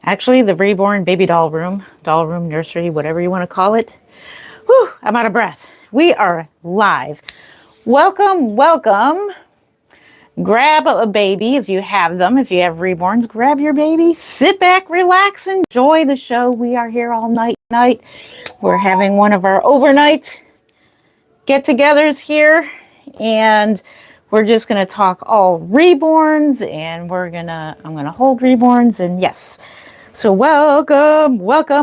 Actually, the Reborn baby doll room, nursery, whatever you want to call it. Whew, I'm out of breath. We are live. Welcome, welcome. Grab a baby if you have them. If you have reborns, grab your baby. Sit back, relax, enjoy the show. We are here all night. We're having one of our overnight get-togethers here, and we're just gonna talk all reborns, and I'm gonna hold reborns, and yes. So welcome.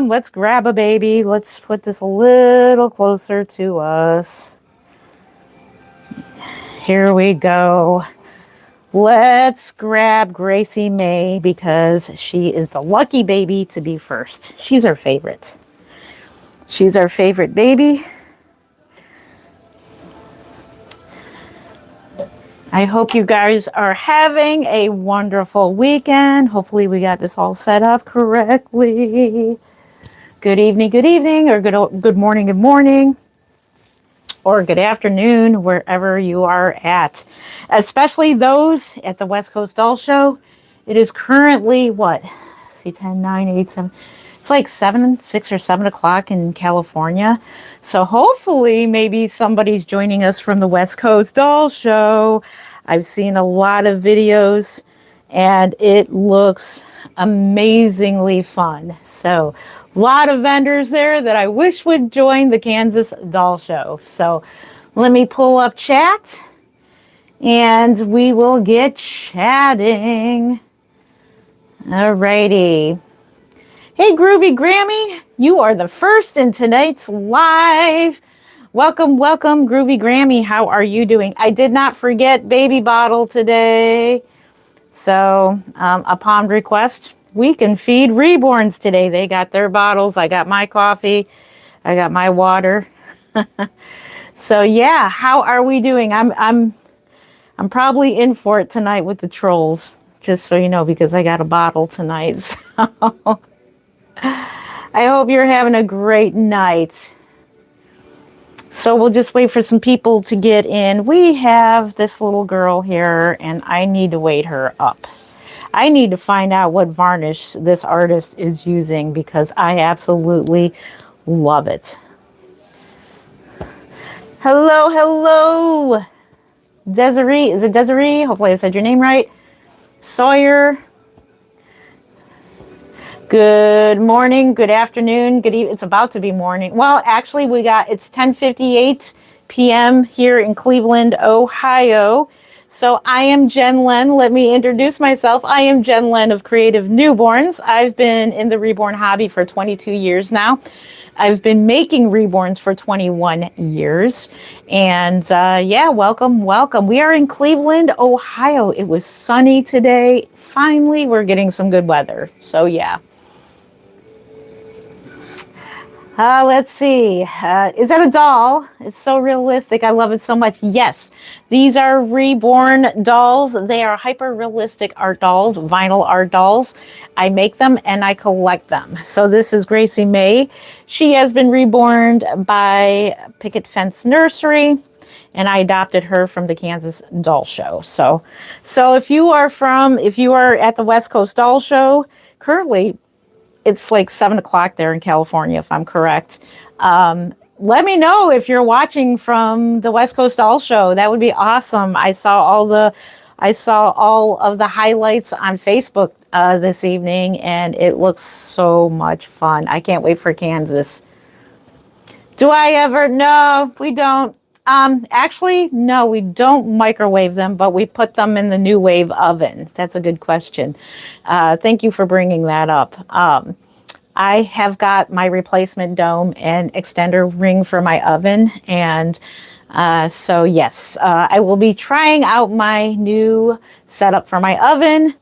Let's grab a baby. Let's put this a little closer to us. Here we go. Let's grab Gracie May because she is the lucky baby to be first. She's our favorite. She's our favorite baby. I hope you guys are having a wonderful weekend. Hopefully we got this all set up correctly. Good evening, or good morning, or good afternoon, wherever you are at. Especially those at the West Coast Doll Show. It is currently, what? See, 10, 9, 8, 7. It's like 6 or 7 o'clock in California. So hopefully maybe somebody's joining us from the West Coast Doll Show. I've seen a lot of videos and it looks amazingly fun. So a lot of vendors there that I wish would join the Kansas Doll Show. So let me pull up chat and we will get chatting. Alrighty. Hey, Groovy Grammy, you are the first in tonight's live. Welcome, Groovy Grammy. How are you doing? I did not forget Baby Bottle today. So, upon request, we can feed reborns today. They got their bottles. I got my coffee. I got my water. So, yeah, how are we doing? I'm probably in for it tonight with the trolls, just so you know, because I got a bottle tonight. So. I hope you're having a great night. So we'll just wait for some people to get in. We have this little girl here, and I need to wait her up. I need to find out what varnish this artist is using because I absolutely love it. Hello. Desiree, is it Desiree? Hopefully I said your name right. Sawyer. Good morning, good afternoon, good evening. It's about to be morning. Well, actually, it's 10:58 p.m. here in Cleveland, Ohio. So I am Jen Len. Let me introduce myself. I am Jen Len of Creative Newborns. I've been in the reborn hobby for 22 years now. I've been making reborns for 21 years. And yeah, welcome. We are in Cleveland, Ohio. It was sunny today. Finally, we're getting some good weather. So yeah. Let's see. Is that a doll? It's so realistic. I love it so much. Yes, these are reborn dolls. They are hyper-realistic art dolls, vinyl art dolls. I make them and I collect them. So this is Gracie May. She has been reborn by Picket Fence Nursery, and I adopted her from the Kansas Doll Show. So if you are at the West Coast Doll Show, currently, it's like 7 o'clock there in California, if I'm correct. Let me know if you're watching from the West Coast Doll Show. That would be awesome. I saw all of the highlights on Facebook this evening, and it looks so much fun. I can't wait for Kansas. Do I ever? No, we don't. Actually, no, we don't microwave them, but we put them in the New Wave oven. That's a good question. Thank you for bringing that up. I have got my replacement dome and extender ring for my oven. And so, yes, I will be trying out my new setup for my oven.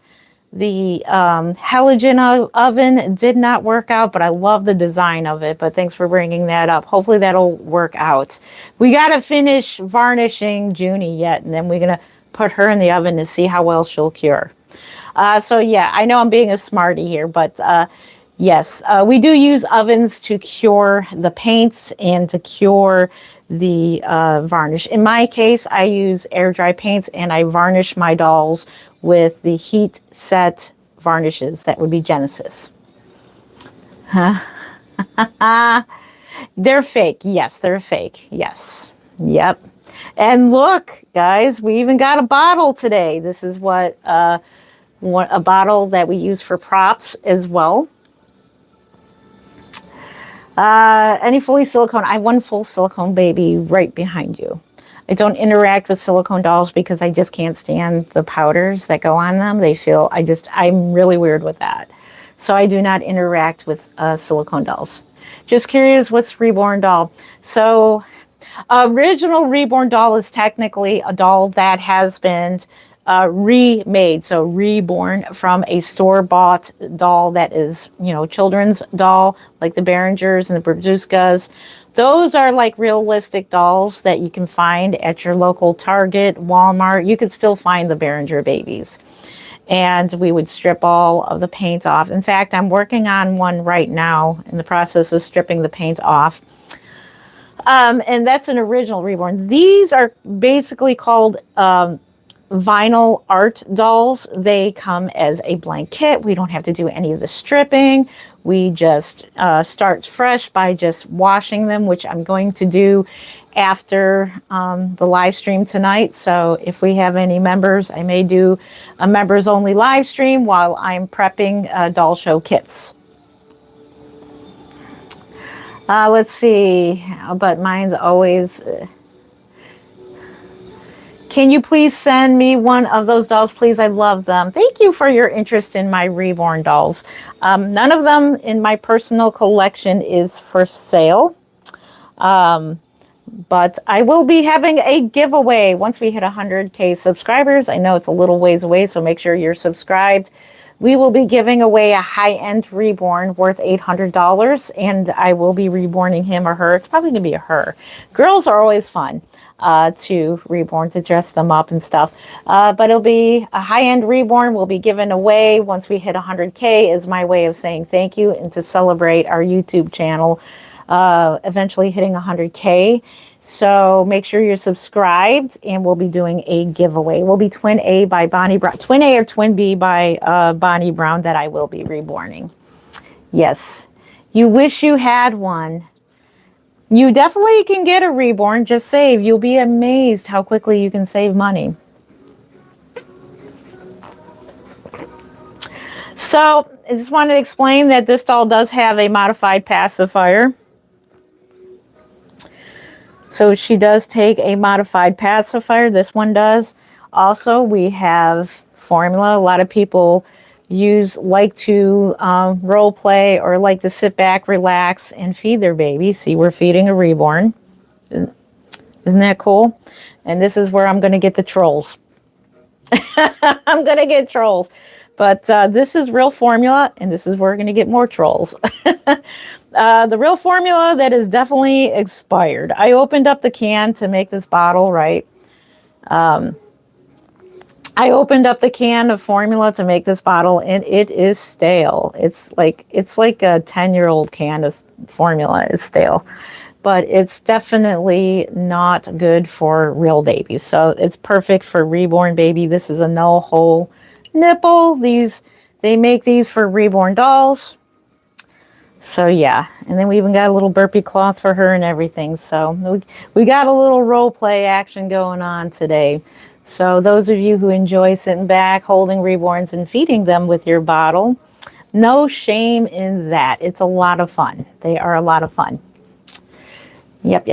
The halogen oven did not work out, but I love the design of it. But thanks for bringing that up. Hopefully that'll work out. We got to finish varnishing Junie yet, and then we're going to put her in the oven to see how well she'll cure. So yeah, I know I'm being a smarty here, but yes, we do use ovens to cure the paints and to cure the varnish. In my case, I use air dry paints and I varnish my dolls with the heat set varnishes. That would be Genesis. They're fake. Yes, they're fake. Yes. Yep. And look, guys, we even got a bottle today. This is a bottle that we use for props as well. Any fully silicone? I have one full silicone baby right behind you. I don't interact with silicone dolls because I just can't stand the powders that go on them. I'm really weird with that. So I do not interact with silicone dolls. Just curious, what's Reborn doll? So original Reborn doll is technically a doll that has been remade, so reborn from a store-bought doll that is, children's doll, like the Behringers and the Broduskas. Those are like realistic dolls that you can find at your local Target, Walmart. You could still find the Behringer babies. And we would strip all of the paint off. In fact, I'm working on one right now in the process of stripping the paint off. And that's an original Reborn. These are basically called vinyl art dolls. They come as a blank kit. We don't have to do any of the stripping. We just start fresh by just washing them, which I'm going to do after the live stream tonight. So if we have any members, I may do a members only live stream while I'm prepping doll show kits. Let's see, but mine's always... Can you please send me one of those dolls, please? I love them. Thank you for your interest in my Reborn dolls. None of them in my personal collection is for sale. But I will be having a giveaway once we hit 100K subscribers. I know it's a little ways away, so make sure you're subscribed. We will be giving away a high-end Reborn worth $800, and I will be reborning him or her. It's probably going to be a her. Girls are always fun to reborn, to dress them up and stuff. But it'll be a high-end Reborn. We'll be giving away once we hit 100K is my way of saying thank you and to celebrate our YouTube channel eventually hitting 100K. So make sure you're subscribed, and we'll be doing a giveaway. We'll be Twin A by Bonnie Brown, Twin A or Twin B by Bonnie Brown that I will be reborning. Yes, you wish you had one. You definitely can get a Reborn. Just save. You'll be amazed how quickly you can save money. So I just wanted to explain that this doll does have a modified pacifier. So she does take a modified pacifier. This one does. Also, we have formula. A lot of people like to role play or like to sit back, relax, and feed their baby. See, we're feeding a Reborn. Isn't that cool? And this is where I'm going to get the trolls. I'm going to get trolls. But this is real formula, and this is where we're going to get more trolls. The real formula that is definitely expired. I opened up the can to make this bottle, right? I opened up the can of formula to make this bottle, and it is stale. It's like a 10-year-old can of formula. It's stale. But it's definitely not good for real babies. So it's perfect for Reborn baby. This is a no-hole nipple. They make these for Reborn dolls. So yeah, and then we even got a little burpee cloth for her and everything. So we got a little role play action going on today. So those of you who enjoy sitting back, holding Reborns and feeding them with your bottle, no shame in that. It's a lot of fun. They are a lot of fun. Yep.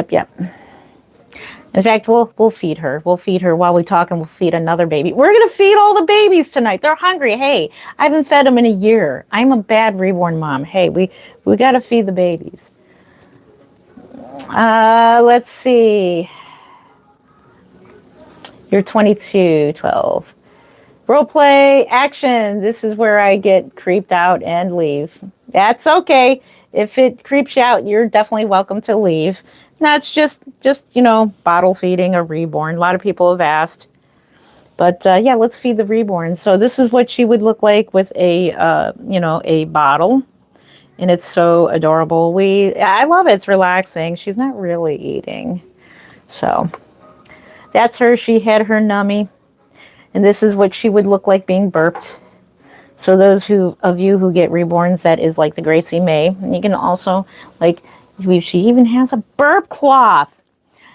In fact, we'll feed her. We'll feed her while we talk, and we'll feed another baby. We're going to feed all the babies tonight. They're hungry. Hey, I haven't fed them in a year. I'm a bad Reborn mom. Hey, we got to feed the babies. Let's see. You're 22, 12. Role play, action. This is where I get creeped out and leave. That's okay. If it creeps you out, you're definitely welcome to leave. That's just bottle feeding a Reborn. A lot of people have asked. But yeah, let's feed the Reborn. So this is what she would look like with a bottle. And it's so adorable. I love it. It's relaxing. She's not really eating. So that's her. She had her nummy. And this is what she would look like being burped. So those of you who get reborns, that is like the Gracie May. And you can also, like, she even has a burp cloth.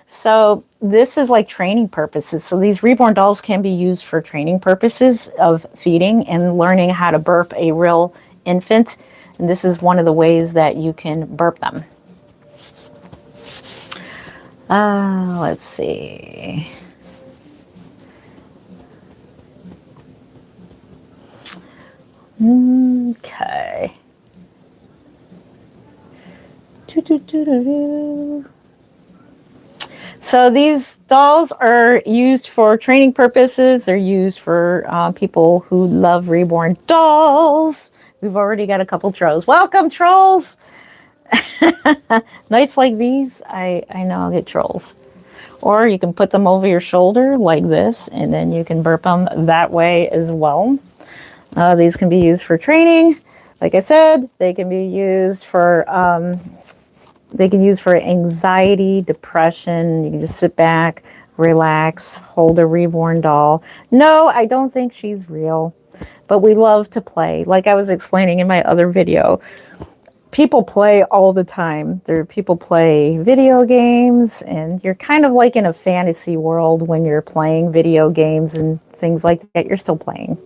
So this is like training purposes. So these reborn dolls can be used for training purposes of feeding and learning how to burp a real infant. And this is one of the ways that you can burp them. Let's see. Okay. So these dolls are used for training purposes. They're used for people who love reborn dolls. We've already got a couple trolls. Welcome, trolls! Nights like these, I know I'll get trolls. Or you can put them over your shoulder like this, and then you can burp them that way as well. These can be used for training. Like I said, they can be used for anxiety, depression. You can just sit back, relax, hold a reborn doll. No, I don't think she's real, but we love to play. Like I was explaining in my other video, people play all the time. People play video games, and you're kind of like in a fantasy world when you're playing video games and things like that. You're still playing.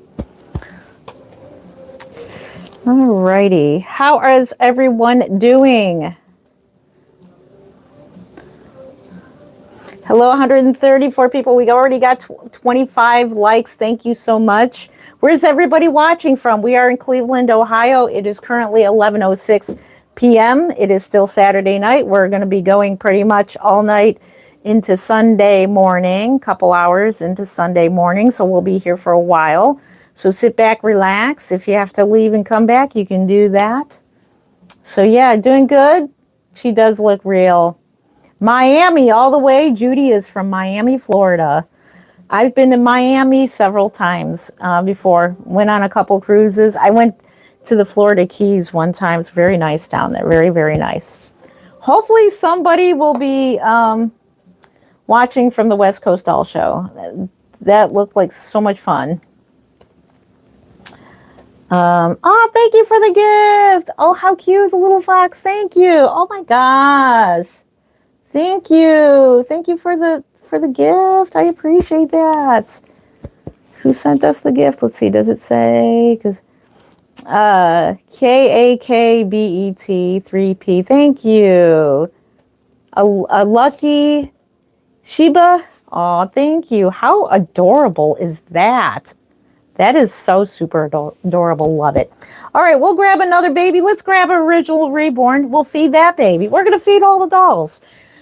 Alrighty, how is everyone doing? Hello, 134 people. We already got 25 likes. Thank you so much. Where's everybody watching from? We are in Cleveland, Ohio. It is currently 11:06 p.m. It is still Saturday night. We're going to be going pretty much all night into Sunday morning, couple hours into Sunday morning. So we'll be here for a while. So sit back, relax. If you have to leave and come back, you can do that. So yeah, doing good. She does look real. Miami all the way. Judy is from Miami, Florida. I've been to Miami several times before. Went on a couple cruises. I went to the Florida Keys one time. It's very nice down there. Very, very nice. Hopefully somebody will be watching from the West Coast Doll Show. That looked like so much fun. Thank you for the gift. Oh, how cute, the little fox. Thank you. Oh my gosh. Thank you. Thank you for the gift. I appreciate that. Who sent us the gift? Let's see. Does it say? Because KAKBET 3P. Thank you. A lucky Sheba. Oh, thank you. How adorable is that? That is so super adorable. Love it. All right, we'll grab another baby. Let's grab an original reborn. We'll feed that baby. We're going to feed all the dolls.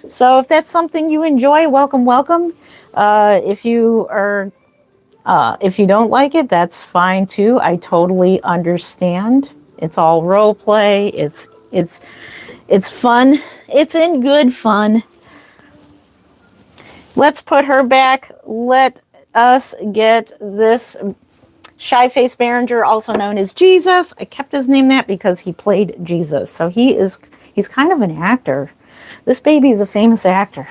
So if that's something you enjoy, welcome, welcome. If you don't like it, that's fine too. I totally understand. It's all role play. It's fun. It's in good fun. Let's put her back. Let us get this Shy-Faced Behringer, also known as Jesus. I kept his name that because he played Jesus. So he's kind of an actor. This baby is a famous actor.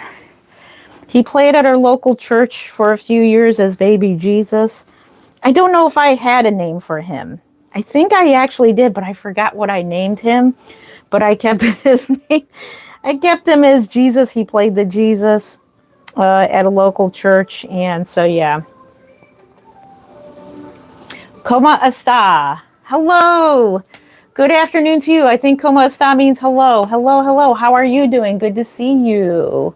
He played at our local church for a few years as baby Jesus. I don't know if I had a name for him. I think I actually did, but I forgot what I named him. But I kept his name. I kept him as Jesus. He played the Jesus at a local church. And so, yeah. Como esta? Hello. Good afternoon to you. I think como esta means hello. Hello, hello. How are you doing? Good to see you.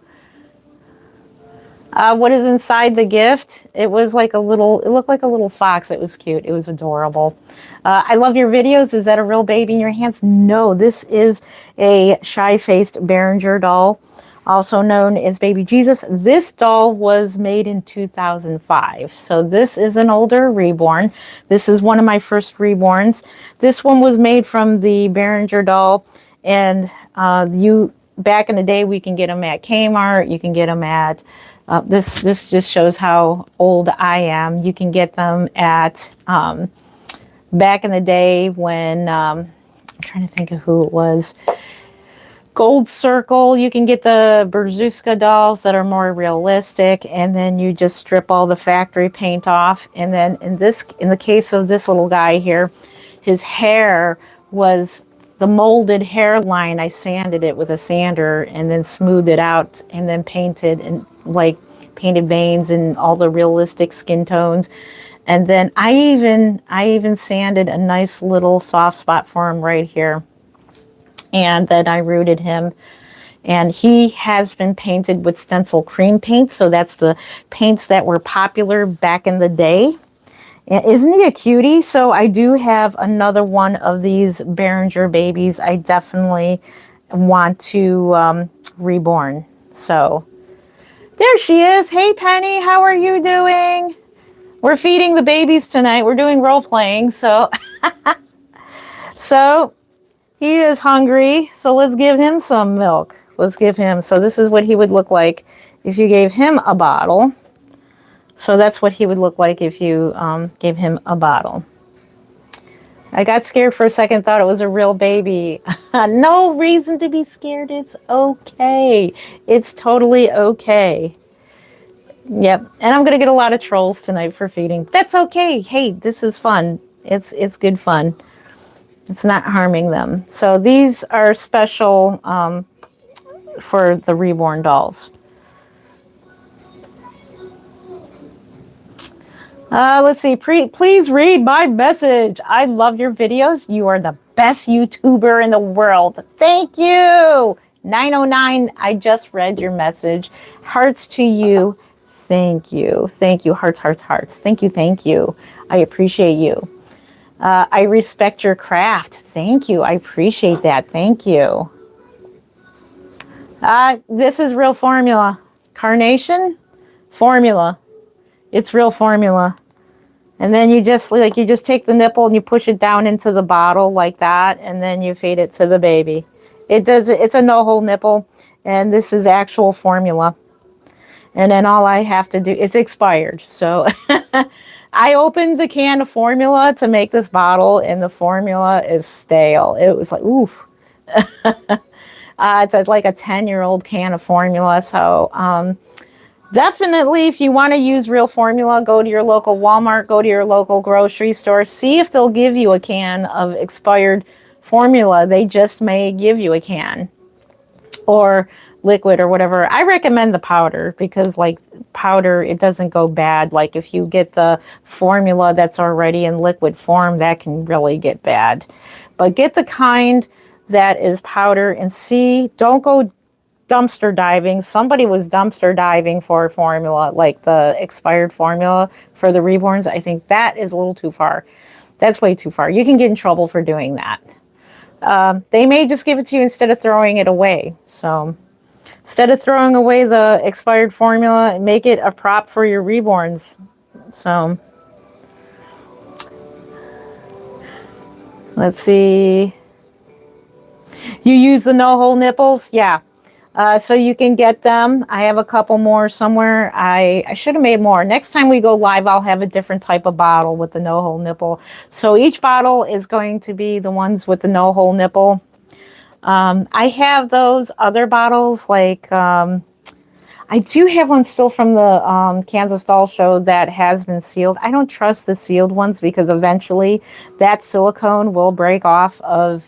What is inside the gift? It looked like a little fox. It was cute. It was adorable. I love your videos. Is that a real baby in your hands? No, this is a Shy-Faced Behringer doll, also known as Baby Jesus. This doll was made in 2005. So this is an older reborn. This is one of my first reborns. This one was made from the Behringer doll, and back in the day, we can get them at Kmart. You can get them at this just shows how old I am. You can get them at back in the day when I'm trying to think of who it was. gold circle. You can get the Berzuska dolls that are more realistic, and then you just strip all the factory paint off. And then in the case of this little guy here, his hair was the molded hairline. I sanded it with a sander and then smoothed it out and then painted, and like painted veins and all the realistic skin tones. And then I even sanded a nice little soft spot for him right here. And then I rooted him, and he has been painted with stencil cream paint. So that's the paints that were popular back in the day. And isn't he a cutie? So I do have another one of these Behringer babies I definitely want to reborn. So there she is. Hey Penny, how are you doing? We're feeding the babies tonight. We're doing role playing. So he is hungry, so let's give him some milk. Let's give him, so this is what he would look like if you gave him a bottle. So that's what he would look like if you gave him a bottle. I got scared for a second, thought it was a real baby. No reason to be scared. It's okay. It's totally okay. Yep, and I'm going to get a lot of trolls tonight for feeding. That's okay. Hey, this is fun. It's good fun. It's not harming them. So these are special for the Reborn dolls. Let's see. Please read my message. I love your videos. You are the best YouTuber in the world. Thank you. 909, I just read your message. Hearts to you. Thank you. Thank you. Hearts, hearts, hearts. Thank you. Thank you. I appreciate you. I respect your craft. Thank you. I appreciate that. Thank you. This is real formula. Carnation, formula. It's real formula. And then you just take the nipple and you push it down into the bottle like that, and then you feed it to the baby. It's a no-hole nipple, and this is actual formula. And then all I have to do, it's expired. So I opened the can of formula to make this bottle, and the formula is stale. It was like, oof. It's like a 10-year-old can of formula. So definitely, if you want to use real formula, go to your local Walmart, go to your local grocery store, see if they'll give you a can of expired formula. They just may give you a can or liquid or whatever. I recommend the powder because like powder, it doesn't go bad. Like if you get the formula that's already in liquid form, that can really get bad. But get the kind that is powder, and see, don't go dumpster diving. Somebody was dumpster diving for formula, like the expired formula for the Reborns. I think that is a little too far. That's way too far. You can get in trouble for doing that. They may just give it to you instead of throwing it away. So instead of throwing away the expired formula, make it a prop for your Reborns. So let's see. You use the no-hole nipples? Yeah. So you can get them. I have a couple more somewhere. I should have made more. Next time we go live, I'll have a different type of bottle with the no-hole nipple. So each bottle is going to be the ones with the no-hole nipple. I have those other bottles, like I do have one still from the Kansas Doll Show that has been sealed. I don't trust the sealed ones because eventually that silicone will break off of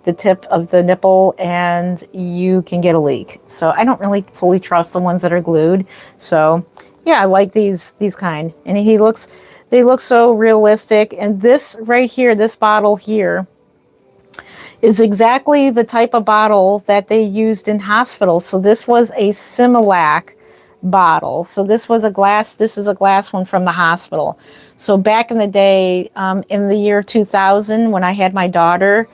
the tip of the nipple and you can get a leak. So I don't really fully trust the ones that are glued. So yeah, I like these kind. And they look so realistic. And this right here, this bottle here, is exactly the type of bottle that they used in hospitals. So this was a Similac bottle. So this is a glass one from the hospital. So back in the day, in the year 2000, when I had my daughter,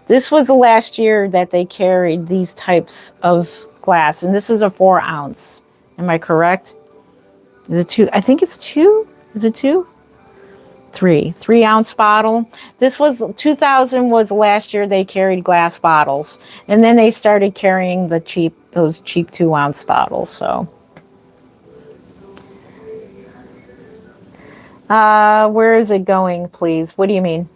this was the last year that they carried these types of glass. And this is a 4 ounce. Am I correct? Is it 2? I think it's 2. Is it 2? 3 ounce bottle. This was 2000 was the last year they carried glass bottles, and then they started carrying those cheap 2 ounce bottles. So where is it going, please? What do you mean?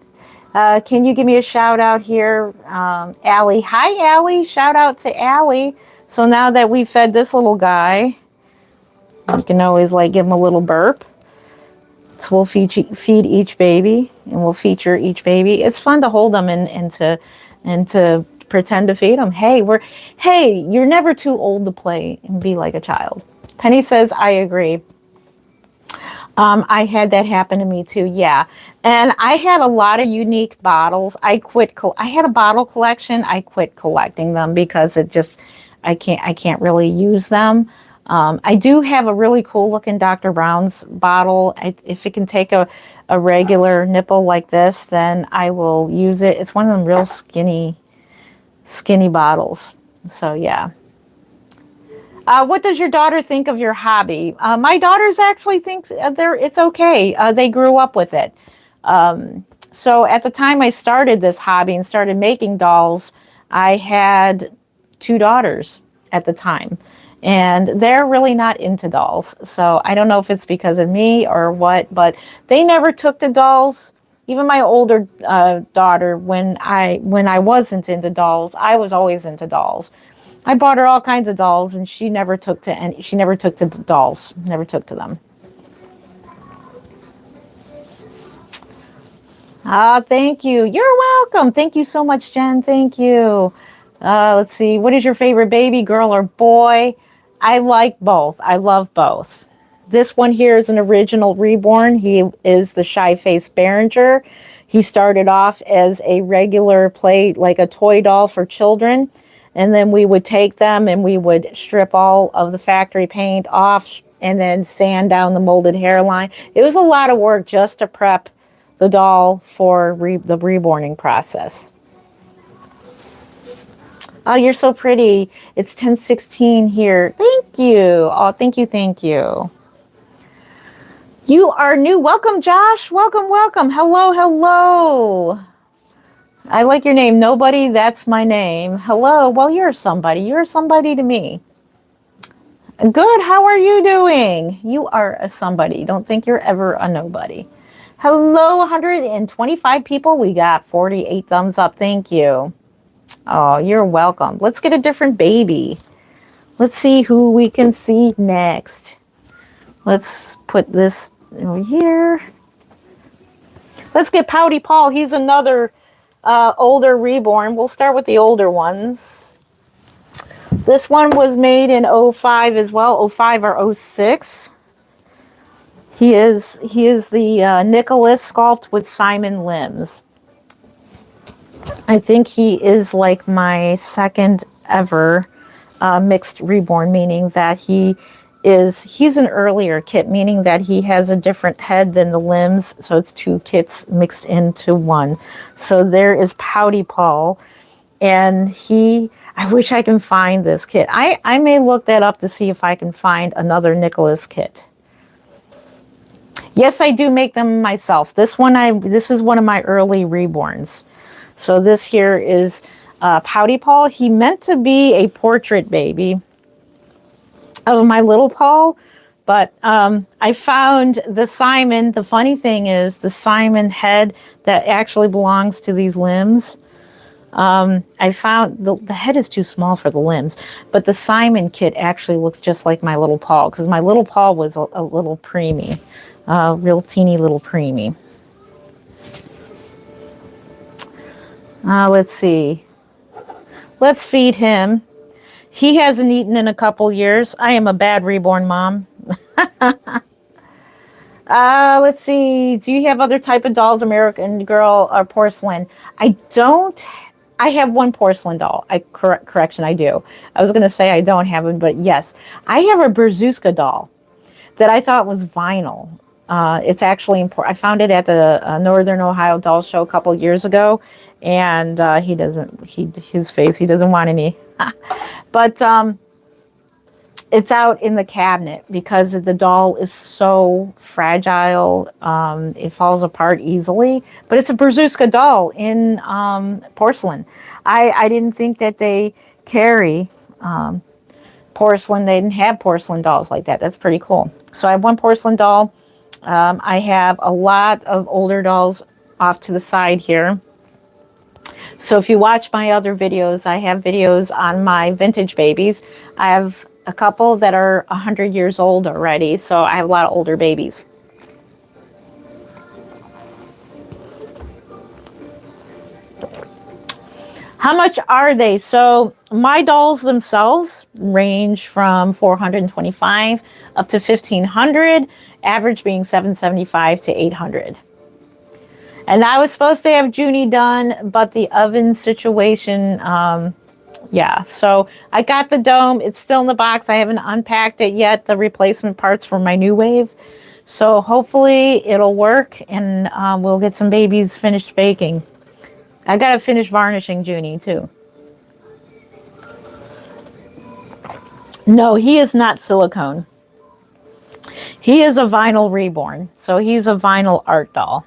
Can you give me a shout out here, Allie? Hi, Allie. Shout out to Allie. So now that we fed this little guy, you can always like give him a little burp. So we'll feed each baby, and we'll feature each baby. It's fun to hold them and to pretend to feed them. Hey, you're never too old to play and be like a child. Penny says, I agree. I had that happen to me too. Yeah. And I had a lot of unique bottles. I had a bottle collection. I quit collecting them because I can't really use them. I do have a really cool looking Dr. Brown's bottle. If it can take a regular nipple like this, then I will use it. It's one of them real skinny bottles. So yeah. What does your daughter think of your hobby? My daughters actually think it's okay. They grew up with it. So at the time I started this hobby and started making dolls, I had 2 daughters at the time. And they're really not into dolls. So I don't know if it's because of me or what, but they never took to dolls. Even my older daughter, when I wasn't into dolls, I was always into dolls. I bought her all kinds of dolls, and she never took to dolls. Never took to them. Thank you. You're welcome. Thank you so much, Jen. Thank you. Let's see. What is your favorite baby, girl or boy? I like both. I love both. This one here is an original Reborn. He is the shy-faced Behringer. He started off as a regular like a toy doll for children. And then we would take them and we would strip all of the factory paint off and then sand down the molded hairline. It was a lot of work just to prep the doll for the reborning process. Oh, you're so pretty. It's 10:16 here. Thank you. Oh, thank you. Thank you. You are new. Welcome, Josh. Welcome, welcome. Hello, hello. I like your name. Nobody, that's my name. Hello. Well, you're somebody. You're somebody to me. Good. How are you doing? You are a somebody. Don't think you're ever a nobody. Hello, 125 people. We got 48 thumbs up. Thank you. Oh, you're welcome. Let's get a different baby. Let's see who we can see next. Let's put this over here. Let's get Pouty Paul. He's another older Reborn. We'll start with the older ones. This one was made in 05 as well, 05 or 06. He is the Nicholas sculpt with Simon limbs. I think he is like my second ever mixed Reborn, meaning that he's an earlier kit, meaning that he has a different head than the limbs, so it's 2 kits mixed into one. So there is Pouty Paul, and I wish I can find this kit. I may look that up to see if I can find another Nicholas kit. Yes, I do make them myself. This is one of my early Reborns. So this here is Pouty Paul. He meant to be a portrait baby of my little Paul, but I found the Simon. The funny thing is the Simon head that actually belongs to these limbs. I found the head is too small for the limbs, but the Simon kit actually looks just like my little Paul, because my little Paul was a little preemie, real teeny little preemie. Let's see. Let's feed him. He hasn't eaten in a couple years. I am a bad Reborn mom. Let's see. Do you have other type of dolls, American Girl or porcelain? I don't. I have one porcelain doll. Correction, I do. I was going to say I don't have it, but yes. I have a Berzuska doll that I thought was vinyl. It's actually important. I found it at the Northern Ohio Doll Show a couple years ago, and he doesn't want any. But it's out in the cabinet because the doll is so fragile. It falls apart easily. But it's a Berzuska doll in porcelain. I didn't think that they carry porcelain. They didn't have porcelain dolls like that. That's pretty cool. So I have one porcelain doll. I have a lot of older dolls. off to the side here. So if you watch my other videos, I have videos on my vintage babies. I have a couple that are 100 years old already, so I have a lot of older babies. How much are they? So my dolls themselves range from 425 up to 1500, average being 775 to 800. And I was supposed to have Junie done, but the oven situation, yeah. So I got the dome. It's still in the box. I haven't unpacked it yet, the replacement parts for my new wave. So hopefully it'll work, and we'll get some babies finished baking. I got to finish varnishing Junie too. No, he is not silicone. He is a vinyl reborn. So he's a vinyl art doll.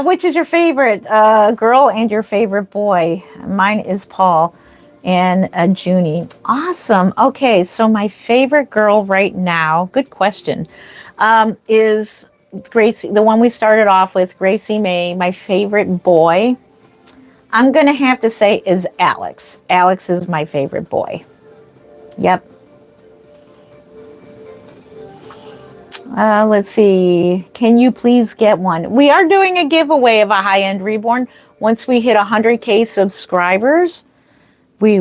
Which is your favorite girl and your favorite boy? Mine is Paul and Junie. Awesome. Okay, so my favorite girl right now, good question, is Gracie, the one we started off with, Gracie May. My favorite boy, I'm going to have to say, is Alex. Alex is my favorite boy. Yep. Let's see. Can you please get one? We are doing a giveaway of a high-end reborn. Once we hit 100K subscribers, we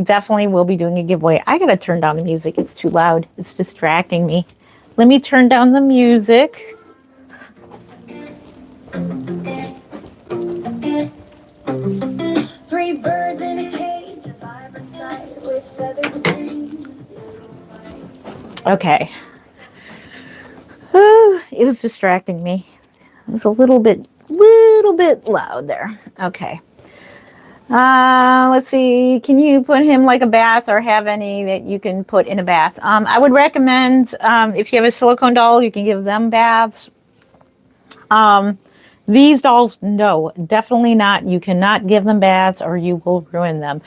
definitely will be doing a giveaway. I gotta turn down the music. It's too loud. It's distracting me. Let me turn down the music. Three birds in a cage, a vibrant sight with feathers green. Okay. It was distracting me. It was a little bit loud there. Okay. Let's see. Can you put him like a bath, or have any that you can put in a bath? I would recommend, if you have a silicone doll, you can give them baths. These dolls, no, definitely not. You cannot give them baths or you will ruin them.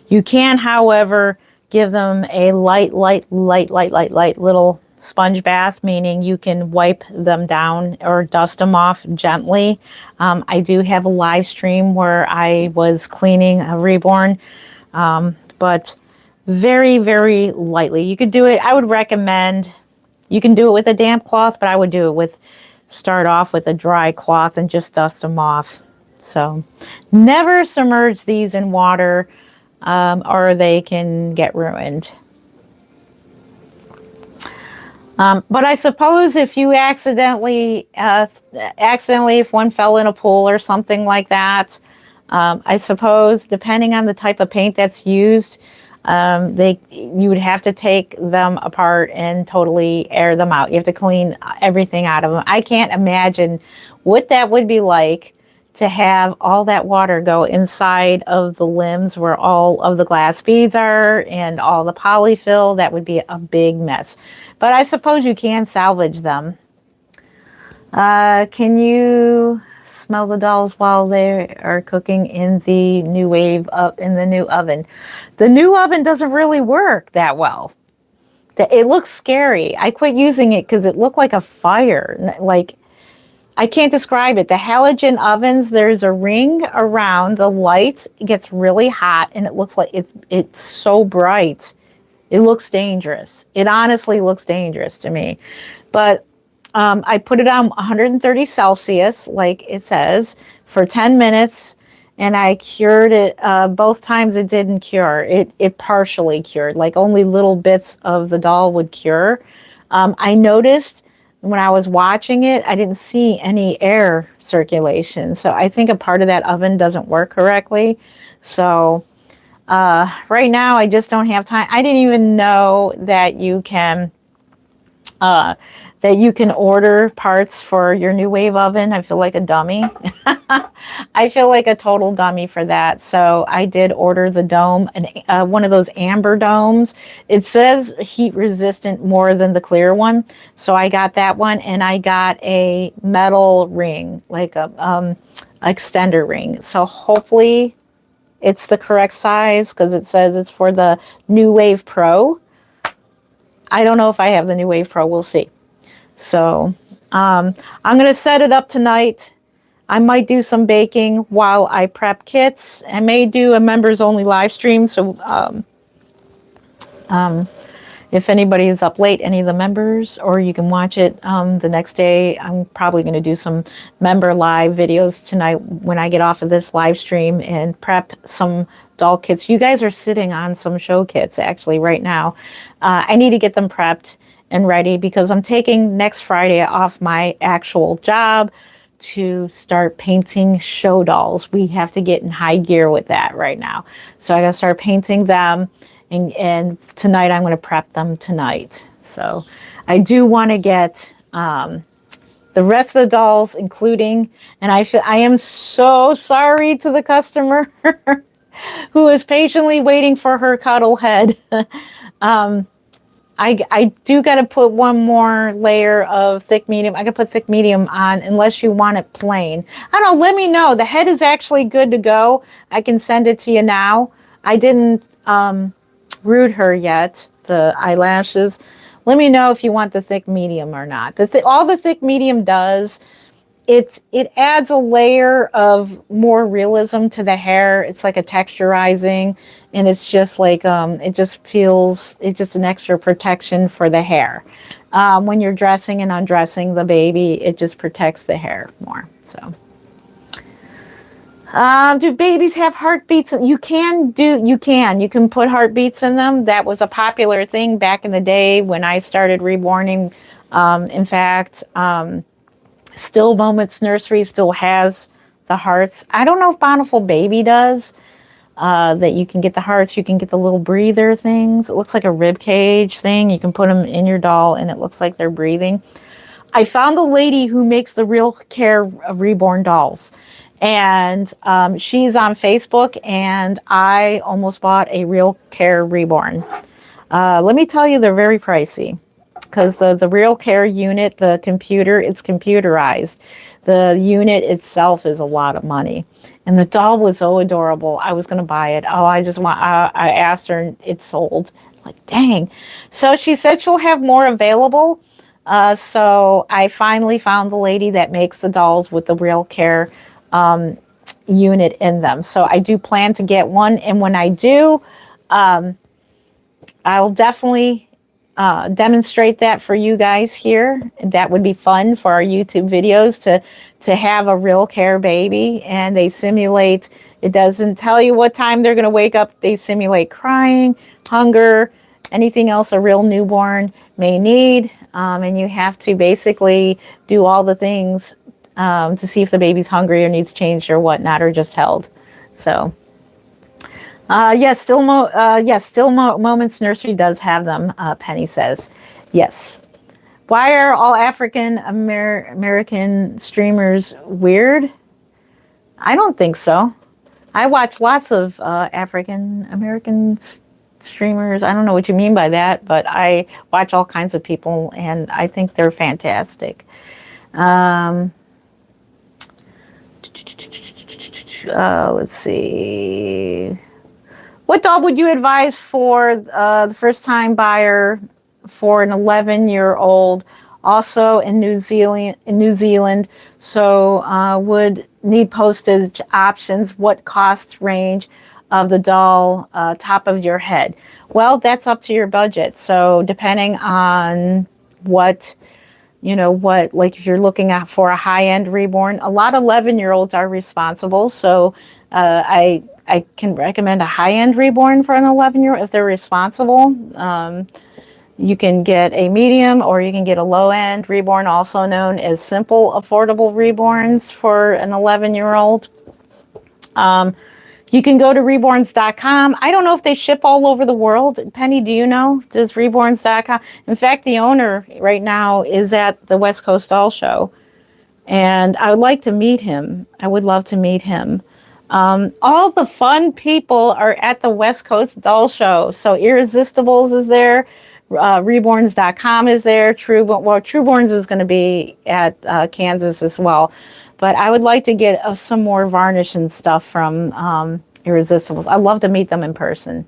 You can, however, give them a light little sponge bath, meaning you can wipe them down or dust them off gently. I do have a live stream where I was cleaning a reborn, but very, very lightly. You could do it. I would recommend, you can do it with a damp cloth, but I would do it with, start off with a dry cloth and just dust them off. So never submerge these in water, or they can get ruined. But I suppose if you accidentally, if one fell in a pool or something like that, I suppose depending on the type of paint that's used, you would have to take them apart and totally air them out. You have to clean everything out of them. I can't imagine what that would be like to have all that water go inside of the limbs where all of the glass beads are and all the polyfill. That would be a big mess. But I suppose you can salvage them. Can you smell the dolls while they are cooking in the new wave in the new oven? The new oven doesn't really work that well. It looks scary. I quit using it because it looked like a fire. Like, I can't describe it. The halogen ovens, there's a ring around the light. It gets really hot and it looks like it's so bright. It looks dangerous. It honestly looks dangerous to me. But I put it on 130 Celsius, like it says, for 10 minutes. And I cured it. Both times it didn't cure. It partially cured. Like only little bits of the doll would cure. I noticed when I was watching it, I didn't see any air circulation. So I think a part of that oven doesn't work correctly. So right now I just don't have time. I didn't even know that you can order parts for your new wave oven. I feel like a dummy. I feel like a total dummy for that. So I did order the dome, one of those amber domes. It says heat resistant more than the clear one. So I got that one, and I got a metal ring, like a extender ring. So hopefully it's the correct size, because it says it's for the New Wave Pro. I don't know if I have the New Wave Pro. We'll see. So I'm going to set it up tonight. I might do some baking while I prep kits. I may do a members only live stream. So if anybody is up late, any of the members, or you can watch it the next day. I'm probably going to do some member live videos tonight when I get off of this live stream and prep some doll kits. You guys are sitting on some show kits actually right now. I need to get them prepped and ready because I'm taking next Friday off my actual job to start painting show dolls. We have to get in high gear with that right now. So I got to start painting them. And tonight I'm going to prep them tonight. So I do want to get the rest of the dolls, including, and I am so sorry to the customer who is patiently waiting for her cuddle head. I do got to put one more layer of thick medium. I can put thick medium on unless you want it plain. I don't know. Let me know. The head is actually good to go. I can send it to you now. I didn't root her yet, the eyelashes. Let me know if you want the thick medium or not. All the thick medium does, it adds a layer of more realism to the hair. It's like a texturizing, and it's just like it just feels, it's just an extra protection for the hair. When you're dressing and undressing the baby, it just protects the hair more. So do babies have heartbeats? You can put heartbeats in them. That was a popular thing back in the day when I started reborning. In fact, Still Moments Nursery still has the hearts. I don't know if Bountiful Baby does, that you can get the hearts. You can get the little breather things. It looks like a rib cage thing. You can put them in your doll and it looks like they're breathing. I found the lady who makes the Real Care Reborn dolls. And she's on Facebook, and I almost bought a Real Care Reborn. Let me tell you, they're very pricey because the Real Care unit, the computer, it's computerized. The unit itself is a lot of money. And the doll was so adorable. I was going to buy it. Oh, I asked her, and it sold. Like, dang. So she said she'll have more available. So I finally found the lady that makes the dolls with the Real Care unit in them. So I do plan to get one, and when I do, I'll definitely demonstrate that for you guys here. That would be fun for our YouTube videos to have a Real Care baby, and they simulate. It doesn't tell you what time they're going to wake up. They simulate crying, hunger, anything else a real newborn may need, and you have to basically do all the things to see if the baby's hungry or needs changed or whatnot, or just held. So, yes, Still Moments Nursery does have them, Penny says. Yes. Why are all African American streamers weird? I don't think so. I watch lots of African American streamers. I don't know what you mean by that, but I watch all kinds of people, and I think they're fantastic. Let's see. What doll would you advise for the first-time buyer for an 11-year-old, also in New Zealand? So would need postage options. What cost range of the doll, top of your head? Well, that's up to your budget. So depending on what, like if you're looking at for a high-end reborn, a lot of 11-year-olds are responsible. So I can recommend a high-end reborn for an 11-year-old if they're responsible. You can get a medium or you can get a low-end reborn, also known as simple affordable reborns for an 11-year-old. You can go to reborns.com. I don't know if they ship all over the world. Penny, do you know? Does reborns.com? In fact, the owner right now is at the West Coast Doll Show, and I would like to meet him. I would love to meet him. All the fun people are at the West Coast Doll Show. So Irresistibles is there. Reborns.com is there. Trueborns is going to be at Kansas as well. But I would like to get some more varnish and stuff from Irresistibles. I'd love to meet them in person.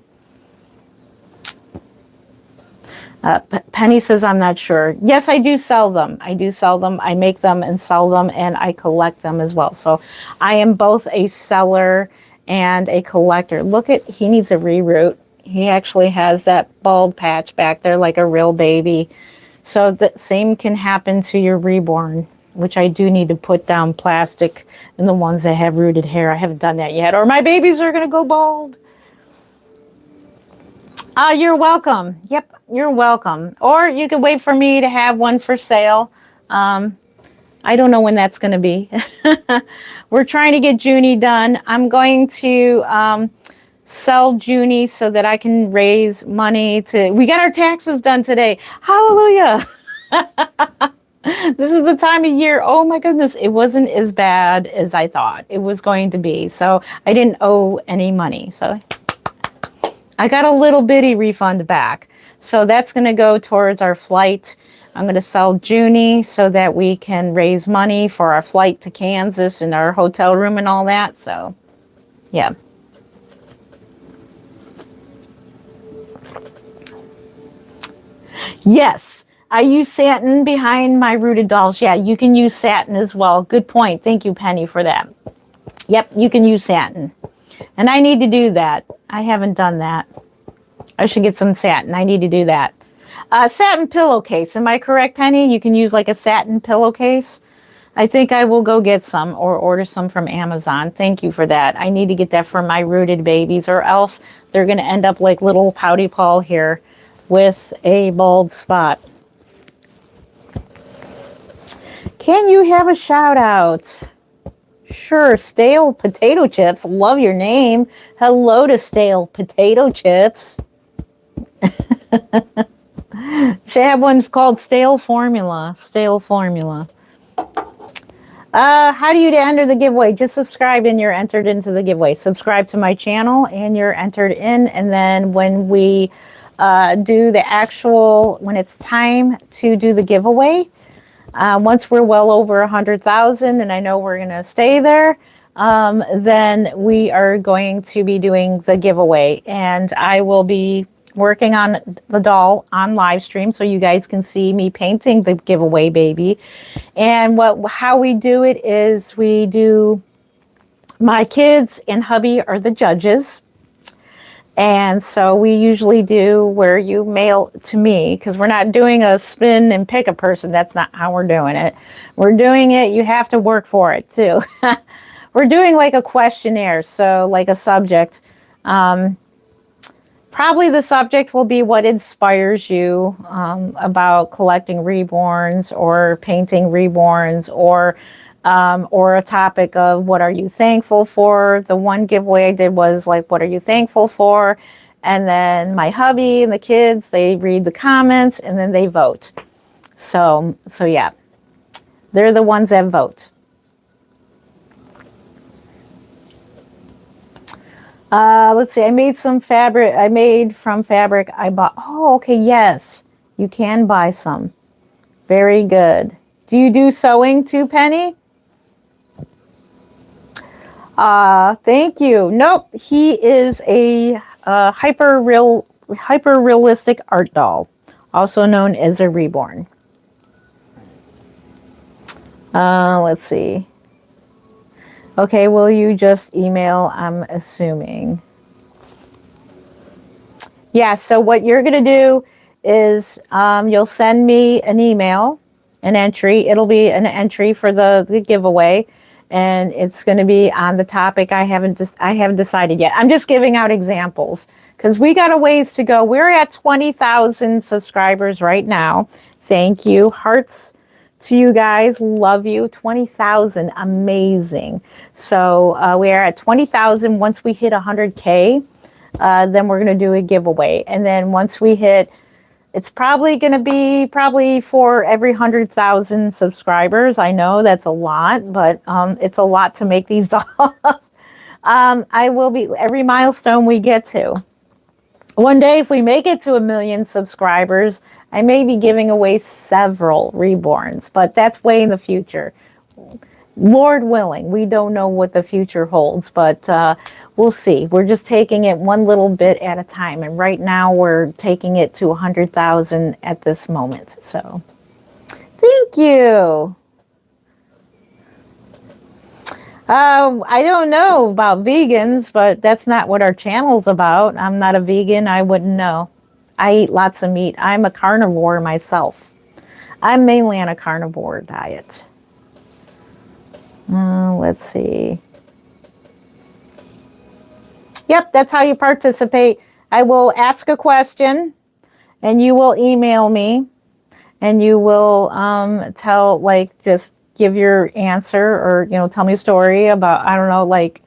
Penny says, I'm not sure. Yes, I do sell them. I do sell them. I make them and sell them, and I collect them as well. So I am both a seller and a collector. Look at, he needs a reroot. He actually has that bald patch back there like a real baby. So the same can happen to your reborn, which I do need to put down plastic in the ones that have rooted hair. I haven't done that yet, or my babies are going to go bald. You're welcome. Yep, you're welcome. Or you could wait for me to have one for sale. I don't know when that's going to be. We're trying to get Junie done. I'm going to sell Junie so that I can raise money to... We got our taxes done today. Hallelujah. This is the time of year. Oh my goodness. It wasn't as bad as I thought it was going to be. So I didn't owe any money. So I got a little bitty refund back. So that's going to go towards our flight. I'm going to sell Junie so that we can raise money for our flight to Kansas and our hotel room and all that. So, yeah. Yes, I use satin behind my rooted dolls. Yeah, you can use satin as well. Good point. Thank you, Penny, for that. Yep, you can use satin. And I need to do that. I haven't done that. I should get some satin. I need to do that. Satin pillowcase. Am I correct, Penny? You can use like a satin pillowcase. I think I will go get some or order some from Amazon. Thank you for that. I need to get that for my rooted babies, or else they're going to end up like little Pouty Paul here with a bald spot. Can you have a shout out? Sure. Stale Potato Chips. Love your name. Hello to Stale Potato Chips. Should have one called Stale Formula. Stale Formula. How do you enter the giveaway? Just subscribe and you're entered into the giveaway. Subscribe to my channel and you're entered in. And then when we do the actual, when it's time to do the giveaway, once we're well over 100,000, and I know we're going to stay there, then we are going to be doing the giveaway. And I will be working on the doll on live stream so you guys can see me painting the giveaway baby. And how we do it is we do, my kids and hubby are the judges. And so we usually do where you mail to me, because we're not doing a spin and pick a person. That's not how we're doing it. We're doing it, you have to work for it too. We're doing like a questionnaire, so like a subject. Probably the subject will be what inspires you about collecting reborns or painting reborns, or a topic of what are you thankful for. The one giveaway I did was like, what are you thankful for? And then my hubby and the kids, they read the comments and then they vote. So yeah, they're the ones that vote. Let's see, I made some fabric. I made from fabric I bought. Oh, okay, yes. You can buy some. Very good. Do you do sewing too, Penny? Thank you. Nope, he is a hyper realistic art doll, also known as a reborn. Let's see. Okay, will you just email, I'm assuming. Yeah, so what you're going to do is you'll send me an email, an entry. It'll be an entry for the giveaway, and it's going to be on the topic. I haven't decided yet. I'm just giving out examples because we got a ways to go. We're at 20,000 subscribers right now. Thank you. Hearts to you guys. Love you. 20,000. Amazing. So we are at 20,000. Once we hit 100K, then we're going to do a giveaway. And then once we hit, it's probably going to be for every 100,000 subscribers. I know that's a lot, but it's a lot to make these dolls. I will be, every milestone we get to. One day, if we make it to 1 million subscribers, I may be giving away several reborns, but that's way in the future. Lord willing, we don't know what the future holds, but we'll see. We're just taking it one little bit at a time. And right now we're taking it to 100,000 at this moment. So thank you. I don't know about vegans, but that's not what our channel's about. I'm not a vegan. I wouldn't know. I eat lots of meat. I'm a carnivore myself. I'm mainly on a carnivore diet. Let's see. Yep, that's how you participate. I will ask a question, and you will email me, and you will tell, like, just give your answer, or, you know, tell me a story about, I don't know, like,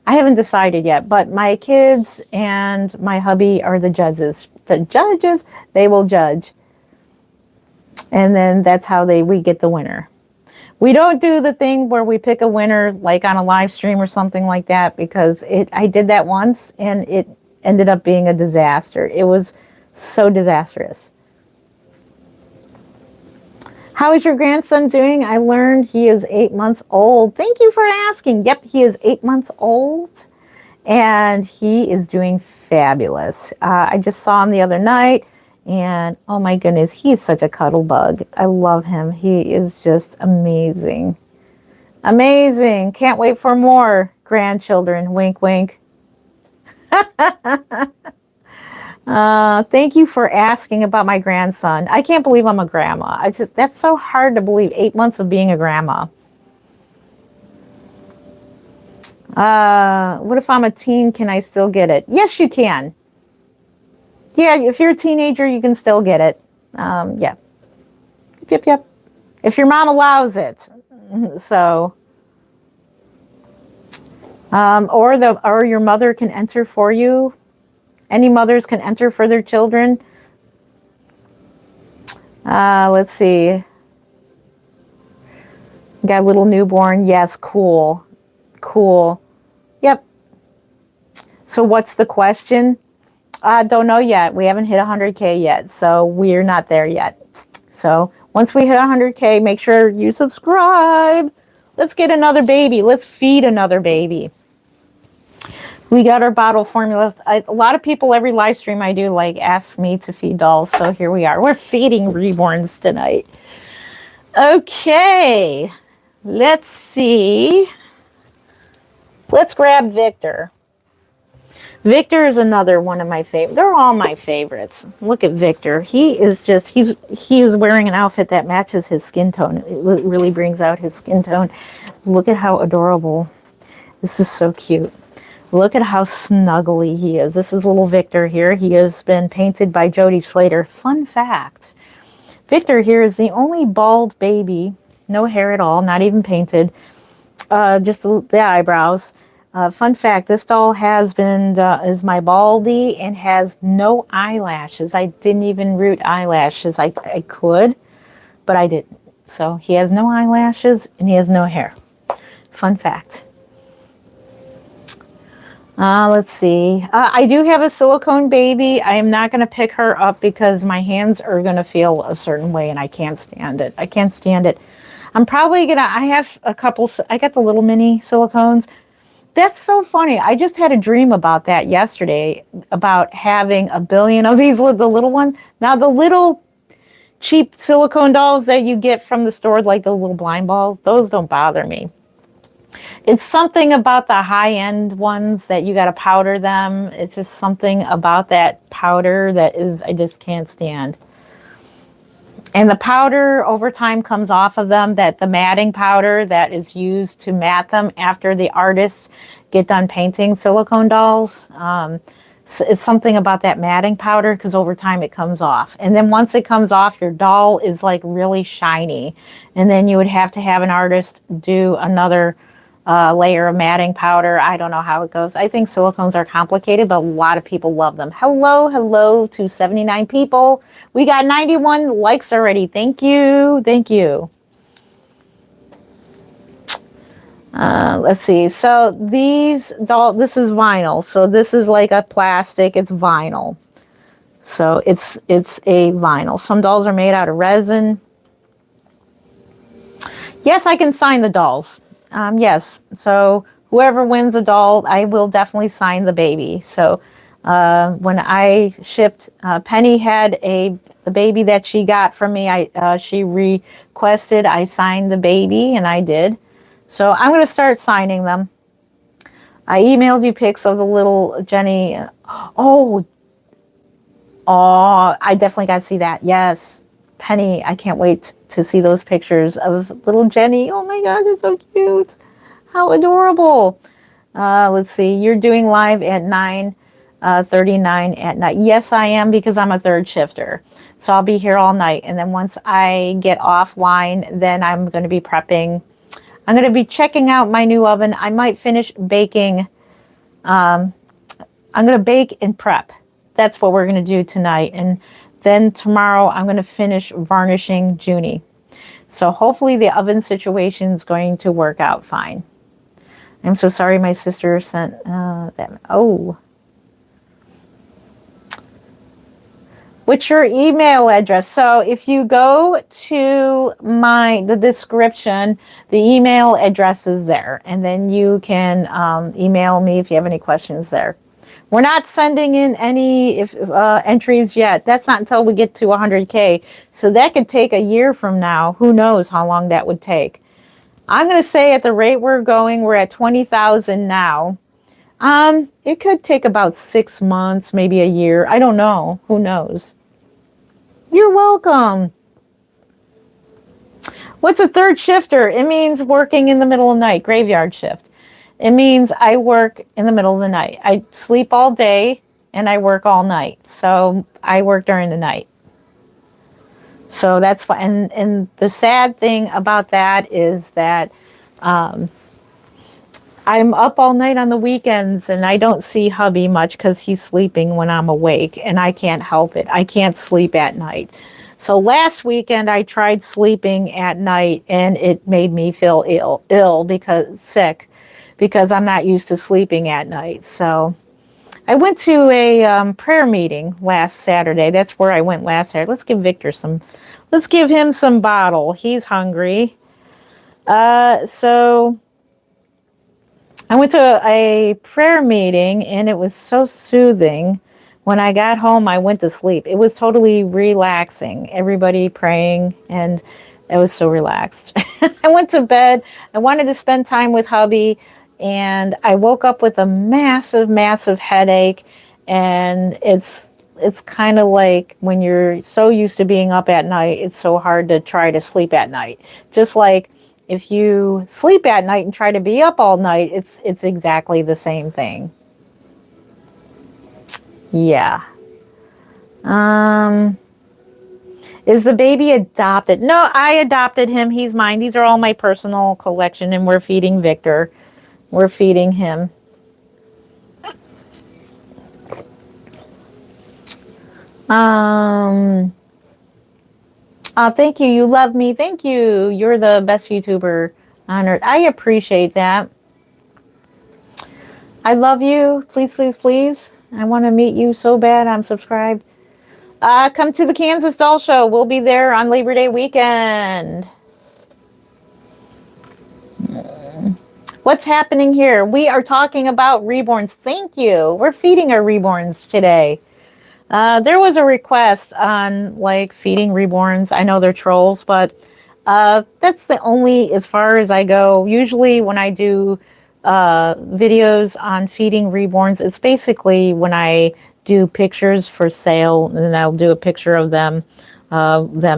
I haven't decided yet, but my kids and my hubby are the judges. The judges, they will judge. And then that's how we get the winner. We don't do the thing where we pick a winner like on a live stream or something like that, because I did that once and it ended up being a disaster. It was so disastrous. How is your grandson doing? I learned he is 8 months old. Thank you for asking. Yep, he is 8 months old and he is doing fabulous. I just saw him the other night. And oh my goodness, he is such a cuddle bug. I love him. He is just amazing. Amazing. Can't wait for more grandchildren. Wink, wink. Thank you for asking about my grandson. I can't believe I'm a grandma. That's so hard to believe, 8 months of being a grandma. What if I'm a teen? Can I still get it? Yes, you can. Yeah, if you're a teenager, you can still get it. Yeah. Yep. If your mom allows it. So, or your mother can enter for you. Any mothers can enter for their children. Let's see. Got a little newborn. Yes, cool. Yep. So what's the question? Don't know yet. We haven't hit 100K yet, so we're not there yet. So once we hit 100K, make sure you subscribe. Let's get another baby. Let's feed another baby. We got our bottle formula. A lot of people, every live stream I do, like, ask me to feed dolls. So here we are. We're feeding reborns tonight. Okay. Let's see. Let's grab Victor. Victor is another one of my favorites. They're all my favorites. Look at Victor. He is wearing an outfit that matches his skin tone. It really brings out his skin tone. Look at how adorable. This is so cute. Look at how snuggly he is. This is little Victor here. He has been painted by Jody Slater. Fun fact. Victor here is the only bald baby, no hair at all, not even painted, just the eyebrows. Fun fact, this doll is my baldy and has no eyelashes. I didn't even root eyelashes. I could, but I didn't. So he has no eyelashes and he has no hair. Fun fact. Let's see. I do have a silicone baby. I am not going to pick her up because my hands are going to feel a certain way and I can't stand it. I can't stand it. I'm probably going to, I have a couple, I got the little mini silicones. That's so funny. I just had a dream about that yesterday, about having a billion of these, the little ones. Now, the little cheap silicone dolls that you get from the store, like the little blind balls, those don't bother me. It's something about the high-end ones that you got to powder them. It's just something about that powder that I just can't stand. And the powder over time comes off of them, the matting powder that is used to mat them after the artists get done painting silicone dolls. So it's something about that matting powder, because over time it comes off. And then once it comes off, your doll is like really shiny. And then you would have to have an artist do another layer of matting powder. I don't know how it goes. I think silicones are complicated, but a lot of people love them. Hello to 79 people. We got 91 likes already. Thank you. Let's see. So this is vinyl. So this is like a plastic. It's vinyl. So it's a vinyl. Some dolls are made out of resin. Yes, I can sign the dolls. Yes. So whoever wins a doll, I will definitely sign the baby. So when I shipped, Penny had the baby that she got from me. She requested I signed the baby, and I did. So I'm going to start signing them. I emailed you pics of the little Jenny. Oh, oh, I definitely got to see that. Yes. Penny, I can't wait to see those pictures of little Jenny. Oh my God, it's so cute. How adorable. Let's see. You're doing live at 9:39 at night. Yes, I am, because I'm a third shifter. So I'll be here all night. And then once I get offline, then I'm going to be prepping. I'm going to be checking out my new oven. I might finish baking. I'm going to bake and prep. That's what we're going to do tonight. And then tomorrow I'm going to finish varnishing Junie. So hopefully the oven situation is going to work out fine. I'm so sorry my sister sent that. Oh. What's your email address? So if you go to the description, the email address is there. And then you can email me if you have any questions there. We're not sending in any entries yet. That's not until we get to 100K. So that could take a year from now. Who knows how long that would take. I'm going to say at the rate we're going, we're at 20,000 now. It could take about 6 months, maybe a year. I don't know. Who knows? You're welcome. What's a third shifter? It means working in the middle of the night, graveyard shift. It means I work in the middle of the night. I sleep all day and I work all night. So I work during the night. So that's fine. And the sad thing about that is that I'm up all night on the weekends and I don't see hubby much because he's sleeping when I'm awake and I can't help it. I can't sleep at night. So last weekend I tried sleeping at night and it made me feel sick because I'm not used to sleeping at night. So I went to a prayer meeting last Saturday. That's where I went last Saturday. Let's give him some bottle. He's hungry. So I went to a prayer meeting and it was so soothing. When I got home, I went to sleep. It was totally relaxing. Everybody praying, and it was so relaxed. I went to bed. I wanted to spend time with hubby, and I woke up with a massive, massive headache. And it's kind of like when you're so used to being up at night, it's so hard to try to sleep at night. Just like if you sleep at night and try to be up all night, it's exactly the same thing. Yeah. Is the baby adopted? No, I adopted him. He's mine. These are all my personal collection, and we're feeding Victor. We're feeding him. Thank you. You love me. Thank you. You're the best YouTuber on earth. I appreciate that. I love you. Please, please, please. I want to meet you so bad. I'm subscribed. Come to the Kansas Doll Show. We'll be there on Labor Day weekend. What's happening here? We are talking about reborns. Thank you. We're feeding our reborns today. There was a request on like feeding reborns. I know they're trolls, but that's the only as far as I go. Usually when I do videos on feeding reborns, it's basically when I do pictures for sale, and I'll do a picture of them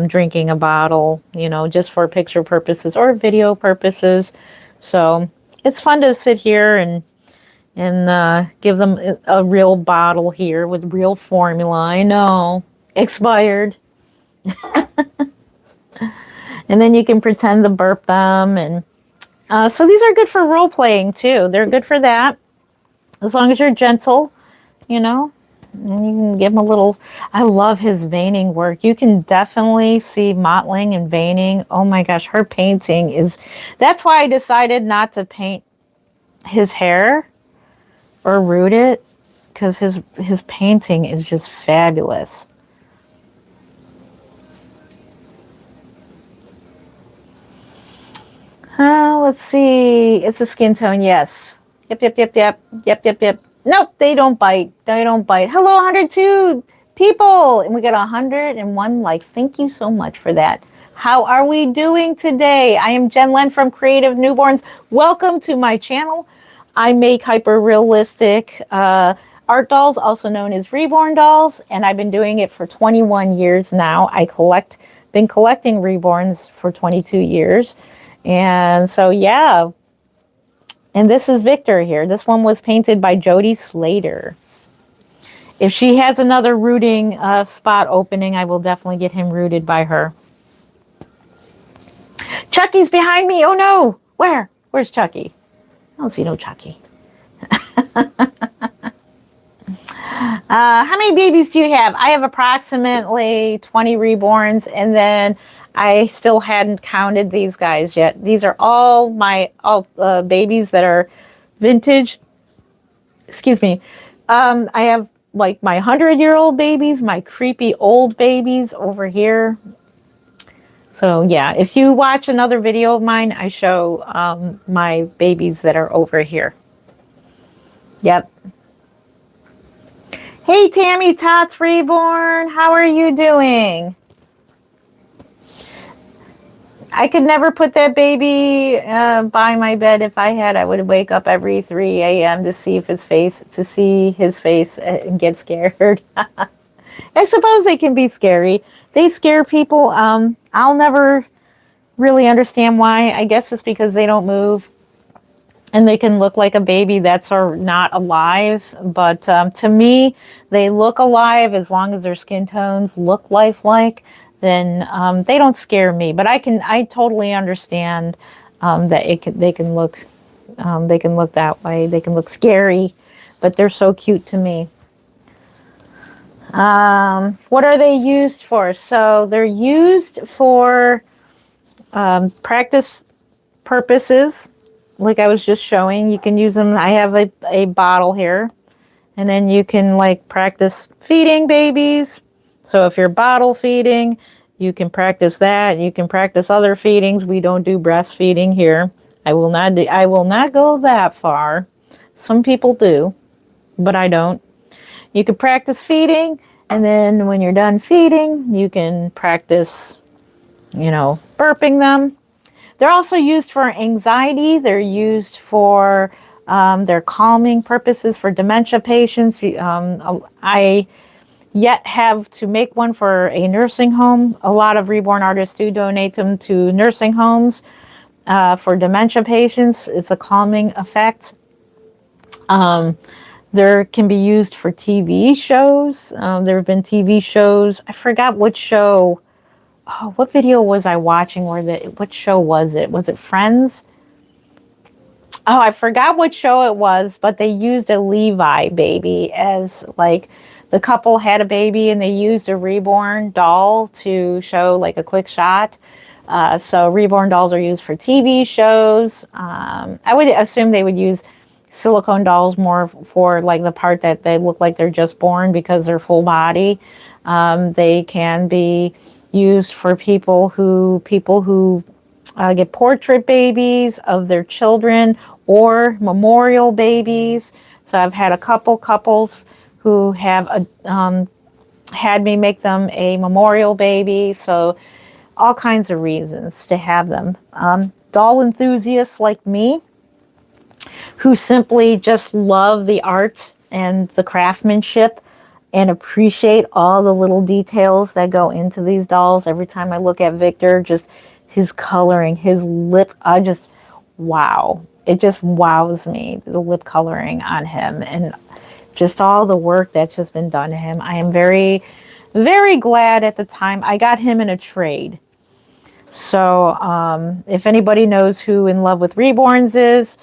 drinking a bottle, just for picture purposes or video purposes. So it's fun to sit here and give them a real bottle here with real formula. I know, expired. And then you can pretend to burp them. And so these are good for role playing too. They're good for that. As long as you're gentle, and you can give them a little. I love his veining work. You can definitely see mottling and veining. Oh my gosh, her painting is. That's why I decided not to paint his hair or root it, because his painting is just fabulous. Let's see. It's a skin tone, yes. Yep, yep, yep, yep, yep, yep, yep. Nope, they don't bite. They don't bite. Hello, 102 people. And we got 101 likes. Thank you so much for that. How are we doing today? I am Jen Len from Creative Newborns. Welcome to my channel. I make hyper-realistic art dolls, also known as Reborn dolls, and I've been doing it for 21 years now. Been collecting Reborns for 22 years. And so, yeah. And this is Victor here. This one was painted by Jody Slater. If she has another rooting spot opening, I will definitely get him rooted by her. Chucky's behind me. Oh, no. Where? Where's Chucky? I don't see no Chucky. How many babies do you have? I have approximately 20 reborns, and then I still hadn't counted these guys yet. These are all my babies that are vintage. Excuse me. I have like my 100-year-old babies, my creepy old babies over here. So yeah, if you watch another video of mine, I show my babies that are over here. Yep. Hey, Tammy Tots Reborn, how are you doing? I could never put that baby by my bed. If I had, I would wake up every 3 a.m. to see his face and get scared. I suppose they can be scary. They scare people. I'll never really understand why. I guess it's because they don't move. And they can look like a baby that's not alive. But to me, they look alive as long as their skin tones look lifelike. Then they don't scare me. But I totally understand that they can look that way. They can look scary, but they're so cute to me. What are they used for? So they're used for practice purposes. Like I was just showing, you can use them. I have a bottle here, and then you can like practice feeding babies. So if you're bottle feeding, you can practice that. You can practice other feedings. We don't do breastfeeding here. I will not go that far. Some people do, but I don't. You can practice feeding, and then when you're done feeding, you can practice, burping them. They're also used for anxiety. They're used for their calming purposes for dementia patients. I yet have to make one for a nursing home. A lot of reborn artists do donate them to nursing homes for dementia patients. It's a calming effect. There can be used for TV shows. There have been TV shows. I forgot which show. Oh, what video was I watching? What show was it? Was it Friends? Oh, I forgot what show it was, but they used a Levi baby as like the couple had a baby and they used a reborn doll to show like a quick shot. So reborn dolls are used for TV shows. I would assume they would use silicone dolls more for like the part that they look like they're just born because they're full body. They can be used for people who get portrait babies of their children or memorial babies. So I've had a couple couples who have had me make them a memorial baby. So all kinds of reasons to have them. Doll enthusiasts like me who simply just love the art and the craftsmanship and appreciate all the little details that go into these dolls. Every time I look at Victor, just his coloring, his lip, wow. It just wows me, the lip coloring on him and just all the work that's just been done to him. I am very, very glad at the time I got him in a trade. So if anybody knows who In Love with Reborns is,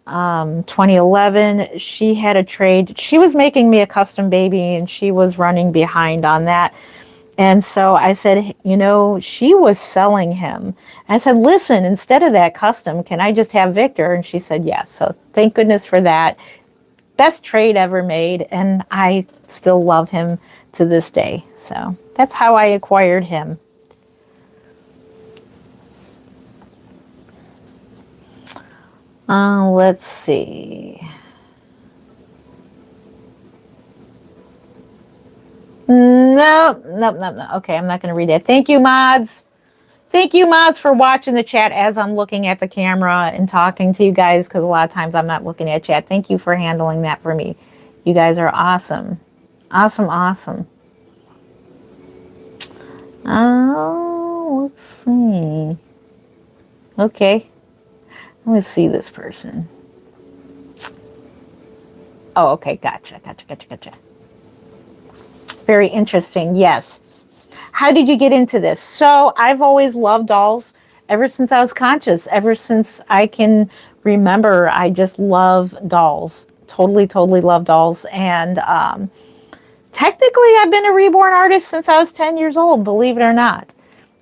2011, she had a trade. She was making me a custom baby and she was running behind on that. And so I said, she was selling him. I said, listen, instead of that custom, can I just have Victor? And she said, yes. So thank goodness for that. Best trade ever made. And I still love him to this day. So that's how I acquired him. Let's see. No, no, no, no. Okay, I'm not going to read that. Thank you, mods. Thank you, mods, for watching the chat as I'm looking at the camera and talking to you guys, because a lot of times I'm not looking at chat. Thank you for handling that for me. You guys are awesome. Awesome, awesome. Oh, let's see. Okay. Let's see this person. Oh, okay. Gotcha, gotcha, gotcha, gotcha. Very interesting. Yes. How did you get into this? So I've always loved dolls ever since I was conscious, ever since I can remember. I just love dolls. Totally, totally love dolls. And technically, I've been a reborn artist since I was 10 years old, believe it or not.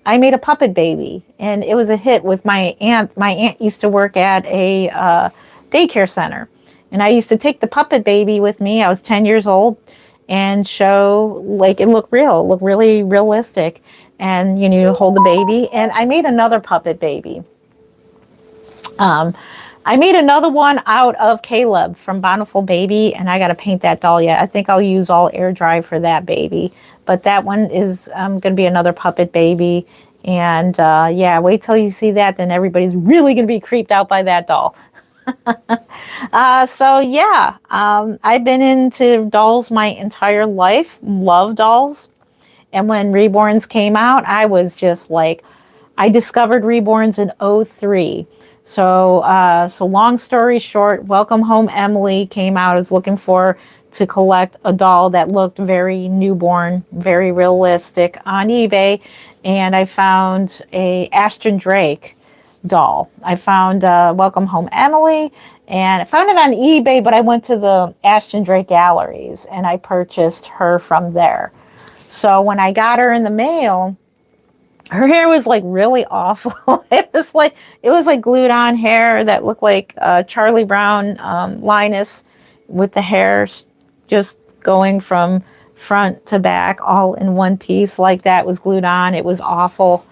I made a puppet baby, and it was a hit with my aunt. My aunt used to work at a daycare center, and I used to take the puppet baby with me. I was 10 years old, and show like it looked real, looked really realistic, and you hold the baby. And I made another puppet baby. Um, I made another one out of Caleb from Bountiful Baby, and I got to paint that doll yet. I think I'll use all air dry for that baby. But that one is going to be another puppet baby. And yeah, wait till you see that. Then everybody's really going to be creeped out by that doll. So yeah, I've been into dolls my entire life. Love dolls. And when Reborns came out, I was just like, I discovered Reborns in '03. So long story short, Welcome Home Emily came out. I was looking to collect a doll that looked very newborn, very realistic on eBay. And I found a Ashton Drake doll. I found Welcome Home Emily, and I found it on eBay, but I went to the Ashton Drake galleries and I purchased her from there. So when I got her in the mail, her hair was like really awful. It was like glued on hair that looked like Charlie Brown, Linus, with the hair just going from front to back all in one piece like that, was glued on. It was awful.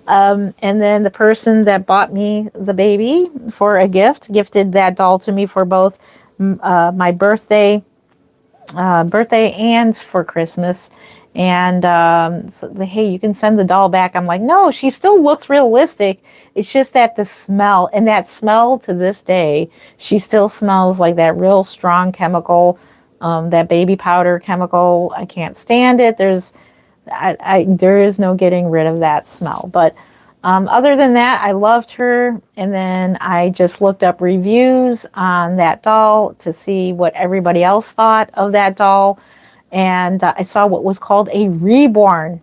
And then the person that bought me the baby for a gift gifted that doll to me for both my birthday and for Christmas. And so hey, you can send the doll back. I'm like, no, she still looks realistic. It's just that the smell, and that smell to this day, she still smells like that real strong chemical, that baby powder chemical. I can't stand it. There is no getting rid of that smell. But other than that, I loved her. And then I just looked up reviews on that doll to see what everybody else thought of that doll. And I saw what was called a reborn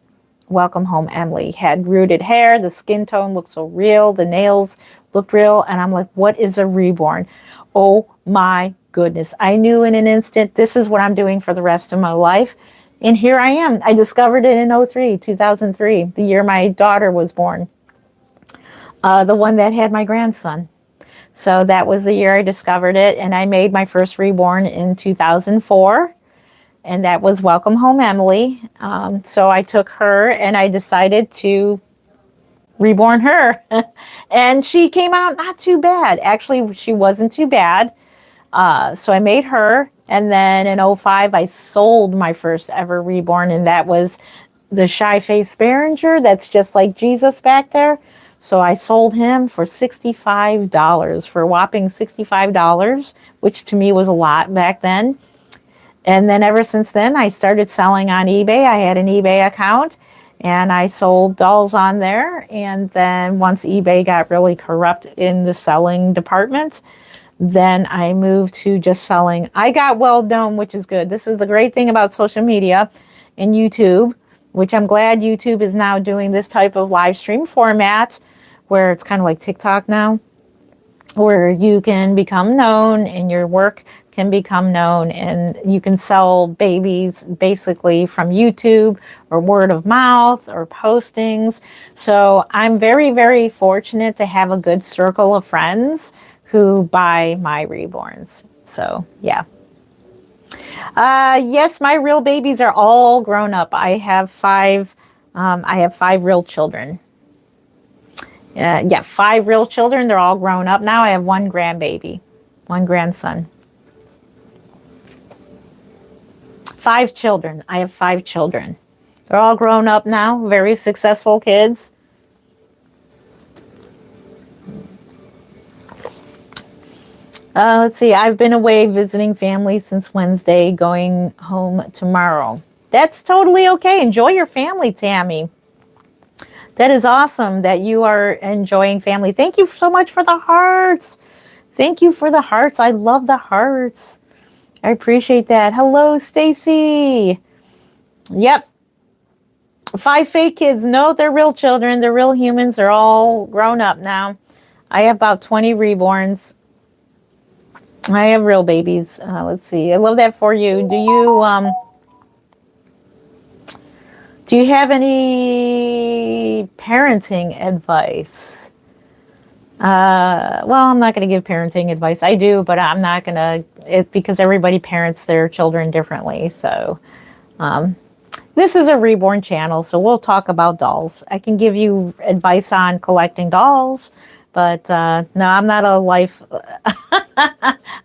Welcome Home Emily. Had rooted hair, the skin tone looked so real, the nails looked real. And I'm like, what is a reborn? Oh my goodness. I knew in an instant, this is what I'm doing for the rest of my life. And here I am. I discovered it in 2003, the year my daughter was born, the one that had my grandson. So that was the year I discovered it. And I made my first reborn in 2004. And that was Welcome Home Emily. So I took her and I decided to reborn her. And she came out not too bad. Actually, she wasn't too bad. So I made her, and then in '05 I sold my first ever reborn, and that was the Shy Face Behringer that's just like Jesus back there. So I sold him for $65, for a whopping $65, which to me was a lot back then. And then ever since then, I started selling on eBay. I had an eBay account, and I sold dolls on there. And then once eBay got really corrupt in the selling department, then I moved to just selling. I got well known, which is good. This is the great thing about social media and YouTube, which I'm glad YouTube is now doing this type of live stream format where it's kind of like TikTok now, where you can become known and your work can become known, and you can sell babies basically from YouTube or word of mouth or postings. So I'm very, very fortunate to have a good circle of friends who buy my reborns. So yeah. Yes, my real babies are all grown up. I have five real children. Yeah, 5 real children. They're all grown up now. I have 1 grandbaby, 1 grandson. 5 children. I have 5 children. They're all grown up now, very successful kids. Let's see. I've been away visiting family since Wednesday, going home tomorrow. That's totally okay. Enjoy your family, Tammy. That is awesome that you are enjoying family. Thank you so much for the hearts. Thank you for the hearts. I love the hearts. I appreciate that. Hello, Stacy. Yep. 5 fake kids. No, they're real children. They're real humans. They're all grown up now. I have about 20 reborns. I have real babies. Let's see. I love that for you. Do you have any parenting advice? Well, I'm not going to give parenting advice. I do, but I'm not going to, because everybody parents their children differently. So, this is a reborn channel, so we'll talk about dolls. I can give you advice on collecting dolls, but no, I'm not a life,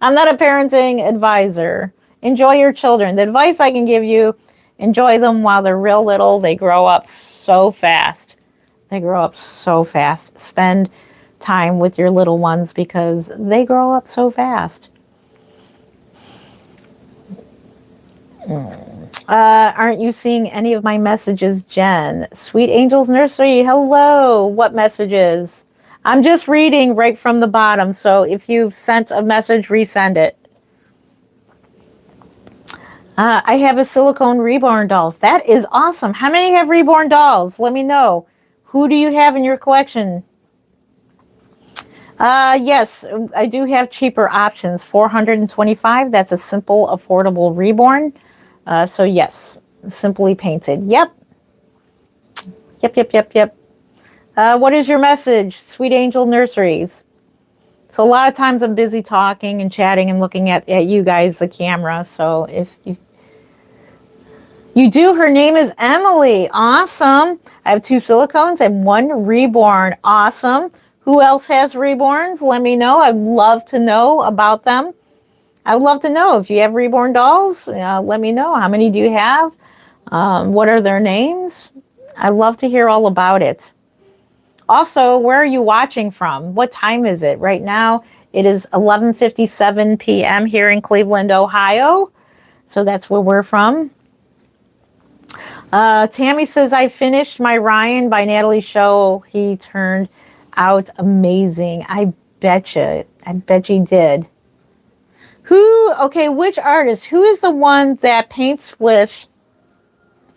I'm not a parenting advisor. Enjoy your children. The advice I can give you, enjoy them while they're real little. They grow up so fast. They grow up so fast. Spend time with your little ones because they grow up so fast. Aren't you seeing any of my messages, Jen? Sweet Angels Nursery, hello. What messages? I'm just reading right from the bottom, so if you've sent a message, resend it. I have a silicone reborn dolls. That is awesome. How many have reborn dolls? Let me know. Who do you have in your collection? Yes, I do have cheaper options. $425. That's a simple, affordable reborn. So yes, simply painted. Yep. What is your message, Sweet Angel Nurseries? So a lot of times I'm busy talking and chatting and looking at you guys, the camera. So if you do, her name is Emily. Awesome. I have 2 silicones and 1 reborn. Awesome. Who else has reborns? Let me know. I'd love to know about them. I would love to know if you have reborn dolls. Let me know. How many do you have? What are their names? I'd love to hear all about it. Also, where are you watching from? What time is it? Right now, it is 11:57 p.m. here in Cleveland, Ohio. So that's where we're from. Tammy says, I finished my Ryan by Natalie show. He turned out amazing. I bet you did. Which artist? Who is the one that paints with,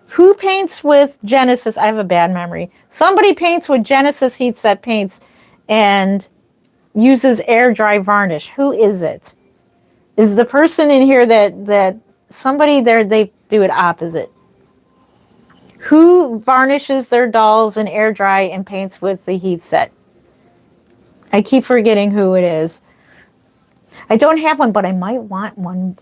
who paints with Genesis? I have a bad memory. Somebody paints with Genesis heat set paints and uses air dry varnish. Who is it? Is the person in here that somebody there, they do it opposite. Who varnishes their dolls in air dry and paints with the heat set? I keep forgetting who it is. I don't have one, but I might want one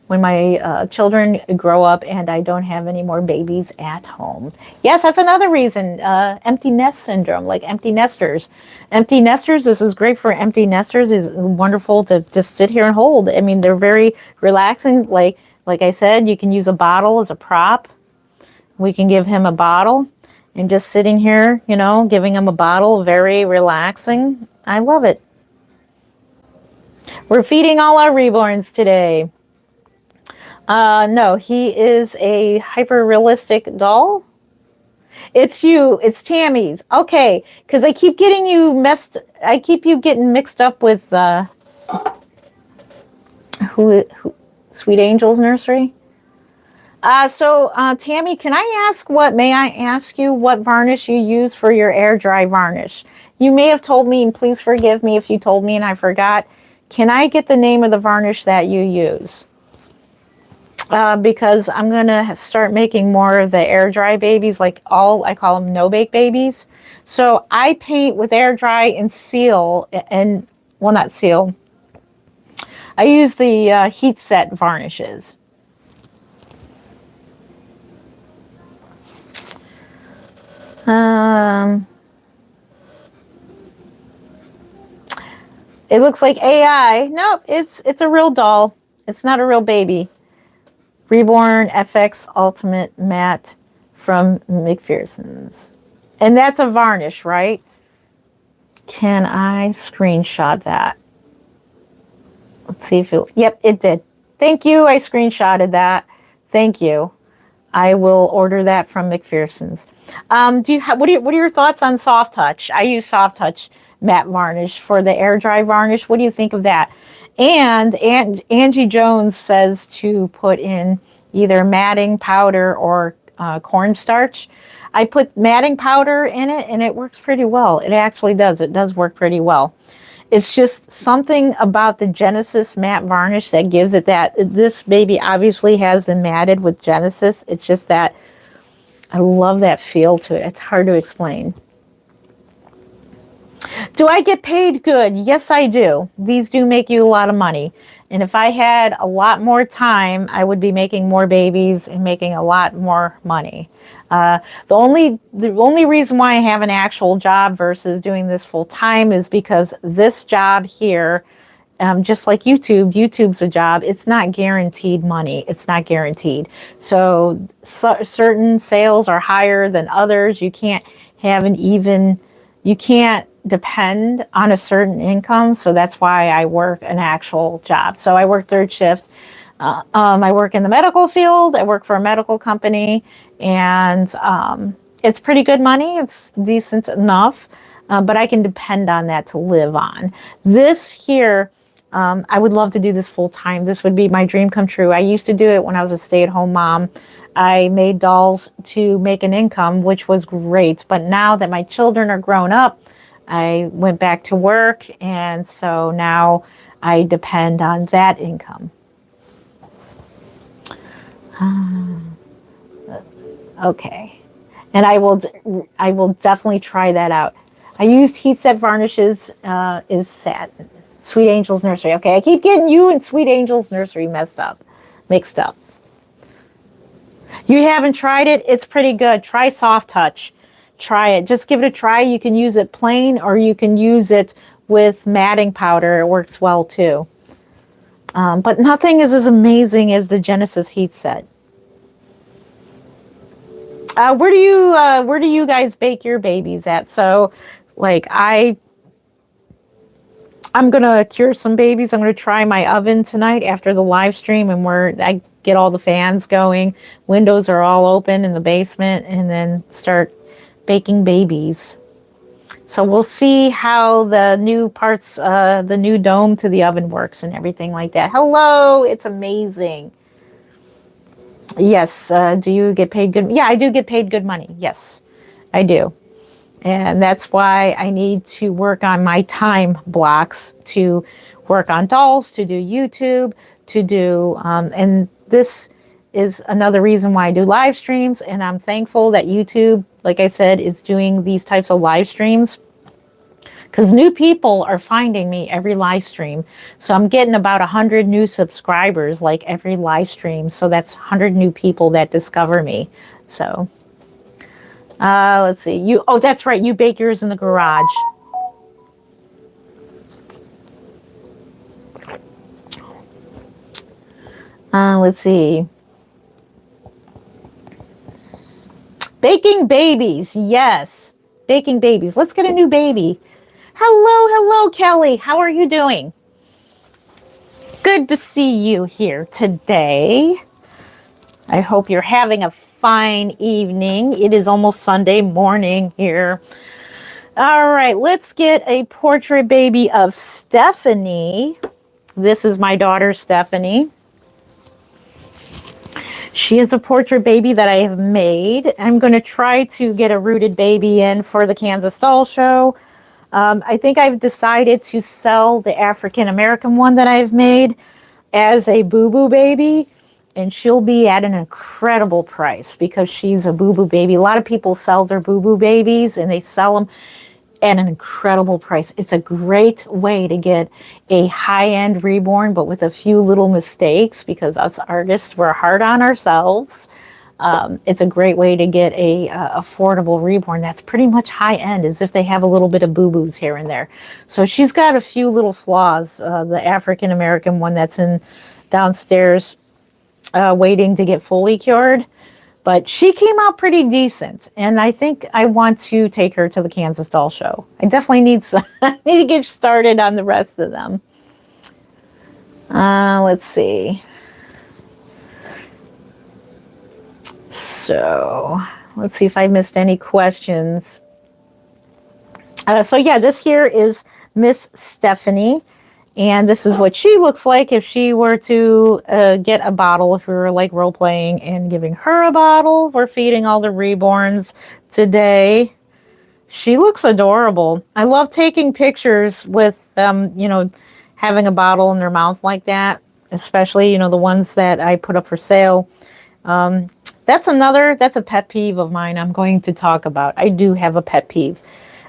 when my children grow up and I don't have any more babies at home. Yes, that's another reason. Empty nest syndrome, like empty nesters. Empty nesters, this is great for empty nesters. It's wonderful to just sit here and hold. I mean, they're very relaxing. Like I said, you can use a bottle as a prop. We can give him a bottle and just sitting here, giving him a bottle, very relaxing. I love it. We're feeding all our reborns today. No, he is a hyper-realistic doll. It's you. It's Tammy's. Okay, because I keep getting you getting mixed up with who Sweet Angels Nursery. Tammy, may I ask you what varnish you use for your air dry varnish? You may have told me, and please forgive me if you told me and I forgot. Can I get the name of the varnish that you use? Because I'm going to start making more of the air dry babies, I call them no-bake babies. So I paint with air dry and seal, not seal. I use the heat set varnishes. It looks like AI. Nope, it's a real doll. It's not a real baby. Reborn FX Ultimate Matte from McPherson's. And that's a varnish, right? Can I screenshot that? Let's see if it, yep, it did. Thank you. I screenshotted that. Thank you. I will order that from McPherson's. Do you have, what are your thoughts on Soft Touch? I use Soft Touch matte varnish for the air dry varnish. What do you think of that? And Angie Jones says to put in either matting powder or cornstarch. I put matting powder in it and it works pretty well. It actually does. It does work pretty well. It's just something about the Genesis matte varnish that gives it that. This baby obviously has been matted with Genesis. It's just that I love that feel to it. It's hard to explain. Do I get paid good? Yes, I do. These do make you a lot of money. And if I had a lot more time, I would be making more babies and making a lot more money. The only reason why I have an actual job versus doing this full time is because this job here, just like YouTube's a job. It's not guaranteed money. It's not guaranteed. So certain sales are higher than others. You can't have an even, you can't depend on a certain income. So that's why I work an actual job. So I work third shift. I work in the medical field. I work for a medical company, and it's pretty good money. It's decent enough, but I can depend on that to live on. This here, I would love to do this full time. This would be my dream come true. I used to do it when I was a stay-at-home mom. I made dolls to make an income, which was great. But now that my children are grown up, I went back to work, and so now I depend on that income. Okay, and I will definitely try that out. I used heat set varnishes. Is satin. Sweet Angel's Nursery. Okay, I keep getting you and Sweet Angel's Nursery mixed up. You haven't tried it? It's pretty good. Try Soft Touch. Try it. Just give it a try. You can use it plain or you can use it with matting powder. It works well too. But nothing is as amazing as the Genesis heat set. Where do you guys bake your babies at? So, like I'm gonna cure some babies. I'm gonna try my oven tonight after the live stream, and I get all the fans going. Windows are all open in the basement, and then start baking babies. So we'll see how the new parts, the new dome to the oven works and everything like that. Hello, it's amazing. Yes, do you get paid good? Yeah, I do get paid good money. Yes, I do. And that's why I need to work on my time blocks to work on dolls, to do YouTube, to do, and this is another reason why I do live streams. And I'm thankful that YouTube, like I said, is doing these types of live streams because new people are finding me every live stream. So I'm getting about 100 new subscribers like every live stream. So that's 100 new people that discover me. So let's see. Oh, that's right. You bake yours in the garage. Let's see. Baking babies. Yes. Baking babies. Let's get a new baby. Hello, Kelly. How are you doing? Good to see you here today. I hope you're having a fine evening. It is almost Sunday morning here. All right, let's get a portrait baby of Stephanie. This is my daughter, Stephanie. She is a portrait baby that I have made. I'm going to try to get a rooted baby in for the Kansas Doll Show. I think I've decided to sell the African American one that I've made as a boo-boo baby. And she'll be at an incredible price because she's a boo-boo baby. A lot of people sell their boo-boo babies and they sell them at an incredible price. It's a great way to get a high-end reborn, but with a few little mistakes because us artists, we're hard on ourselves. It's a great way to get a affordable reborn that's pretty much high end, as if they have a little bit of boo-boos here and there. So she's got a few little flaws. The African American one that's in downstairs waiting to get fully cured, but she came out pretty decent, and I think I want to take her to the Kansas Doll Show. I definitely need I need to get started on the rest of them. Let's see. So let's see if I missed any questions. So yeah, this here is Miss Stephanie. And this is what she looks like if she were to get a bottle, if we were like role playing and giving her a bottle. We're feeding all the reborns today. She looks adorable. I love taking pictures with them, having a bottle in their mouth like that, especially, the ones that I put up for sale. That's a pet peeve of mine I'm going to talk about. I do have a pet peeve,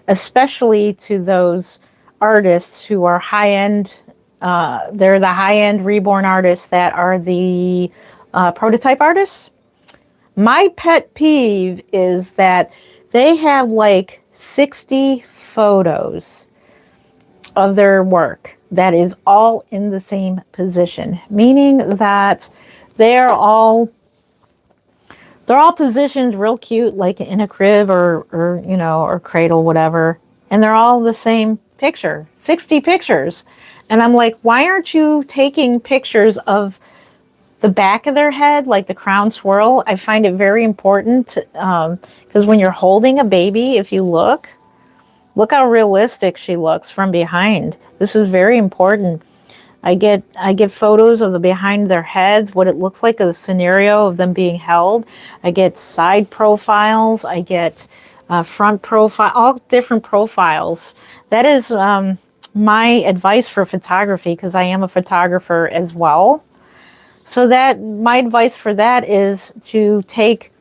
especially to those artists who are high-end. They're the high-end reborn artists that are the prototype artists. My pet peeve is that they have like 60 photos of their work that is all in the same position, meaning that they're all positioned real cute, like in a crib or cradle, whatever, and they're all the same picture, 60 pictures. And I'm like, why aren't you taking pictures of the back of their head, like the crown swirl? I find it very important because when you're holding a baby, if you look how realistic she looks from behind. This is very important. I get photos of the behind their heads, what it looks like, a scenario of them being held. I get side profiles. I get front profile, all different profiles. That is my advice for photography, because I am a photographer as well. So that my advice for that is to take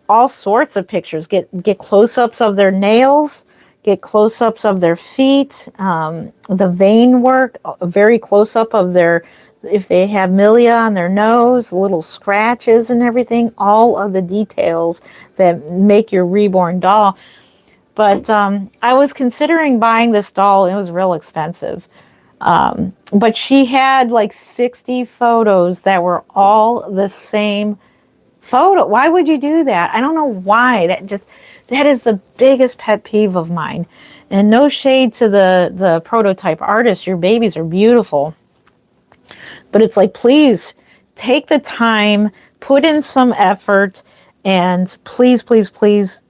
all sorts of pictures. Get close-ups of their nails. Get close-ups of their feet, the vein work, a very close-up of their, if they have milia on their nose, little scratches and everything, all of the details that make your reborn doll. But I was considering buying this doll. It was real expensive. But she had like 60 photos that were all the same photo. Why would you do that? I don't know why. That is the biggest pet peeve of mine. And no shade to the prototype artists. Your babies are beautiful. But it's like, please take the time, put in some effort, and please, please, please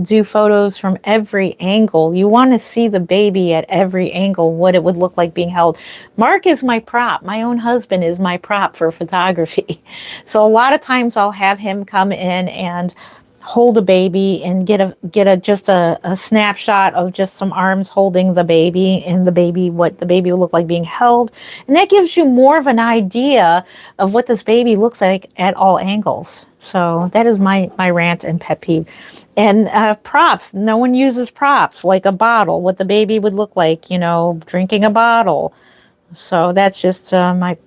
do photos from every angle. You want to see the baby at every angle, what it would look like being held. Mark is my prop. My own husband is my prop for photography. So a lot of times I'll have him come in and hold a baby and get a snapshot of just some arms holding the baby, and the baby, what the baby will look like being held. And that gives you more of an idea of what this baby looks like at all angles. So that is my rant and pet peeve. And props. No one uses props, like a bottle, what the baby would look like, drinking a bottle. So that's just my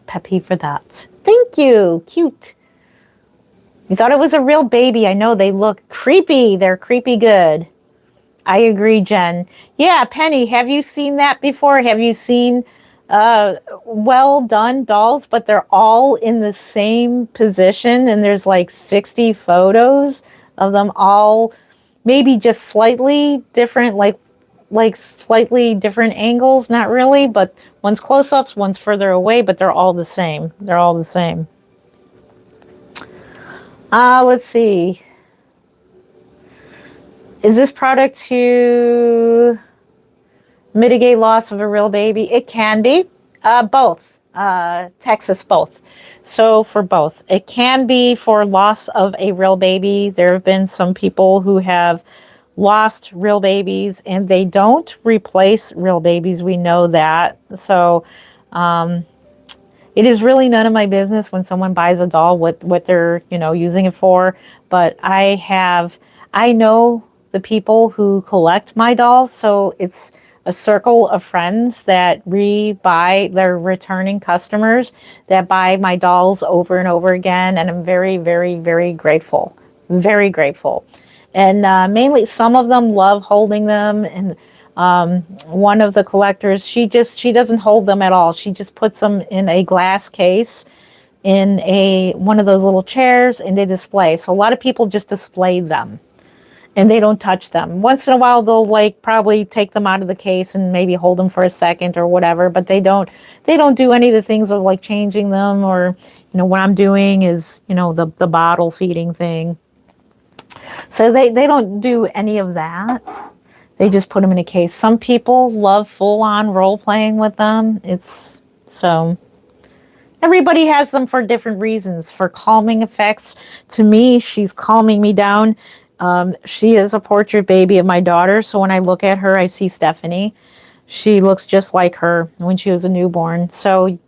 pet peeve for that. Thank you. Cute. You thought it was a real baby. I know they look creepy. They're creepy good. I agree, Jen. Yeah, Penny, have you seen that before? Have you seen well done dolls, but they're all in the same position, and there's like 60 photos of them all, maybe just slightly different, like slightly different angles, not really, but one's close-ups, one's further away, but they're all the same. They're all the same. Let's see. Is this product to mitigate loss of a real baby? It can be. Both. Texas, both. So for both. It can be for loss of a real baby. There have been some people who have lost real babies, and they don't replace real babies. We know that. So it is really none of my business when someone buys a doll what they're using it for. But I know the people who collect my dolls, so it's a circle of friends that rebuy, they're returning customers that buy my dolls over and over again. And I'm very, very, very grateful. Very grateful. And mainly some of them love holding them. And one of the collectors, she doesn't hold them at all. She just puts them in a glass case in one of those little chairs and they display. So a lot of people just display them and they don't touch them. Once in a while they'll like probably take them out of the case and maybe hold them for a second or whatever, but they don't do any of the things of like changing them, or what I'm doing is the bottle feeding thing. So they don't do any of that. They just put them in a case. Some people love full-on role-playing with them. Everybody has them for different reasons. For calming effects. To me, she's calming me down. She is a portrait baby of my daughter, so when I look at her, I see Stephanie. She looks just like her when she was a newborn. So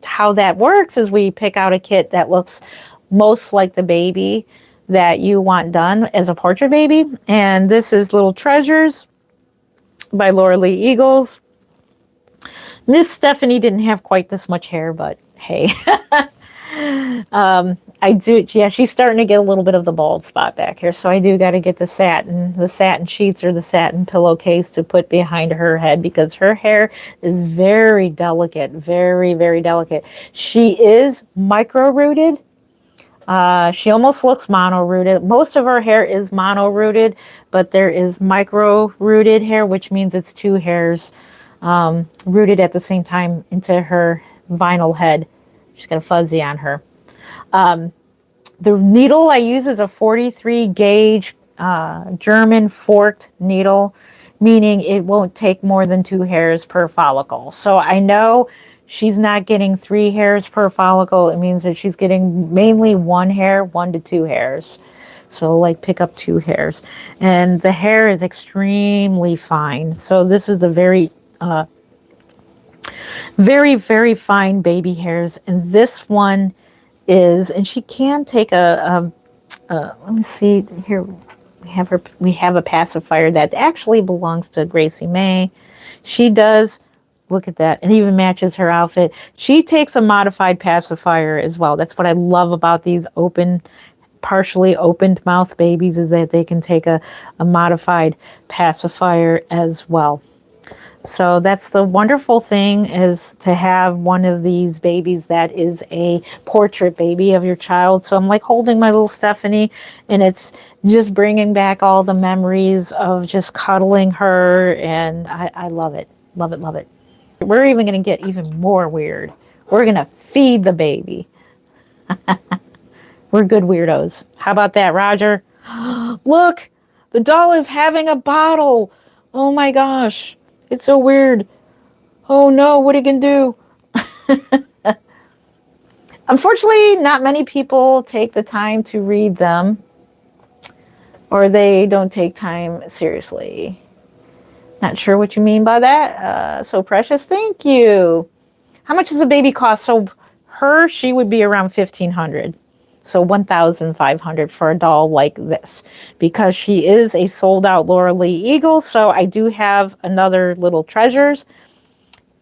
how that works is we pick out a kit that looks most like the baby that you want done as a portrait baby. And this is Little Treasures by Laura Lee Eagles. Miss Stephanie didn't have quite this much hair, but hey. I do, yeah, she's starting to get a little bit of the bald spot back here, so I do got to get the satin sheets or the satin pillowcase to put behind her head because her hair is very delicate, very, very delicate. She is micro-rooted. She almost looks mono-rooted. Most of her hair is mono-rooted, but there is micro-rooted hair, which means it's two hairs rooted at the same time into her vinyl head. She's got a fuzzy on her. The needle I use is a 43 gauge German forked needle, meaning it won't take more than 2 hairs per follicle. So I know she's not getting 3 hairs per follicle. It means that she's getting mainly 1 hair, 1 to 2 hairs. So like pick up 2 hairs. And the hair is extremely fine. So this is the very, very fine baby hairs. And this one is, and she can take let me see here. We have a pacifier that actually belongs to Gracie May. She does, look at that, it even matches her outfit. She takes a modified pacifier as well. That's what I love about these partially opened mouth babies, is that they can take a modified pacifier as well. So that's the wonderful thing, is to have one of these babies that is a portrait baby of your child. So I'm like holding my little Stephanie, and it's just bringing back all the memories of just cuddling her, and I love it. Love it, love it. We're even going to get even more weird. We're going to feed the baby. We're good weirdos. How about that, Roger? Look, the doll is having a bottle. Oh my gosh. It's so weird. Oh no, what are you going to do? Unfortunately, not many people take the time to read them, or they don't take time seriously. Not sure what you mean by that. So Precious, thank you. How much does a baby cost? So she would be around $1,500. So $1,500 for a doll like this, because she is a sold out Laura Lee Eagle. So I do have another Little Treasures.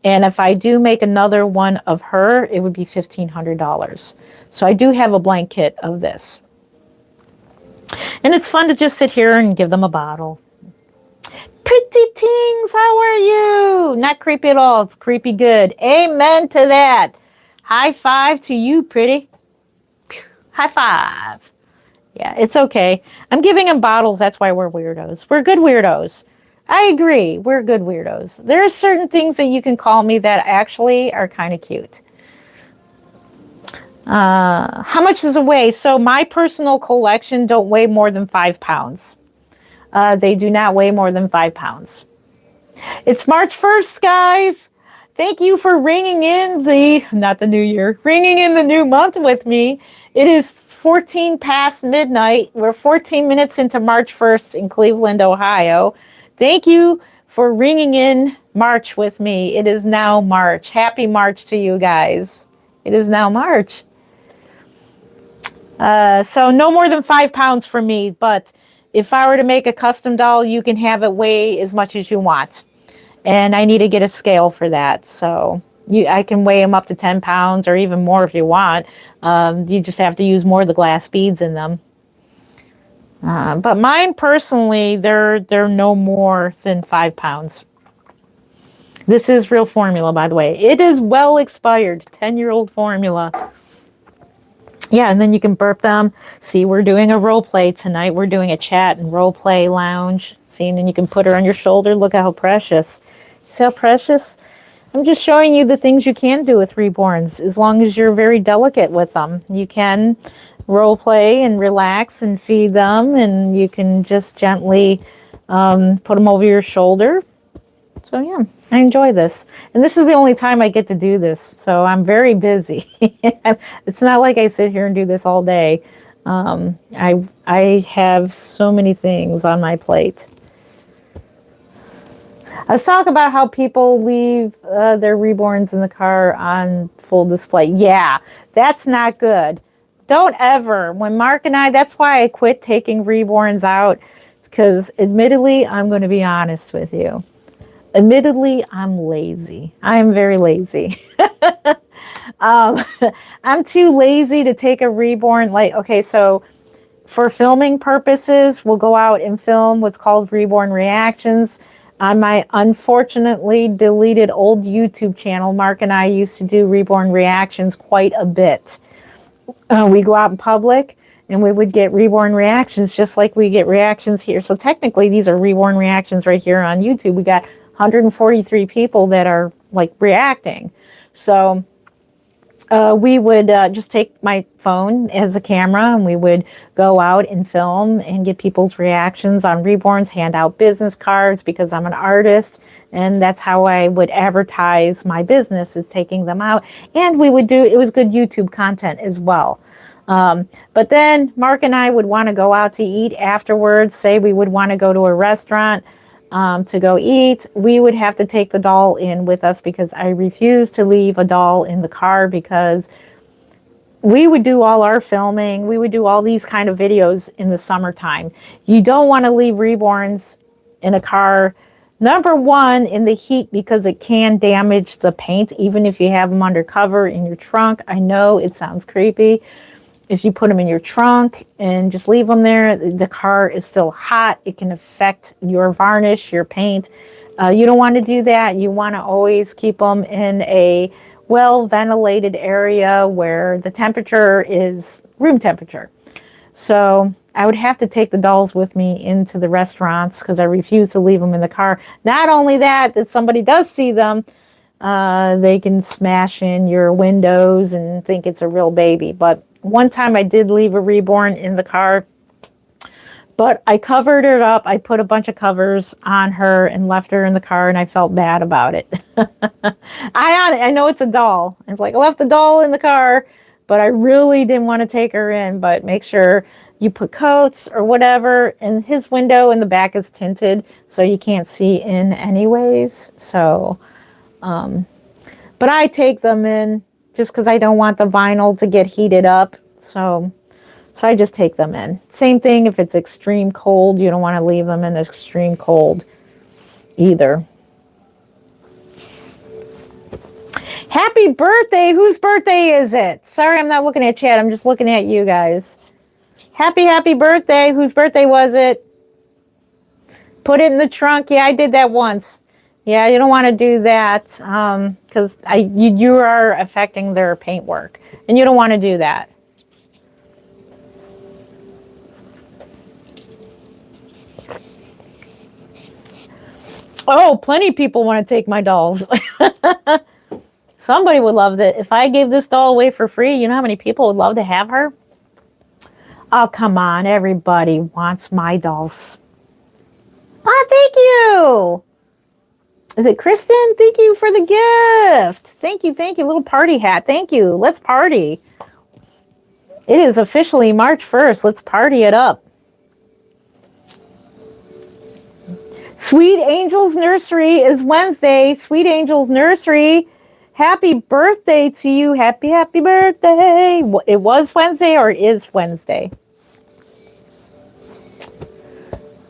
And if I do make another one of her, it would be $1,500. So I do have a blank kit of this. And it's fun to just sit here and give them a bottle. Pretty Tings, how are you? Not creepy at all. It's creepy good. Amen to that. High five to you, pretty. High five. Yeah, it's okay. I'm giving them bottles. That's why we're weirdos. We're good weirdos. I agree. We're good weirdos. There are certain things that you can call me that actually are kind of cute. How much does it weigh? So my personal collection don't weigh more than 5 pounds. They do not weigh more than 5 pounds. It's March 1st, guys. Thank you for ringing in not the new year, ringing in the new month with me. It is 14 past midnight. We're 14 minutes into March 1st in Cleveland, Ohio. Thank you for ringing in March with me. It is now March. Happy March to you guys. It is now March. So no more than 5 pounds for me, but if I were to make a custom doll, you can have it weigh as much as you want. and I need to get a scale for that. So I can weigh them up to 10 pounds or even more if you want. You just have to use more of the glass beads in them. But mine personally, they're no more than 5 pounds. This is real formula, by the way. It is well expired, 10-year-old formula. Yeah, and then you can burp them. See, we're doing a role play tonight. We're doing a chat and role play lounge. See, and then you can put her on your shoulder. Look at how precious. See how precious? I'm just showing you the things you can do with reborns as long as you're very delicate with them. You can role play and relax and feed them, and you can just gently put them over your shoulder. So yeah, I enjoy this. And this is the only time I get to do this. So I'm very busy. It's not like I sit here and do this all day. I have so many things on my plate. Let's talk about how people leave their reborns in the car on full display. Yeah, that's not good. Don't ever. When Mark and that's why I quit taking reborns out. Because admittedly, I'm going to be honest with you. Admittedly, I'm lazy. I am very lazy. I'm too lazy to take a reborn. Like, okay, so for filming purposes, we'll go out and film what's called reborn reactions. On my unfortunately deleted old YouTube channel, Mark and I used to do reborn reactions quite a bit. We go out in public and we would get reborn reactions just like we get reactions here. So technically, these are reborn reactions right here on YouTube. We got 143 people that are like reacting. So we would just take my phone as a camera and we would go out and film and get people's reactions on reborns, hand out business cards because I'm an artist, and that's how I would advertise my business, is taking them out. And we would do, it was good YouTube content as well. But then Mark and I would want to go out to eat afterwards. Say we would want to go to a restaurant to go eat. We would have to take the doll in with us because I refuse to leave a doll in the car, because we would do all our filming. We would do all these kind of videos in the summertime. You don't want to leave reborns in a car. Number one, in the heat, because it can damage the paint, even if you have them undercover in your trunk. I know it sounds creepy. If you put them in your trunk and just leave them there, the car is still hot. It can affect your varnish, your paint. You don't want to do that. You want to always keep them in a well-ventilated area where the temperature is room temperature. So I would have to take the dolls with me into the restaurants because I refuse to leave them in the car. Not only that, if somebody does see them, they can smash in your windows and think it's a real baby. But one time I did leave a reborn in the car, but I covered it up. I put a bunch of covers on her and left her in the car, and I felt bad about it. I know it's a doll. I was like, I left the doll in the car, but I really didn't want to take her in. But make sure you put coats or whatever, and his window in the back is tinted, so you can't see in anyways. So, but I take them in just because I don't want the vinyl to get heated up. So I just take them in. Same thing if it's extreme cold. You don't want to leave them in extreme cold either. Happy birthday. Whose birthday is it? Sorry, I'm not looking at chat. I'm just looking at you guys. Happy birthday. Whose birthday was it? Put it in the trunk. Yeah, I did that once. Yeah, you don't want to do that because you are affecting their paintwork, and you don't want to do that. Oh, plenty of people want to take my dolls. Somebody would love it. If I gave this doll away for free, you know how many people would love to have her? Oh, come on. Everybody wants my dolls. Oh, thank you. Is it Kristen? Thank you for the gift. Thank you. Little party hat. Thank you. Let's party. It is officially March 1st. Let's party it up. Sweet Angels Nursery is Wednesday. Sweet Angels Nursery, happy birthday to you. Happy birthday. It was Wednesday or is Wednesday?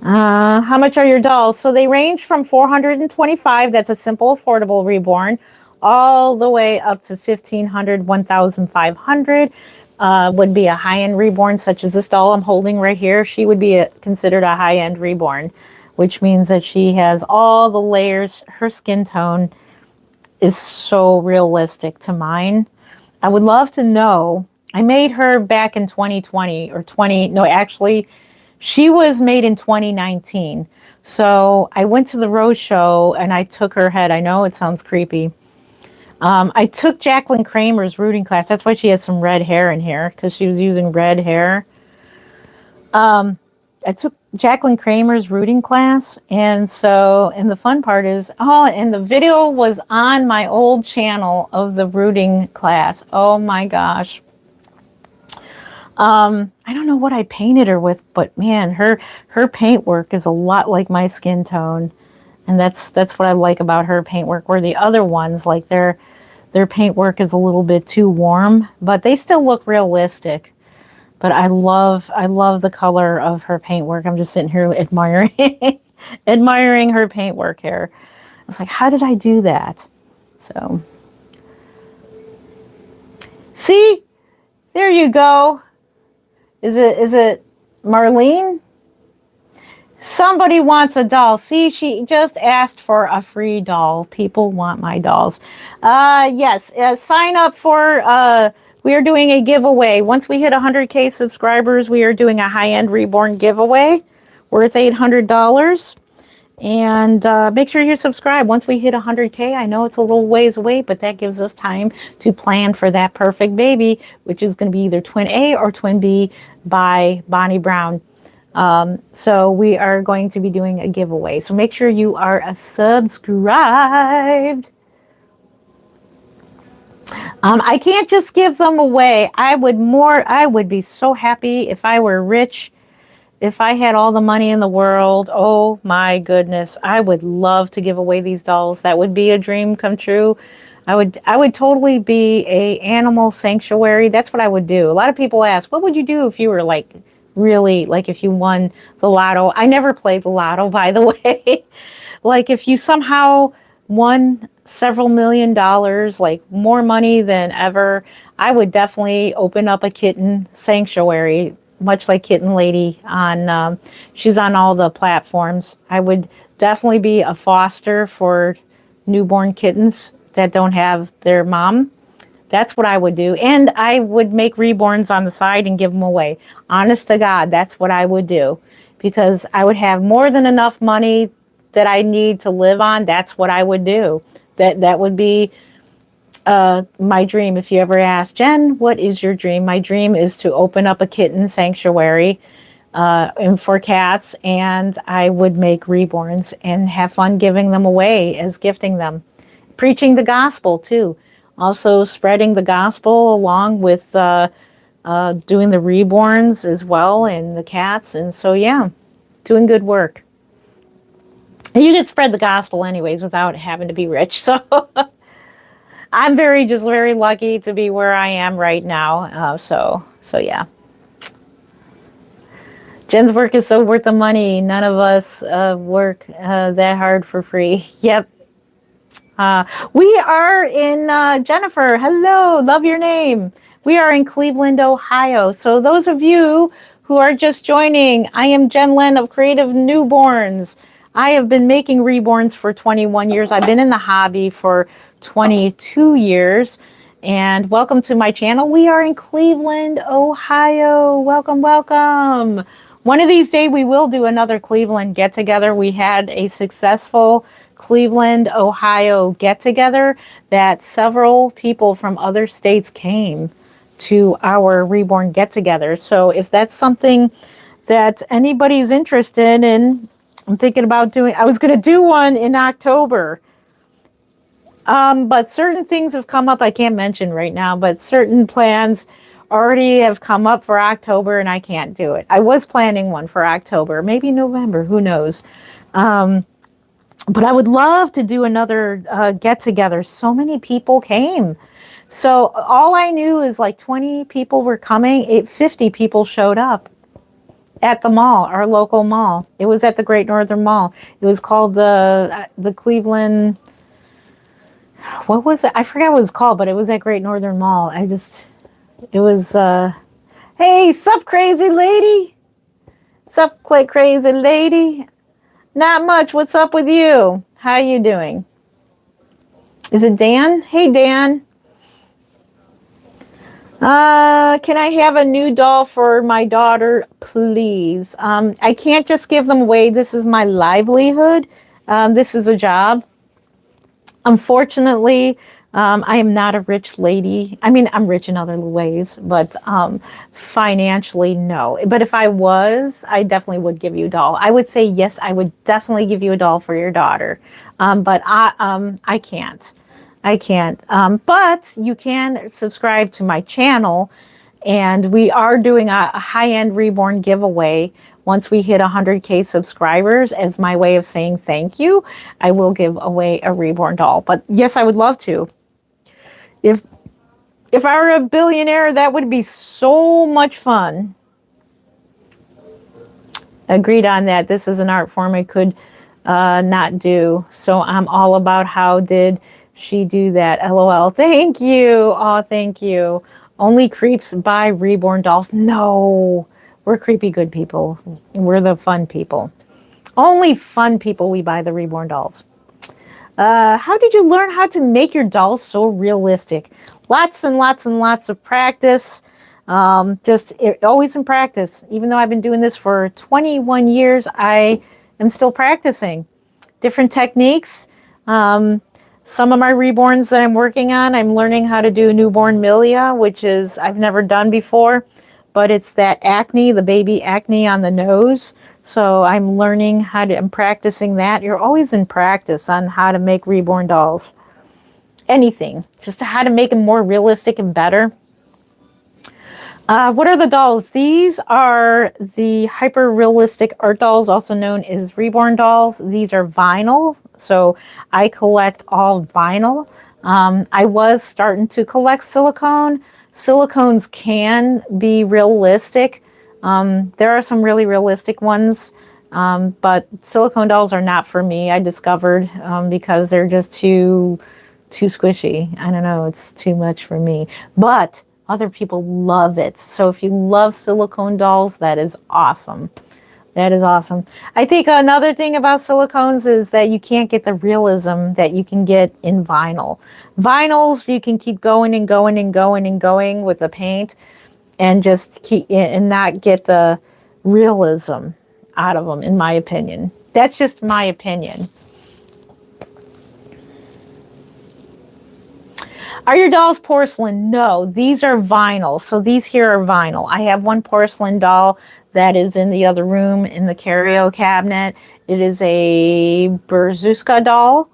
How much are your dolls? So they range from 425, that's a simple, affordable reborn, all the way up to 1,500, 1,500 would be a high-end reborn, such as this doll I'm holding right here. She would be considered a high-end reborn, which means that she has all the layers. Her skin tone is so realistic to mine. I would love to know. I made her back in 2020 or 20, no, actually, she was made in 2019. So I went to the Rose Show and I took her head. I know it sounds creepy. I took Jacqueline Kramer's rooting class. That's why she has some red hair in here, because she was using red hair. I took Jacqueline Kramer's rooting class. And the fun part is, and the video was on my old channel of the rooting class. Oh my gosh. I don't know what I painted her with, but man, her paint work is a lot like my skin tone. And that's what I like about her paintwork, where the other ones, like their paintwork is a little bit too warm, but they still look realistic. But I love the color of her paintwork. I'm just sitting here admiring admiring her paintwork here. I was like, how did I do that? So, see, there you go. Is it Marlene? Somebody wants a doll. See, she just asked for a free doll. People want my dolls. Yes, sign up for, we are doing a giveaway. Once we hit 100K subscribers, we are doing a high-end reborn giveaway worth $800. And make sure you subscribe. Once we hit 100K, I know it's a little ways away, but that gives us time to plan for that perfect baby, which is going to be either Twin A or Twin B by Bonnie Brown. So we are going to be doing a giveaway. So make sure you are subscribed. I can't just give them away. I would be so happy if I were rich. If I had all the money in the world, oh my goodness, I would love to give away these dolls. That would be a dream come true. I would totally be a animal sanctuary. That's what I would do. A lot of people ask, what would you do if you were like really, like if you won the lotto? I never played the lotto, by the way. Like if you somehow won several $1,000,000, like more money than ever, I would definitely open up a kitten sanctuary, much like Kitten Lady on, she's on all the platforms. I would definitely be a foster for newborn kittens that don't have their mom. That's what I would do. And I would make reborns on the side and give them away. Honest to God, that's what I would do. Because I would have more than enough money that I need to live on. That's what I would do. That would be my dream. If you ever ask, Jen, what is your dream? My dream is to open up a kitten sanctuary for cats, and I would make reborns and have fun giving them away as gifting them. Preaching the gospel too. Also spreading the gospel along with doing the reborns as well and the cats. And so, yeah, doing good work. And you can spread the gospel anyways without having to be rich. So I'm very lucky to be where I am right now. So yeah. Jen's work is so worth the money. None of us work that hard for free. Yep. We are in, Jennifer, hello, love your name. We are in Cleveland, Ohio. So those of you who are just joining, I am Jen Lynn of Creative Newborns. I have been making reborns for 21 years. I've been in the hobby for 22 years. And welcome to my channel. We are in Cleveland, Ohio. Welcome, welcome. One of these days we will do another Cleveland get-together. We had a successful Cleveland, Ohio get-together that several people from other states came to our reborn get-together. So if that's something that anybody's interested in, I'm thinking about doing, I was going to do one in October. But certain things have come up I can't mention right now, but certain plans already have come up for October and I can't do it. I was planning one for October, maybe November, who knows. But I would love to do another get-together. So many people came. So all I knew is like 20 people were coming. 50 people showed up. at the mall, our local mall. It was at the Great Northern Mall. It was called the Cleveland. What was it? I forgot what it was called, but it was at Great Northern Mall. It was. Hey, sup, crazy lady? Sup, crazy lady? Not much. What's up with you? How you doing? Is it Dan? Hey, Dan. Can I have a new doll for my daughter, please? I can't just give them away. This is my livelihood. This is a job. Unfortunately, I am not a rich lady. I mean, I'm rich in other ways, but financially, no. But if I was, I definitely would give you a doll. I would say yes, I would definitely give you a doll for your daughter. But I can't. I can't. But you can subscribe to my channel, and we are doing a high-end Reborn giveaway. Once we hit 100K subscribers, as my way of saying thank you, I will give away a Reborn doll. But yes, I would love to. If I were a billionaire, that would be so much fun. Agreed on that. This is an art form I could not do. So I'm all about how did she do that. LOL. Thank you. Oh, thank you. Only creeps buy Reborn dolls. No, we're creepy good people. We're the fun people. Only fun people we buy the Reborn dolls. How did you learn how to make your dolls so realistic? Lots and lots and lots of practice. Always in practice. Even though I've been doing this for 21 years, I am still practicing different techniques. Some of my reborns that I'm working on, I'm learning how to do newborn milia, which is I've never done before, but it's that acne, the baby acne on the nose. So I'm learning I'm practicing that. You're always in practice on how to make reborn dolls. Anything, just how to make them more realistic and better. What are the dolls? These are the hyper-realistic art dolls, also known as Reborn dolls. These are vinyl, so I collect all vinyl. I was starting to collect silicone. Silicones can be realistic. There are some really realistic ones, but silicone dolls are not for me, I discovered, because they're just too squishy. I don't know, it's too much for me. But other people love it. So if you love silicone dolls, that is awesome. That is awesome. I think another thing about silicones is that you can't get the realism that you can get in vinyl. Vinyls, you can keep going and going and going and going with the paint and just keep and not get the realism out of them, in my opinion. That's just my opinion. Are your dolls porcelain? No, these are vinyl. So these here are vinyl. I have one porcelain doll that is in the other room in the curio cabinet. It is a Berzuska doll.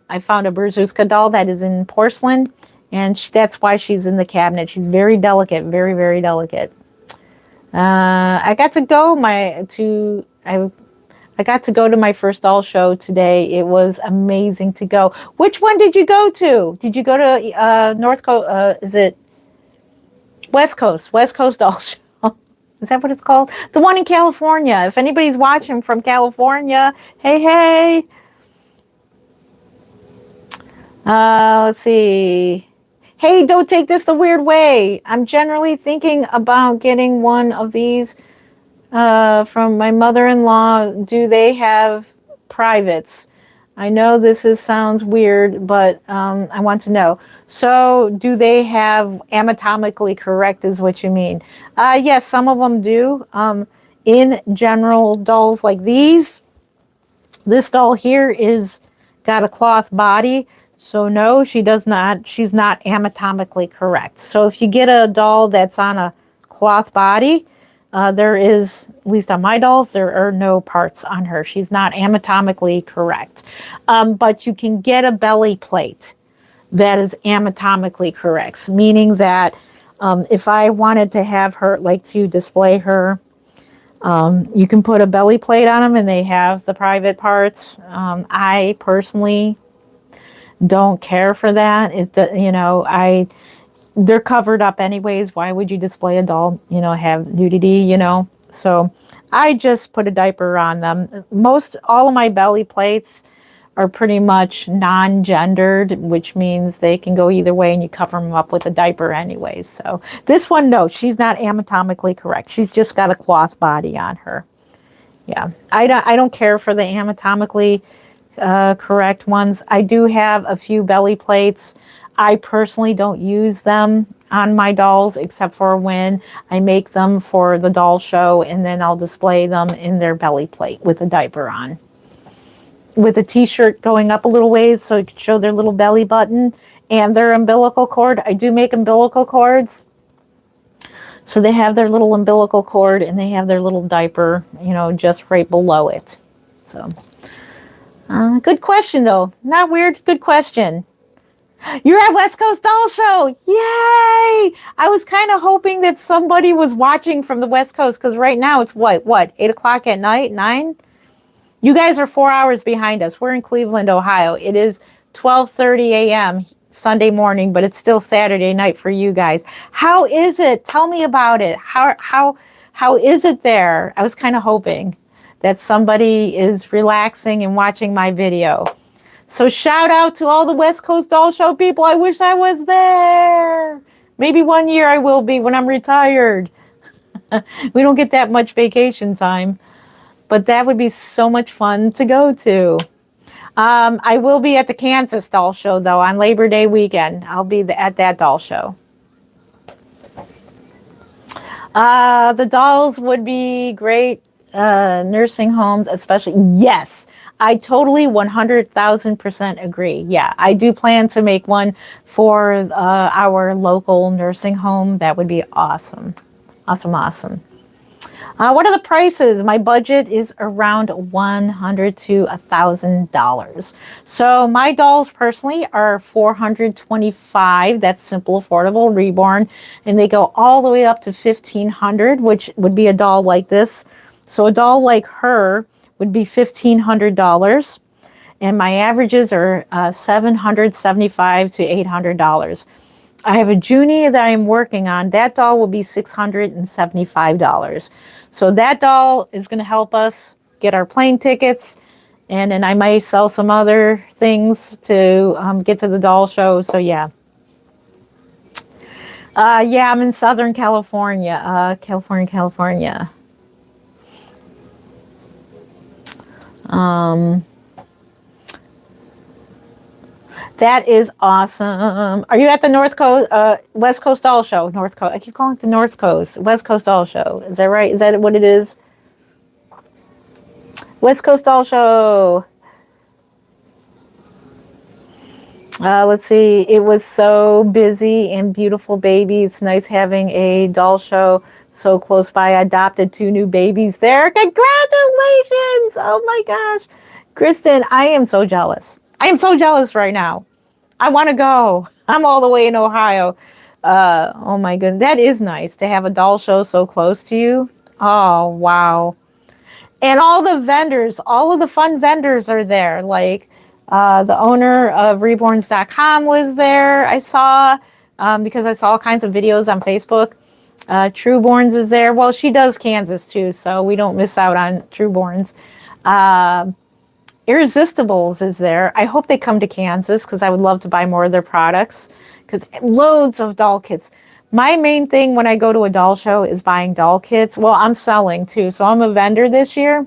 I found a Berzuska doll that is in porcelain, and that's why she's in the cabinet. She's very delicate, very, very delicate. I got to go I got to go to my first doll show today. It was amazing to go. Which one did you go to? Did you go to North Coast? Is it West Coast? West Coast Doll Show. Is that what it's called? The one in California. If anybody's watching from California, hey, hey. Let's see. Hey, don't take this the weird way. I'm generally thinking about getting one of these from my mother-in-law. Do they have privates? I know sounds weird, but I want to know. So do they have anatomically correct is what you mean? Yes, some of them do. In general, dolls like this doll here is got a cloth body. So no, she does not. She's not anatomically correct. So if you get a doll that's on a cloth body, there is, at least on my dolls, there are no parts on her. She's not anatomically correct. But you can get a belly plate that is anatomically correct, meaning that if I wanted to have her, like to display her, you can put a belly plate on them and they have the private parts. I personally don't care for that. They're covered up anyways. Why would you display a doll, have nudity, So I just put a diaper on them. All of my belly plates are pretty much non-gendered, which means they can go either way and you cover them up with a diaper anyways. So this one, no, she's not anatomically correct. She's just got a cloth body on her. Yeah, I don't care for the anatomically correct ones. I do have a few belly plates. I personally don't use them on my dolls except for when I make them for the doll show, and then I'll display them in their belly plate with a diaper on, with a t-shirt going up a little ways so it can show their little belly button and their umbilical cord. I do make umbilical cords. So they have their little umbilical cord and they have their little diaper, just right below it. So, good question though. Not weird, good question. You're at West Coast Doll Show. Yay! I was kind of hoping that somebody was watching from the West Coast because right now it's what, 8 o'clock at night, 9? You guys are 4 hours behind us. We're in Cleveland, Ohio. It is 12:30 a.m. Sunday morning, but it's still Saturday night for you guys. How is it? Tell me about it. How is it there? I was kind of hoping that somebody is relaxing and watching my video. So shout out to all the West Coast Doll Show people. I wish I was there. Maybe one year I will be when I'm retired. We don't get that much vacation time. But that would be so much fun to go to. I will be at the Kansas Doll Show, though, on Labor Day weekend. I'll be at that doll show. The dolls would be great. Nursing homes, especially. Yes, I totally 100,000% agree. Yeah, I do plan to make one for our local nursing home. That would be awesome. Awesome. What are the prices? My budget is around $100 to $1,000. So my dolls personally are $425. That's simple, affordable, reborn, and they go all the way up to $1,500, which would be a doll like this. So a doll like her would be $1,500, and my averages are $775 to $800. I have a Junie that I'm working on. That doll will be $675. So that doll is going to help us get our plane tickets, and then I might sell some other things to get to the doll show. So yeah. Yeah, I'm in Southern California. California. That is awesome. Are you at the North Coast, West Coast Doll Show? North Coast. I keep calling it the North Coast. West Coast Doll Show. Is that right? Is that what it is? West Coast Doll Show. Let's see. It was so busy and beautiful baby. It's nice having a doll show so close by. I adopted 2 new babies there. Congratulations! Oh my gosh. Kristen, I am so jealous. I am so jealous right now. I want to go. I'm all the way in Ohio. Oh my goodness. That is nice to have a doll show so close to you. Oh, wow. And all the vendors, all of the fun vendors are there. Like the owner of Reborns.com was there. I saw, because I saw all kinds of videos on Facebook. Trueborns is there. Well, she does Kansas too, so we don't miss out on Trueborns. Irresistibles is there. I hope they come to Kansas because I would love to buy more of their products, because loads of doll kits. My main thing when I go to a doll show is buying doll kits. Well, I'm selling too, so I'm a vendor this year.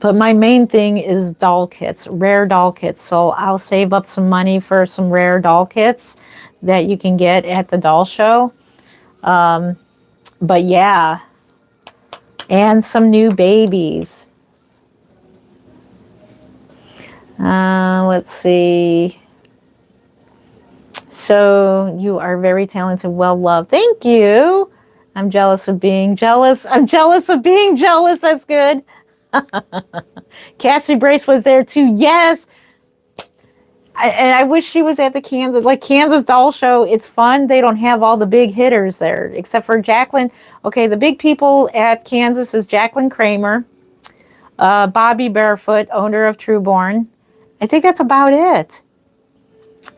But my main thing is doll kits, rare doll kits. So I'll save up some money for some rare doll kits that you can get at the doll show. But yeah, and some new babies. Let's see. So you are very talented, well loved. Thank you. I'm jealous of being jealous. I'm jealous of being jealous. That's good. Cassie Brace was there too. Yes. And I wish she was at the Kansas Doll Show. It's fun. They don't have all the big hitters there, except for Jacqueline. Okay, the big people at Kansas is Jacqueline Kramer, Bobby Barefoot, owner of Trueborn. I think that's about it.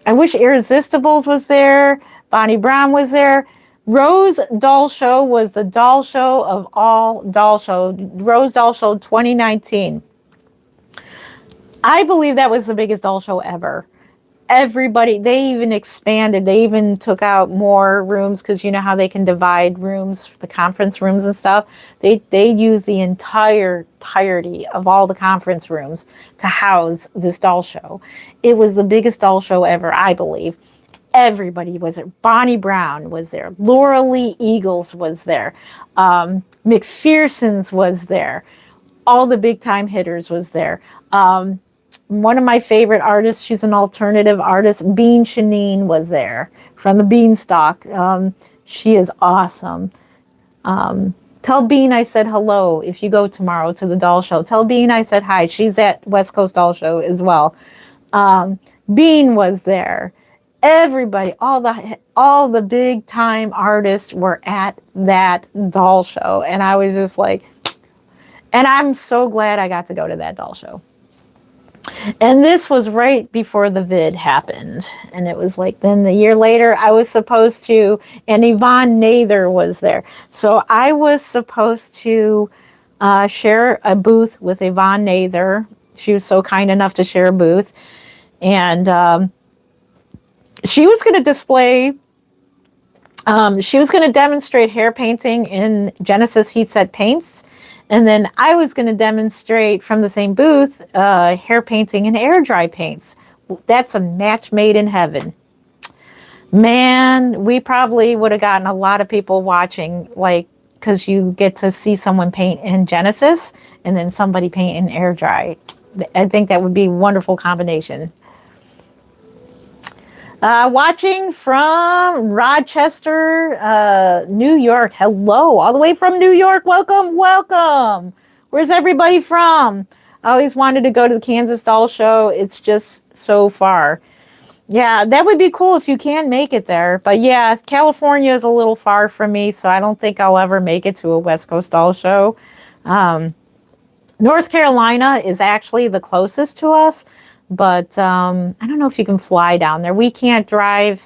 I wish Irresistibles was there. Bonnie Brown was there. Rose Doll Show was the doll show of all doll show. Rose Doll Show 2019. I believe that was the biggest doll show ever. Everybody, they even expanded. They even took out more rooms because you know how they can divide rooms, the conference rooms and stuff. They used the entirety of all the conference rooms to house this doll show. It was the biggest doll show ever, I believe. Everybody was there. Bonnie Brown was there. Laura Lee Eagles was there. McPherson's was there. All the big time hitters was there. One of my favorite artists, she's an alternative artist, Bean Shanine was there from the Beanstalk. She is awesome. Tell Bean I said hello if you go tomorrow to the doll show. Tell Bean I said hi. She's at West Coast Doll Show as well. Bean was there. Everybody, all the big time artists were at that doll show. And I was just like, and I'm so glad I got to go to that doll show. And this was right before the vid happened. And it was like, then the year later, I was supposed to, and Yvonne Nather was there. So I was supposed to share a booth with Yvonne Nather. She was so kind enough to share a booth. And she was going to display, she was going to demonstrate hair painting in Genesis Heat Set Paints. And then I was going to demonstrate from the same booth hair painting and air dry paints. That's a match made in heaven. Man, we probably would have gotten a lot of people watching, like, because you get to see someone paint in Genesis and then somebody paint in air dry. I think that would be a wonderful combination. Watching from Rochester, New York. Hello, all the way from New York. Welcome, welcome. Where's everybody from? I always wanted to go to the Kansas Doll Show. It's just so far. Yeah, that would be cool if you can make it there. But yeah, California is a little far from me, so I don't think I'll ever make it to a West Coast Doll Show. North Carolina is actually the closest to us. But I don't know if you can fly down there. We can't drive.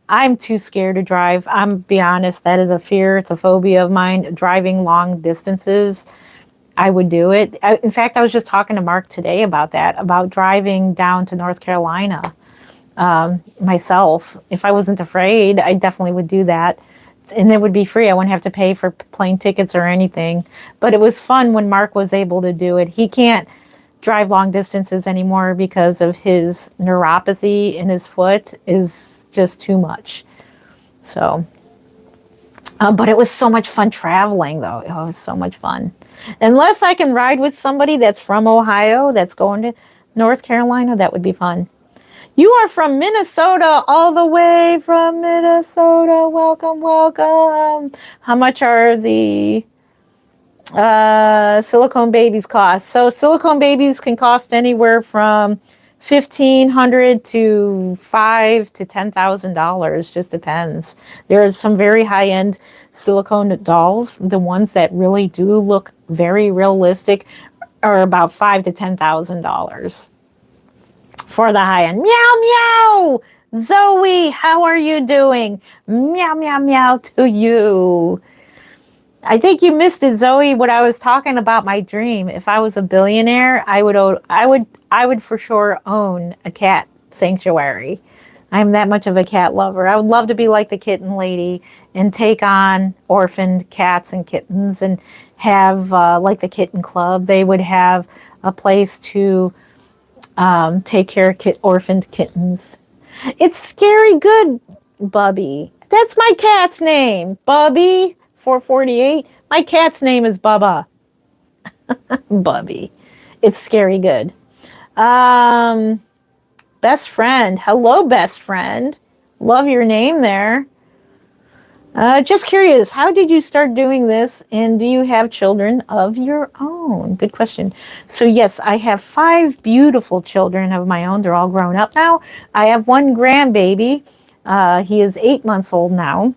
I'm too scared to drive. I'm be honest, that is a fear. It's a phobia of mine. Driving long distances, I would do it. In fact, I was just talking to Mark today about that, about driving down to North Carolina myself. If I wasn't afraid, I definitely would do that. And it would be free. I wouldn't have to pay for plane tickets or anything. But it was fun when Mark was able to do it. He can't drive long distances anymore because of his neuropathy in his foot is just too much. So, but it was so much fun traveling though. It was so much fun. Unless I can ride with somebody that's from Ohio that's going to North Carolina, that would be fun. You are from Minnesota, all the way from Minnesota. Welcome, welcome. How much are the silicone babies cost? So silicone babies can cost anywhere from $1,500 to $5,000 to $10,000. Just depends. There's some very high-end silicone dolls. The ones that really do look very realistic are about $5,000 to $10,000 for the high-end. Meow meow. Zoe, how are you doing? Meow meow meow to you. I think you missed it, Zoe, what I was talking about my dream. If I was a billionaire, I would for sure own a cat sanctuary. I'm that much of a cat lover. I would love to be like the kitten lady and take on orphaned cats and kittens and have like the kitten club. They would have a place to take care of orphaned kittens. It's scary good, Bubby. That's my cat's name, Bubby. 448. My cat's name is Bubba. Bubby. It's scary good. Best friend. Hello, best friend. Love your name there. Just curious, how did you start doing this? And do you have children of your own? Good question. So yes, I have 5 beautiful children of my own. They're all grown up now. I have one grandbaby. He is 8 months old now.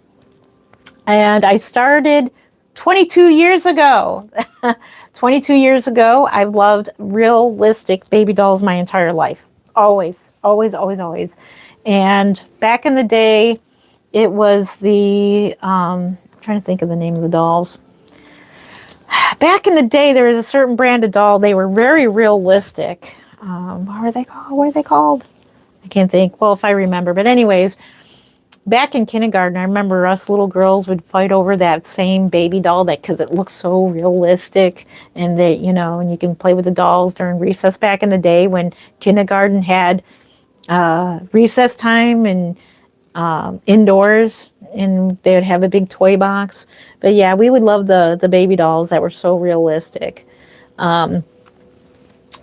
And I started 22 years ago. 22 years ago, I've loved realistic baby dolls my entire life. Always, always, always, always. And back in the day, It was the, I'm trying to think of the name of the dolls. Back in the day, there was a certain brand of doll. They were very realistic. What were they called? What are they called? I can't think. Well, if I remember. But anyways, back in kindergarten, I remember us little girls would fight over that same baby doll that because it looks so realistic, and that and you can play with the dolls during recess back in the day when kindergarten had recess time and indoors, and they would have a big toy box. But yeah, we would love the baby dolls that were so realistic. But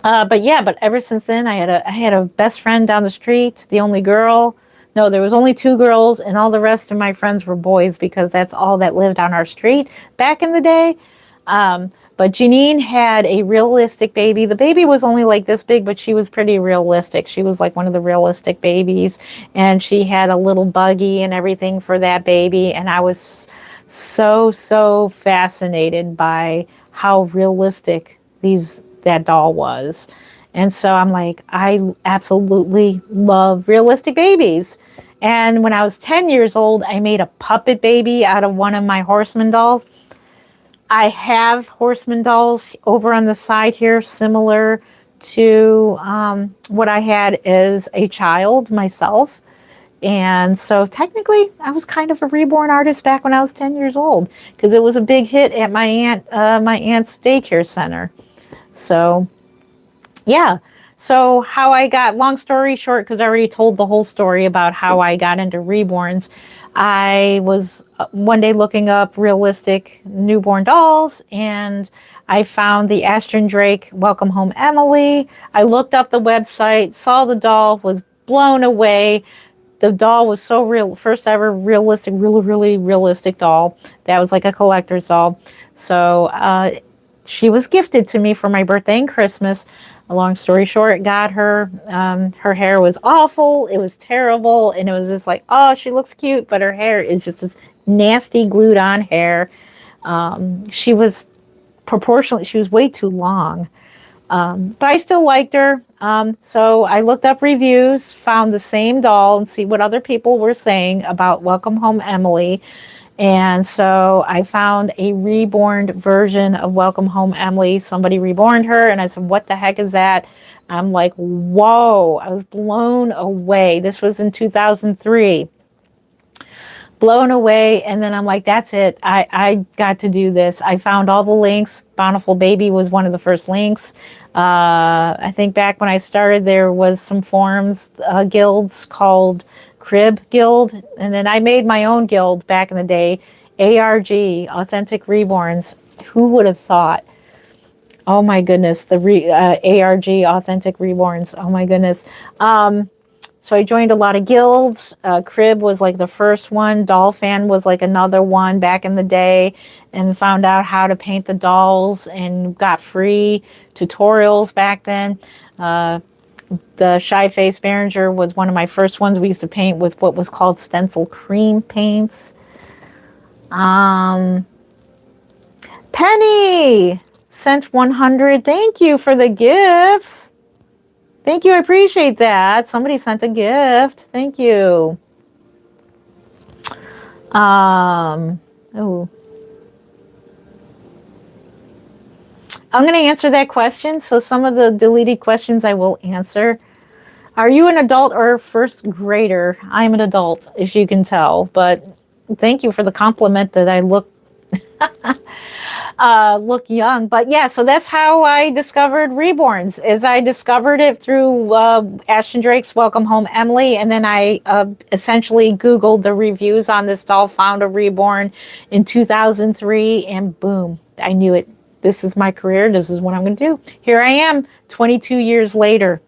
ever since then, I had a best friend down the street, the only girl. No, there was only two girls, and all the rest of my friends were boys because that's all that lived on our street back in the day. But Janine had a realistic baby. The baby was only like this big, but she was pretty realistic. She was like one of the realistic babies, and she had a little buggy and everything for that baby. And I was so fascinated by how realistic that doll was. And so I'm like, I absolutely love realistic babies. And when I was 10 years old, I made a puppet baby out of one of my horseman dolls. I have horseman dolls over on the side here, similar to what I had as a child myself. And so technically, I was kind of a reborn artist back when I was 10 years old because it was a big hit at my aunt's daycare center. So, yeah. So how I got, long story short, because I already told the whole story about how I got into reborns. I was one day looking up realistic newborn dolls, and I found the Ashton Drake Welcome Home Emily. I looked up the website, saw the doll, was blown away. The doll was so real, first ever realistic, really realistic doll. That was like a collector's doll. So she was gifted to me for my birthday and Christmas. A long story short, got her. Her hair was awful. It was terrible. And it was just like, oh, she looks cute, but her hair is just this nasty glued on hair. She was proportionally, she was way too long. But I still liked her. So I looked up reviews, found the same doll, and see what other people were saying about Welcome Home Emily. And so I found a reborn version of Welcome Home Emily. Somebody reborned her, and I said, what the heck is that? I'm like, whoa, I was blown away. This was in 2003. Blown away. And then I'm like, that's it. I got to do this. I found all the links. Bountiful Baby was one of the first links. I think back when I started, there was some forums, guilds called Crib Guild, and then I made my own guild back in the day, ARG, Authentic Reborns. Who would have thought? Oh my goodness, the ARG, Authentic Reborns. Oh my goodness. So I joined a lot of guilds. Crib was like the first one. Doll Fan was like another one back in the day, and found out how to paint the dolls and got free tutorials back then. The Shy Face Behringer was one of my first ones. We used to paint with what was called stencil cream paints. Penny sent 100. Thank you for the gifts. Thank you. I appreciate that. Somebody sent a gift. Thank you. Oh. I'm going to answer that question. So some of the deleted questions I will answer. Are you an adult or a first grader? I'm an adult, as you can tell. But thank you for the compliment that I look young. But yeah, so that's how I discovered Reborns. Is I discovered it through Ashton Drake's Welcome Home Emily, and then I essentially Googled the reviews on this doll, found a Reborn in 2003, and boom, I knew it. This is my career. This is what I'm going to do. Here I am, 22 years later.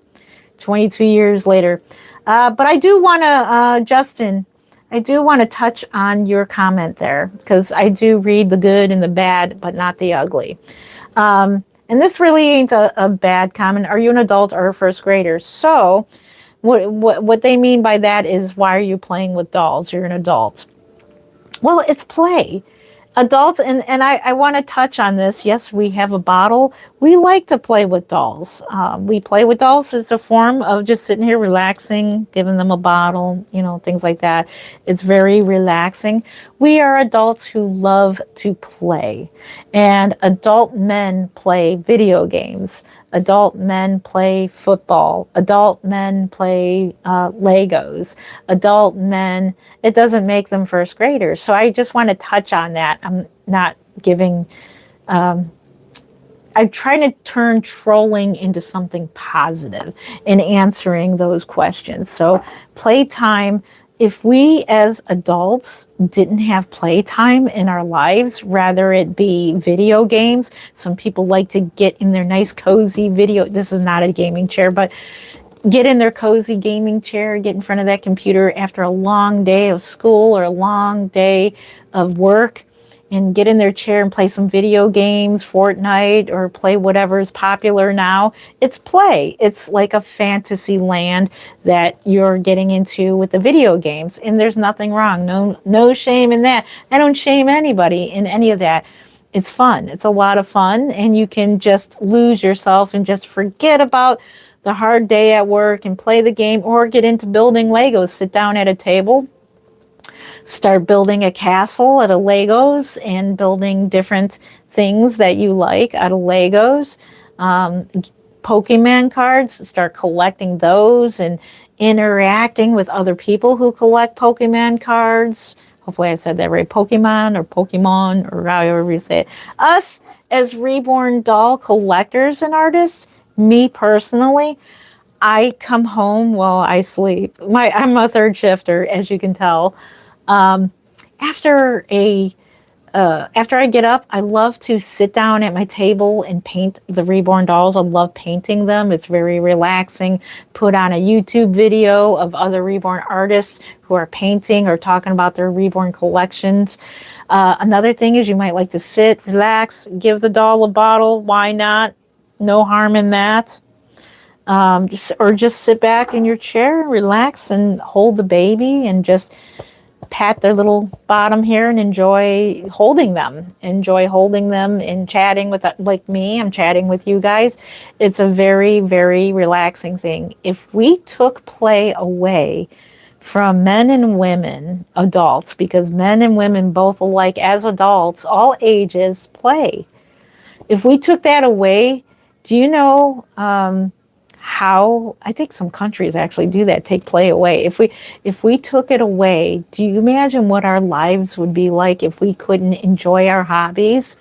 22 years later. But I do want to, Justin, I do want to touch on your comment there, because I do read the good and the bad, but not the ugly. And this really ain't a bad comment. Are you an adult or a first grader? So what they mean by that is, why are you playing with dolls? You're an adult. Well, it's play. Adults, and I want to touch on this. Yes, we have a bottle. We like to play with dolls. We play with dolls. It's a form of just sitting here relaxing, giving them a bottle, things like that. It's very relaxing. We are adults who love to play, and adult men play video games. Adult men play football. Adult men play Legos. Adult men, it doesn't make them first graders. So I just want to touch on that. I'm not giving, I'm trying to turn trolling into something positive in answering those questions. So playtime, if we as adults didn't have playtime in our lives, rather it be video games, some people like to get in their nice cozy video. This is not a gaming chair, but get in their cozy gaming chair, get in front of that computer after a long day of school or a long day of work, and get in their chair and play some video games, Fortnite, or play whatever is popular now. It's play. It's like a fantasy land that you're getting into with the video games, and there's nothing wrong. No shame in that. I don't shame anybody in any of that. It's fun. It's a lot of fun, and you can just lose yourself and just forget about the hard day at work and play the game, or get into building Legos. Sit down at a table, start building a castle out of Legos and building different things that you like out of Legos. Pokemon cards, start collecting those and interacting with other people who collect Pokemon cards. Hopefully I said that right. Pokemon, or however you say it. Us as Reborn doll collectors and artists, me personally, I come home while I sleep. I'm a third shifter, as you can tell. Um, after after I get up, I love to sit down at my table and paint the Reborn dolls. I love painting them. It's very relaxing. Put on a YouTube video of other Reborn artists who are painting or talking about their Reborn collections. Another thing is you might like to sit, relax, give the doll a bottle. Why not? No harm in that. Or just sit back in your chair, relax, and hold the baby and just pat their little bottom here and enjoy holding them. Enjoy holding them and chatting with, like me, I'm chatting with you guys. It's a very, very relaxing thing. If we took play away from men and women, adults, because men and women both alike as adults, all ages, play. If we took that away, do you know how, I think some countries actually do that, take play away. If we took it away, do you imagine what our lives would be like if we couldn't enjoy our hobbies?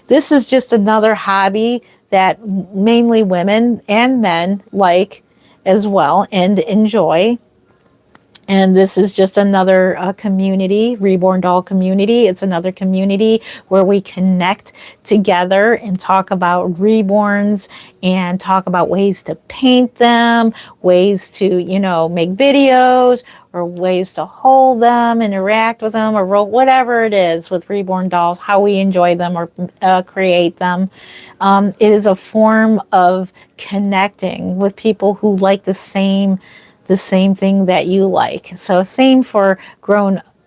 This is just another hobby that mainly women and men like as well and enjoy. And this is just another community, Reborn Doll community. It's another community where we connect together and talk about reborns and talk about ways to paint them, ways to, make videos, or ways to hold them, interact with them, or whatever it is with Reborn Dolls, how we enjoy them or create them. It is a form of connecting with people who like the same thing that you like. So same for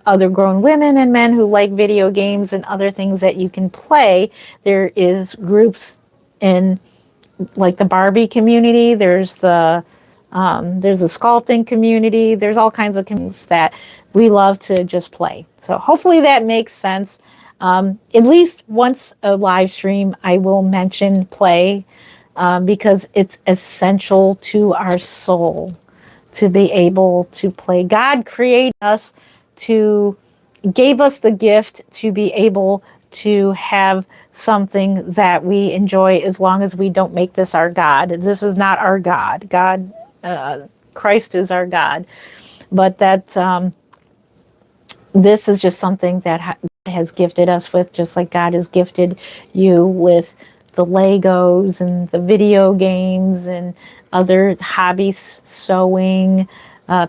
other grown women and men who like video games and other things that you can play. There is groups in like the Barbie community. There's the sculpting community. There's all kinds of communities that we love to just play. So hopefully that makes sense. At least once a live stream, I will mention play because it's essential to our soul to be able to play. God created us gave us the gift to be able to have something that we enjoy as long as we don't make this our God. This is not our God. Christ is our God. But this is just something that has gifted us with, just like God has gifted you with the Legos and the video games and other hobbies, sewing,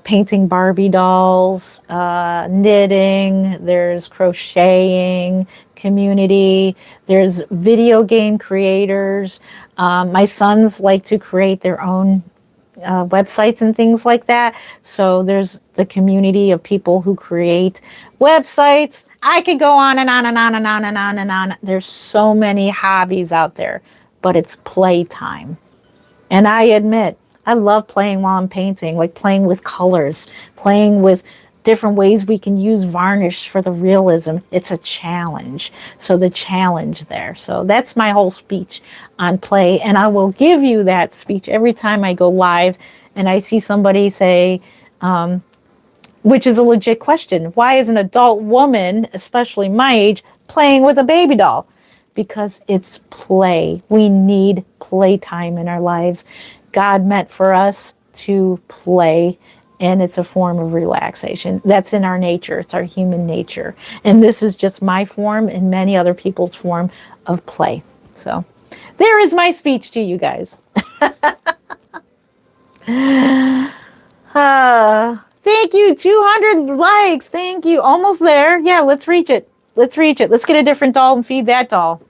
painting Barbie dolls, knitting, there's crocheting community, there's video game creators. My sons like to create their own websites and things like that. So there's the community of people who create websites. I could go on and on and on and on and on and on. There's so many hobbies out there, but it's playtime. And I admit, I love playing while I'm painting, like playing with colors, playing with different ways we can use varnish for the realism. It's a challenge. So the challenge there. So that's my whole speech on play. And I will give you that speech every time I go live and I see somebody say, which is a legit question, why is an adult woman, especially my age, playing with a baby doll? Because it's play. We need playtime in our lives. God meant for us to play, and it's a form of relaxation. That's in our nature. It's our human nature. And this is just my form and many other people's form of play. So there is my speech to you guys. Thank you. 200 likes. Thank you. Almost there. Yeah, let's reach it. Let's reach it. Let's get a different doll and feed that doll.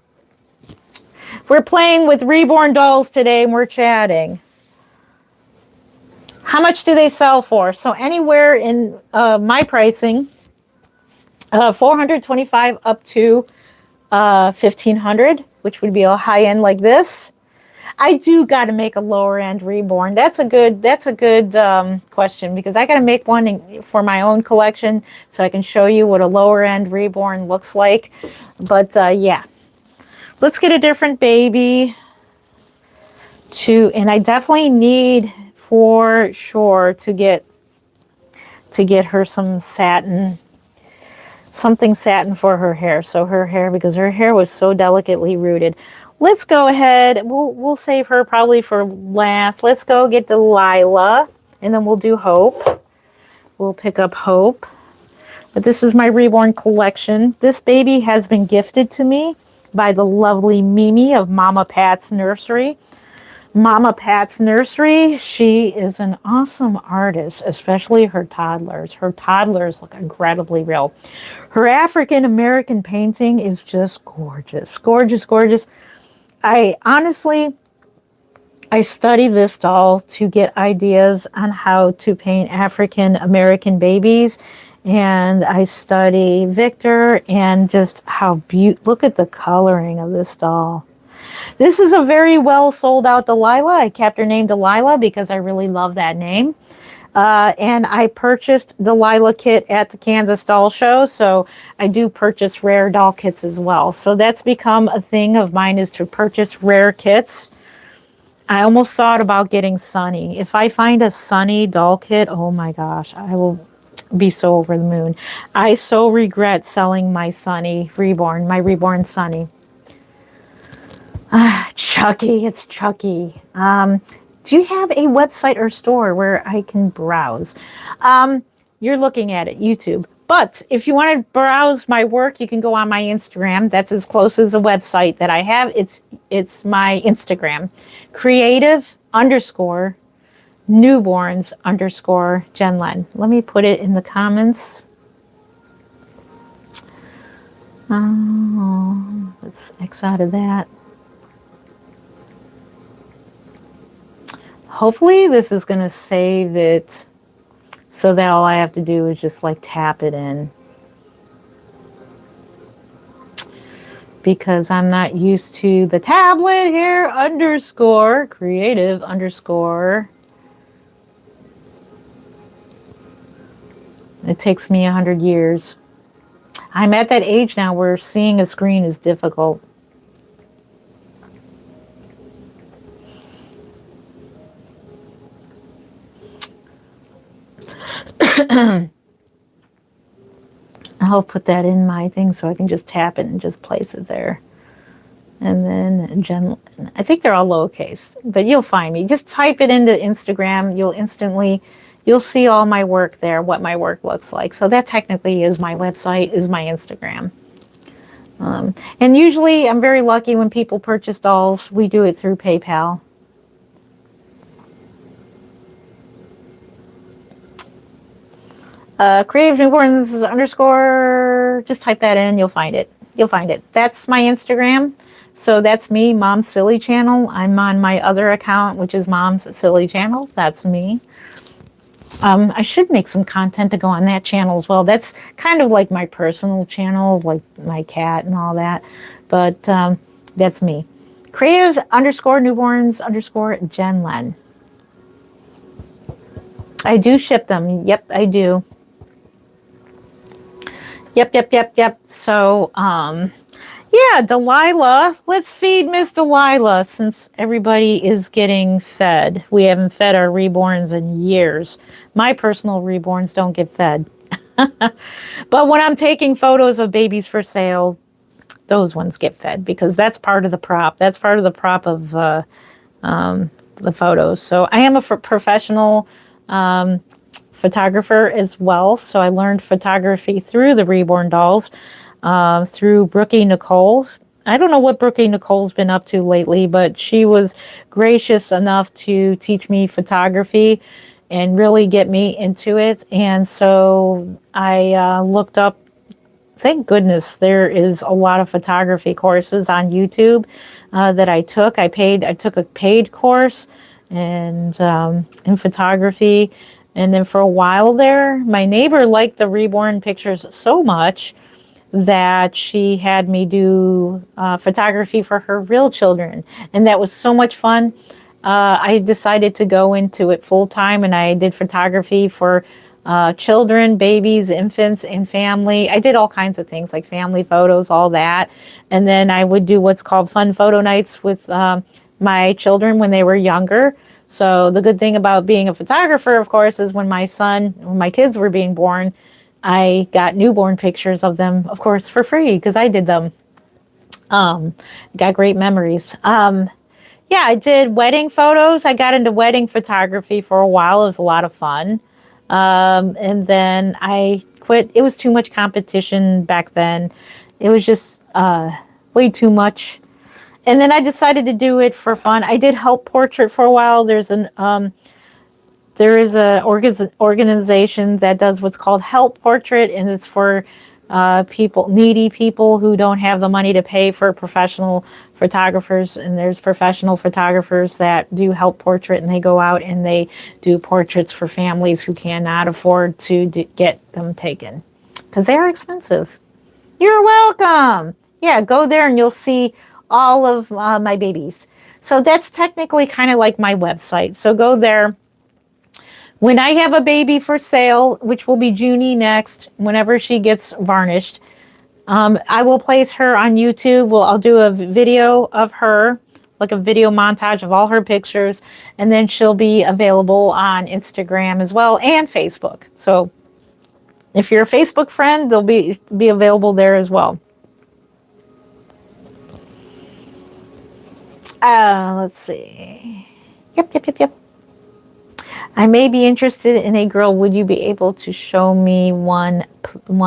We're playing with Reborn dolls today and we're chatting. How much do they sell for? So anywhere in my pricing, 425 up to 1500, which would be a high end like this. I do got to make a lower end Reborn. That's a good question, because I got to make one for my own collection so I can show you what a lower end Reborn looks like. But yeah, let's get a different baby and I definitely need for sure to get her some satin. Something satin for her hair. So her hair, because her hair was so delicately rooted. Let's go ahead. We'll save her probably for last. Let's go get Delilah, and then we'll do Hope. We'll pick up Hope. But this is my Reborn collection. This baby has been gifted to me by the lovely Mimi of Mama Pat's Nursery. Mama Pat's Nursery, she is an awesome artist, especially her toddlers. Her toddlers look incredibly real. Her African American painting is just gorgeous, gorgeous, gorgeous. I study this doll to get ideas on how to paint African American babies. And I study Victor and just how beautiful. Look at the coloring of this doll. This is a very well sold out Delilah. I kept her name Delilah because I really love that name. And I purchased Delilah kit at the Kansas Doll Show. So I do purchase rare doll kits as well. So that's become a thing of mine, is to purchase rare kits. I almost thought about getting Sunny. If I find a Sunny doll kit, oh my gosh, I will be so over the moon. I so regret selling my Sunny Reborn, my Reborn Sunny. Chucky, it's Chucky. Do you have a website or store where I can browse? You're looking at it, YouTube. But if you want to browse my work, you can go on my Instagram. That's as close as a website that I have. It's my Instagram. Creative_newborns_Jen-Len. Let me put it in the comments. Let's X out of that. Hopefully this is going to save it so that all I have to do is just like tap it in. Because I'm not used to the tablet here, _creative_. It takes me 100 years. I'm at that age now where seeing a screen is difficult. I'll put that in my thing so I can just tap it and just place it there. And then Jen, I think they're all lowercase, but you'll find me. Just type it into Instagram. You'll see all my work there, what my work looks like. So that technically is my website, is my Instagram. And usually I'm very lucky when people purchase dolls. We do it through PayPal. Creative Newborns _, just type that in, you'll find it. You'll find it. That's my Instagram. So that's me, Mom's Silly Channel. I'm on my other account, which is Mom's Silly Channel. That's me. I should make some content to go on that channel as well. That's kind of like my personal channel, like my cat and all that. But that's me. Creative underscore newborns underscore Jen Len. I do ship them. Yep, I do. Yep. So, yeah, Delilah. Let's feed Miss Delilah since everybody is getting fed. We haven't fed our reborns in years. My personal reborns don't get fed. But when I'm taking photos of babies for sale, those ones get fed because that's part of the prop. That's part of the prop of the photos. So I am a professional photographer as well. So I learned photography through the Reborn dolls, through Brookie Nicole. I don't know what Brookie Nicole's been up to lately, but she was gracious enough to teach me photography and really get me into it. And so I looked up, thank goodness there is a lot of photography courses on YouTube that I took. I took a paid course and in photography. And then for a while there, my neighbor liked the Reborn pictures so much that she had me do photography for her real children. And that was so much fun. I decided to go into it full time, and I did photography for children, babies, infants, and family. I did all kinds of things like family photos, all that. And then I would do what's called fun photo nights with my children when they were younger. So the good thing about being a photographer, of course, is when my kids were being born, I got newborn pictures of them, of course, for free because I did them. Got great memories. Yeah, I did wedding photos. I got into wedding photography for a while. It was a lot of fun. And then I quit. It was too much competition back then. It was just way too much. And then I decided to do it for fun. I did help portrait for a while. There is a organization that does what's called help portrait, and it's for needy people who don't have the money to pay for professional photographers. And there's professional photographers that do help portrait, and they go out and they do portraits for families who cannot afford to get them taken because they're expensive. You're welcome. Yeah, go there and you'll see all of my babies. So that's technically kind of like my website. So go there. When I have a baby for sale, which will be Junie next, whenever she gets varnished, I will place her on YouTube. I'll do a video of her, like a video montage of all her pictures, and then she'll be available on Instagram as well and Facebook. So if you're a Facebook friend, they'll be available there as well. Let's see. Yep. I may be interested in a girl. Would you be able to show me one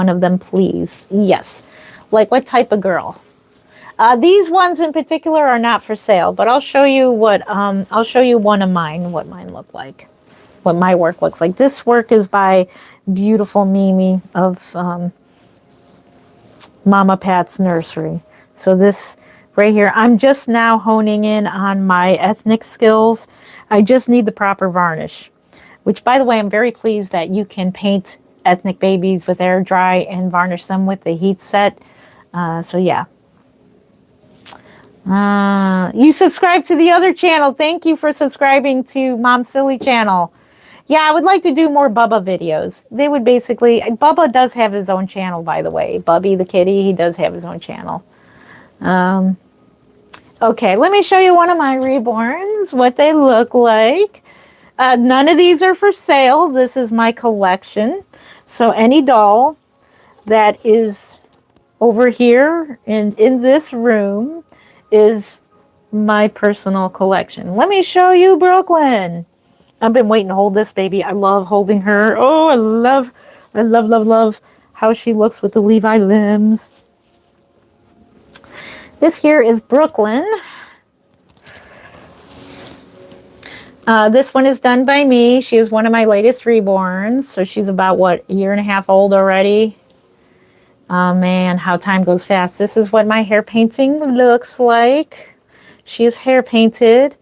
of them, please? Yes. Like what type of girl? These ones in particular are not for sale, but I'll show you I'll show you one of mine, what mine look like, what my work looks like. This work is by beautiful Mimi of Mama Pat's Nursery. So this right here, I'm just now honing in on my ethnic skills. I just need the proper varnish, which, by the way, I'm very pleased that you can paint ethnic babies with air dry and varnish them with the heat set. So yeah. You subscribe to the other channel. Thank you for subscribing to Mom Silly channel. Yeah, I would like to do more Bubba videos. They would basically, Bubba does have his own channel, by the way. Bubby the kitty, he does have his own channel. Okay, let me show you one of my reborns, what they look like. None of these are for sale. This is my collection. So any doll that is over here in this room is my personal collection. Let me show you Brooklyn. I've been waiting to hold this baby. I love holding her. Oh, I love how she looks with the Levi limbs. This here is Brooklyn. This one is done by me. She is one of my latest reborns. So she's about, what, a year and a half old already. Oh man, how time goes fast. This is what my hair painting looks like. She is hair painted.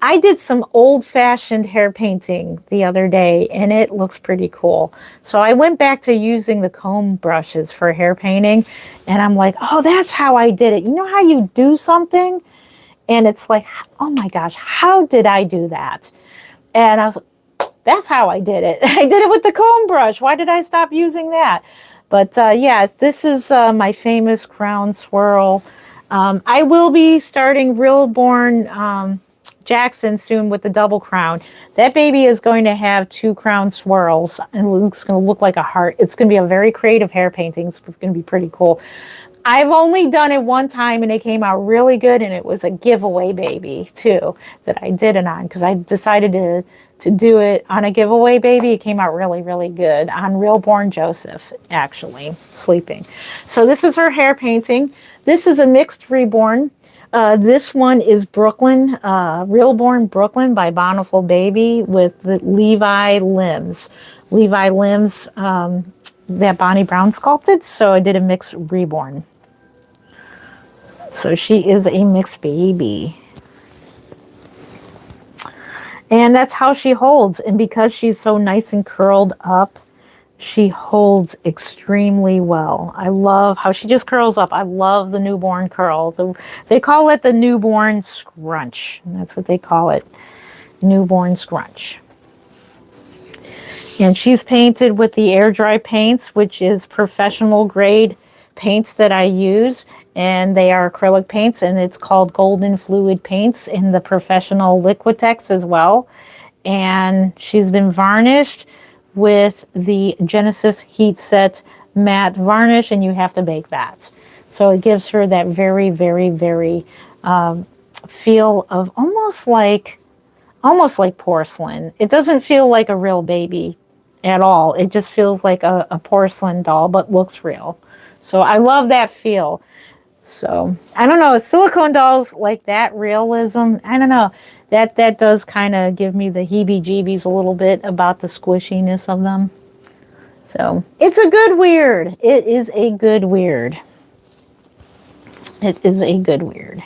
I did some old-fashioned hair painting the other day, and it looks pretty cool. So I went back to using the comb brushes for hair painting, and I'm like, oh, that's how I did it. You know how you do something, and it's like, oh my gosh, how did I do that? And I was that's how I did it. I did it with the comb brush. Why did I stop using that? But yeah, this is my famous crown swirl. I will be starting Reborn Jackson soon with the double crown. That baby is going to have 2 crown swirls and it's going to look like a heart. It's going to be a very creative hair painting. It's going to be pretty cool. I've only done it one time and it came out really good, and it was a giveaway baby too that I did it on because I decided to do it on a giveaway baby. It came out really, really good on Reborn Joseph, actually, sleeping. So this is her hair painting. This is a mixed reborn. This one is Brooklyn, Reborn Brooklyn by Bountiful Baby with the Levi limbs. Levi limbs that Bonnie Brown sculpted. So I did a mixed reborn. So she is a mixed baby. And that's how she holds. And because she's so nice and curled up, she holds extremely well. I love how she just curls up. I love the newborn curl. They call it the newborn scrunch. And that's what they call it. Newborn scrunch. And she's painted with the air dry paints, which is professional grade paints that I use. And they are acrylic paints, and it's called Golden Fluid Paints in the professional Liquitex as well. And she's been varnished with the Genesis Heat Set matte varnish, and you have to bake that. So it gives her that very, very, very feel of almost like porcelain. It doesn't feel like a real baby at all. It just feels like a porcelain doll, but looks real. So I love that feel. So I don't know, silicone dolls like that realism, I don't know, that does kind of give me the heebie-jeebies a little bit about the squishiness of them. So it's a good weird. It is a good weird. It is a good weird.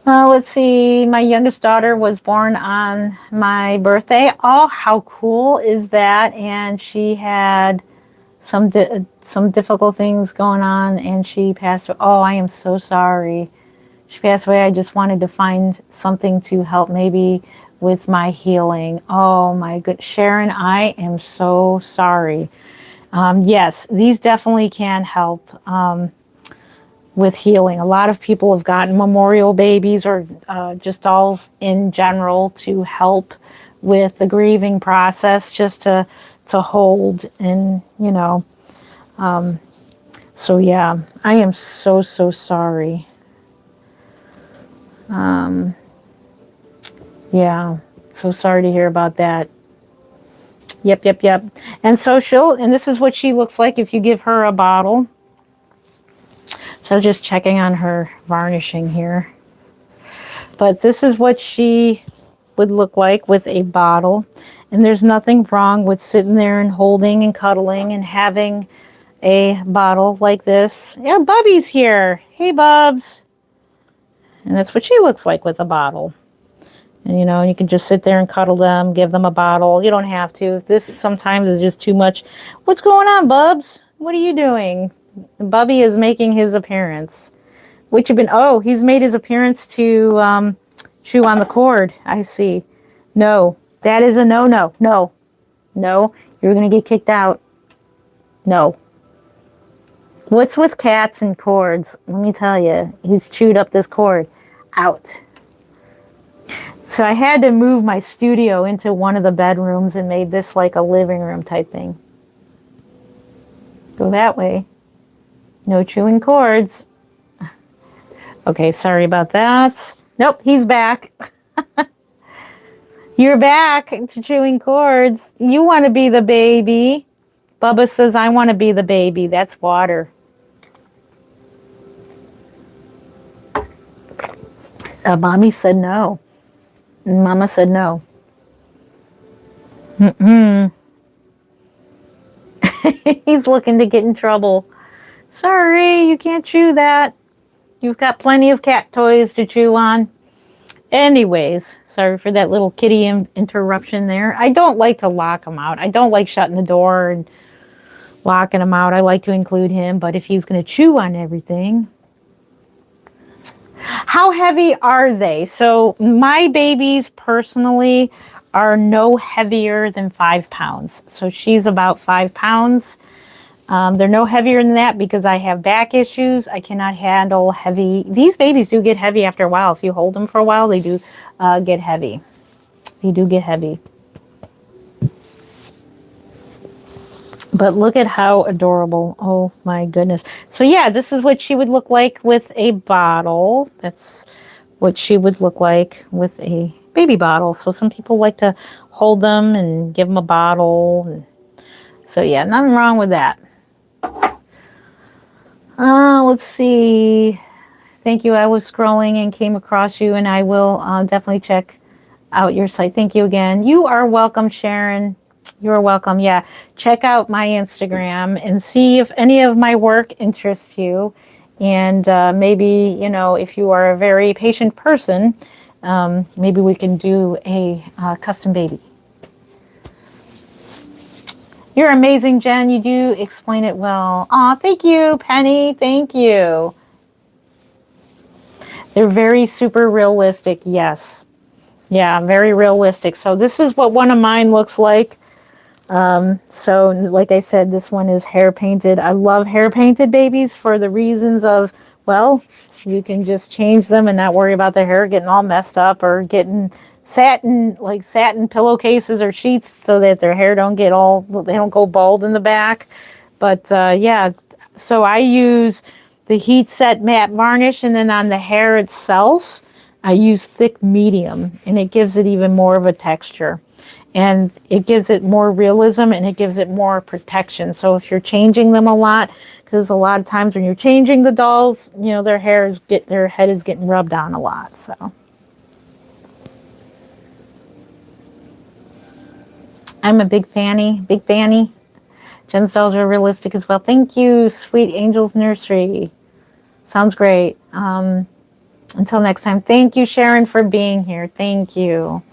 Let's see, my youngest daughter was born on my birthday. Oh, how cool is that? And she had some difficult things going on, and she passed away. Oh, I am so sorry. She passed away. I just wanted to find something to help maybe with my healing. Oh my good Sharon, I am so sorry. Yes, these definitely can help with healing. A lot of people have gotten memorial babies or just dolls in general to help with the grieving process, just to hold and, you know. So yeah, I am so sorry. Yeah, so sorry to hear about that. Yep. And so and this is what she looks like if you give her a bottle. So just checking on her varnishing here. But this is what she would look like with a bottle. And there's nothing wrong with sitting there and holding and cuddling and having a bottle like this. Yeah, Bubby's here. Hey, Bubs. And that's what she looks like with a bottle. And, you know, you can just sit there and cuddle them, give them a bottle. You don't have to. This sometimes is just too much. What's going on, Bubs? What are you doing? Bubby is making his appearance. Which have been, oh, he's made his appearance to chew on the cord. I see. No, that is a no. No, you're going to get kicked out. No. What's with cats and cords? Let me tell you, he's chewed up this cord. Out. So I had to move my studio into one of the bedrooms and made this like a living room type thing. Go that way. No chewing cords. Okay, sorry about that. Nope, he's back. You're back to chewing cords. You want to be the baby. Bubba says, I want to be the baby. That's water. Mommy said no. Mama said no. He's looking to get in trouble. Sorry, you can't chew that. You've got plenty of cat toys to chew on. Anyways, sorry for that little kitty interruption there. I don't like to lock him out. I don't like shutting the door and locking him out. I like to include him, but if he's going to chew on everything. How heavy are they? So my babies personally are no heavier than 5 pounds. So she's about 5 pounds. They're no heavier than that because I have back issues. I cannot handle heavy. These babies do get heavy after a while. If you hold them for a while, they do get heavy. They do get heavy. But look at how adorable. Oh my goodness. So yeah, this is what she would look like with a bottle. That's what she would look like with a baby bottle. So some people like to hold them and give them a bottle. So yeah, nothing wrong with that. Let's see. Thank you. I was scrolling and came across you, and I will definitely check out your site. Thank you again. You are welcome, Sharon. You're welcome. Yeah, check out my Instagram and see if any of my work interests you. And maybe, you know, if you are a very patient person, maybe we can do a custom baby. You're amazing, Jen. You do explain it well. Aw, thank you, Penny. Thank you. They're very super realistic. Yes. Yeah, very realistic. So this is what one of mine looks like. So like I said, this one is hair painted. I love hair painted babies for the reasons of, well, you can just change them and not worry about the hair getting all messed up or getting satin pillowcases or sheets so that their hair don't get all, they don't go bald in the back. But yeah, so I use the heat set matte varnish, and then on the hair itself, I use thick medium, and it gives it even more of a texture. And it gives it more realism, and it gives it more protection. So if you're changing them a lot, because a lot of times when you're changing the dolls, you know, their head is getting rubbed on a lot. So I'm a big fanny. Jen's dolls are realistic as well. Thank you, Sweet Angels Nursery. Sounds great. Until next time, thank you, Sharon, for being here. Thank you.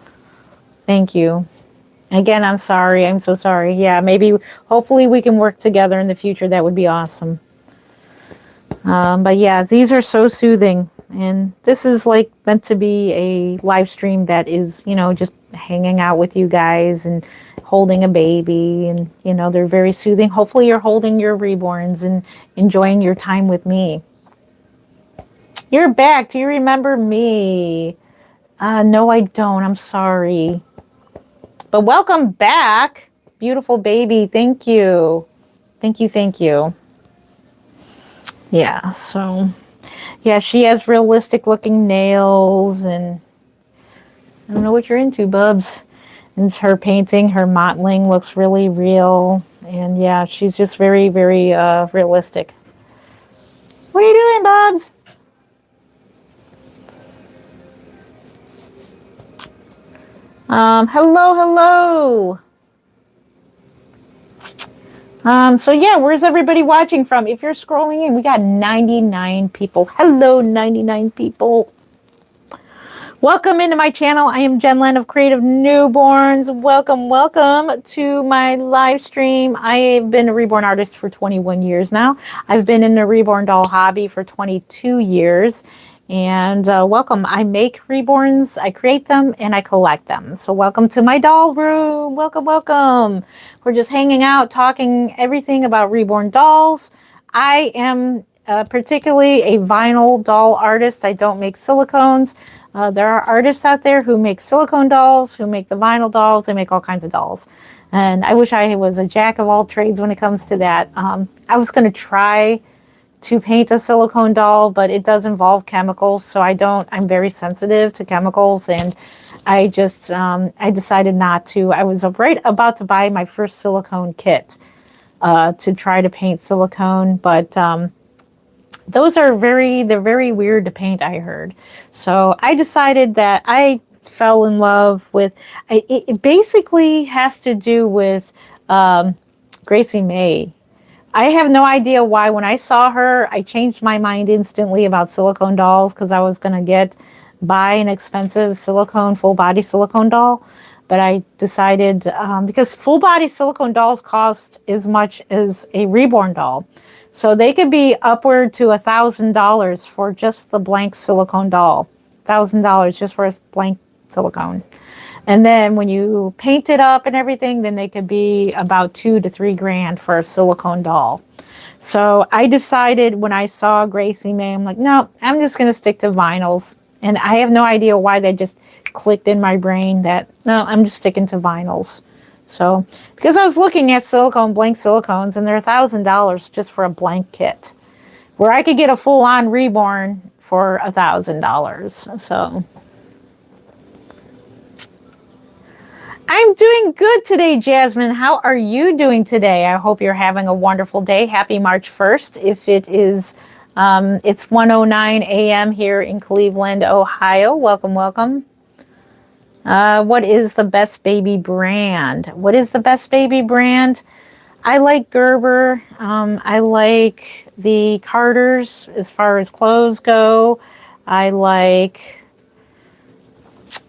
Thank you. Again, I'm sorry. I'm so sorry. Yeah, maybe, hopefully we can work together in the future. That would be awesome. But yeah, these are so soothing. And this is like meant to be a live stream that is, you know, just hanging out with you guys and holding a baby. And, you know, they're very soothing. Hopefully you're holding your reborns and enjoying your time with me. You're back. Do you remember me? No, I don't. I'm sorry. But welcome back, beautiful baby. Thank you. Thank you. Thank you. Yeah, so, yeah, she has realistic looking nails, and I don't know what you're into, Bubs. And her painting, her mottling looks really real. And yeah, she's just very, very realistic. What are you doing, Bubs? Hello. So yeah, where's everybody watching from? If you're scrolling in, we got 99 people. Hello, 99 people. Welcome into my channel. I am Jen Len of Creative Newborns. Welcome to my live stream. I've been a reborn artist for 21 years now. I've been in the reborn doll hobby for 22 years. And welcome. I make reborns, I create them, and I collect them. So welcome to my doll room. Welcome. We're just hanging out, talking everything about reborn dolls. I am particularly a vinyl doll artist. I don't make silicones. There are artists out there who make silicone dolls, who make the vinyl dolls. They make all kinds of dolls. And I wish I was a jack of all trades when it comes to that. I was going to try to paint a silicone doll, but it does involve chemicals, so I'm very sensitive to chemicals, and I just, I decided not to. I was right about to buy my first silicone kit to try to paint silicone, but those are they're very weird to paint, I heard. So I decided that I fell in love with, it basically has to do with Gracie May. I have no idea why. When I saw her, I changed my mind instantly about silicone dolls because I was going to buy an expensive silicone, full body silicone doll. But I decided, because full body silicone dolls cost as much as a Reborn doll. So they could be upward to $1,000 for just the blank silicone doll. $1,000 just for a blank silicone. And then when you paint it up and everything, then they could be about $2,000 to $3,000 for a silicone doll. So I decided when I saw Gracie May, I'm like, no, I'm just going to stick to vinyls. And I have no idea why that just clicked in my brain that, no, I'm just sticking to vinyls. So, because I was looking at blank silicones, and they're $1,000 just for a blank kit, where I could get a full-on Reborn for $1,000. So, I'm doing good today, Jasmine. How are you doing today? I hope you're having a wonderful day. Happy March 1st. If it is, it's 1:09 a.m. here in Cleveland, Ohio. Welcome, welcome. What is the best baby brand? What is the best baby brand? I like Gerber. I like the Carters as far as clothes go. I like,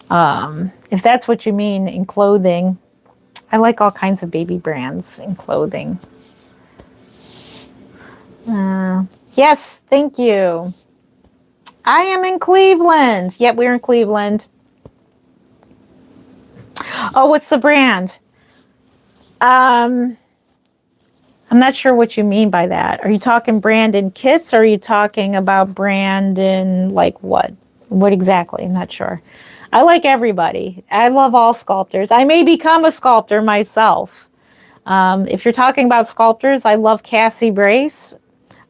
if that's what you mean in clothing, I like all kinds of baby brands in clothing. Yes, thank you. I am in Cleveland. Yep, we're in Cleveland. Oh, what's the brand? I'm not sure what you mean by that. Are you talking brand in kits, or are you talking about brand in like what? What exactly? I'm not sure. I like everybody. I love all sculptors. I may become a sculptor myself. If you're talking about sculptors, I love Cassie Brace.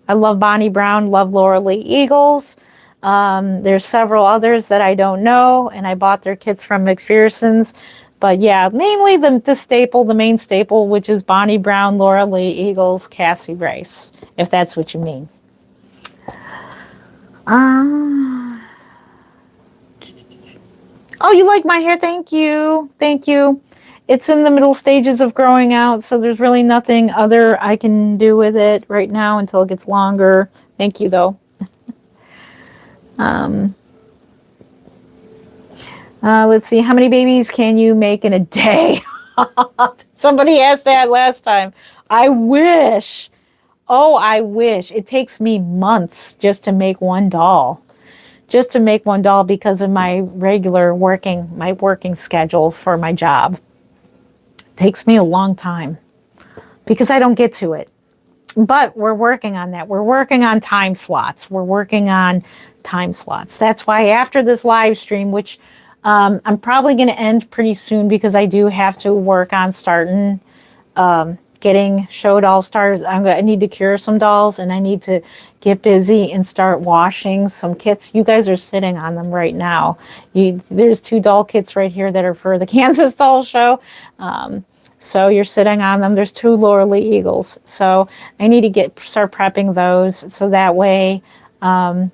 I love Bonnie Brown, love Laura Lee Eagles. There's several others that I don't know, and I bought their kits from McPherson's. But yeah, mainly the staple, the main staple, which is Bonnie Brown, Laura Lee Eagles, Cassie Brace, if that's what you mean. Oh, you like my hair? Thank you. Thank you. It's in the middle stages of growing out, so there's really nothing other I can do with it right now until it gets longer. Thank you, though. Let's see. How many babies can you make in a day? Somebody asked that last time. I wish. Oh, I wish. It takes me months just to make one doll. Just to make one doll because of my regular working schedule for my job. It takes me a long time because I don't get to it. But we're working on that. We're working on time slots. That's why after this live stream, which I'm probably going to end pretty soon because I do have to work on starting getting show doll started. I need to cure some dolls, and I need to get busy and start washing some kits. You guys are sitting on them right now. There's 2 doll kits right here that are for the Kansas Doll Show. So you're sitting on them. There's 2 Laura Lee Eagles. So I need to start prepping those. So that way I'm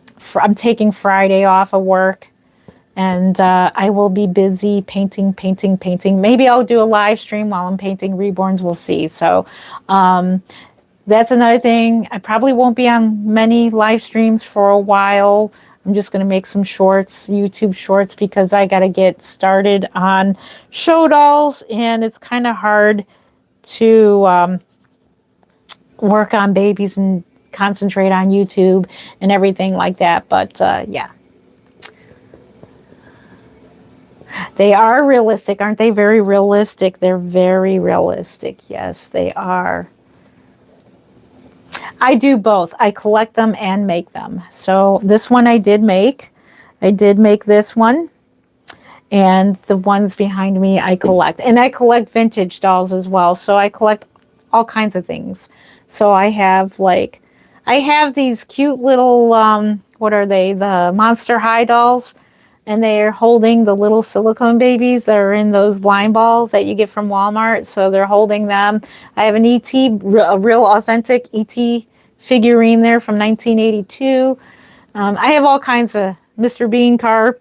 taking Friday off of work. And I will be busy painting. Maybe I'll do a live stream while I'm painting Reborns. We'll see. So that's another thing. I probably won't be on many live streams for a while. I'm just going to make some shorts, YouTube shorts, because I got to get started on show dolls. And it's kind of hard to work on babies and concentrate on YouTube and everything like that. But yeah. They are realistic, aren't they? Very realistic. They're very realistic. Yes, they are. I do both. I collect them and make them. So this one I did make. I did make this one. And the ones behind me I collect. And I collect vintage dolls as well. So I collect all kinds of things. So I have these cute little, what are they? The Monster High dolls. And they're holding the little silicone babies that are in those blind balls that you get from Walmart. So they're holding them. I have an E.T., a real authentic E.T. figurine there from 1982. I have all kinds of Mr. Bean car.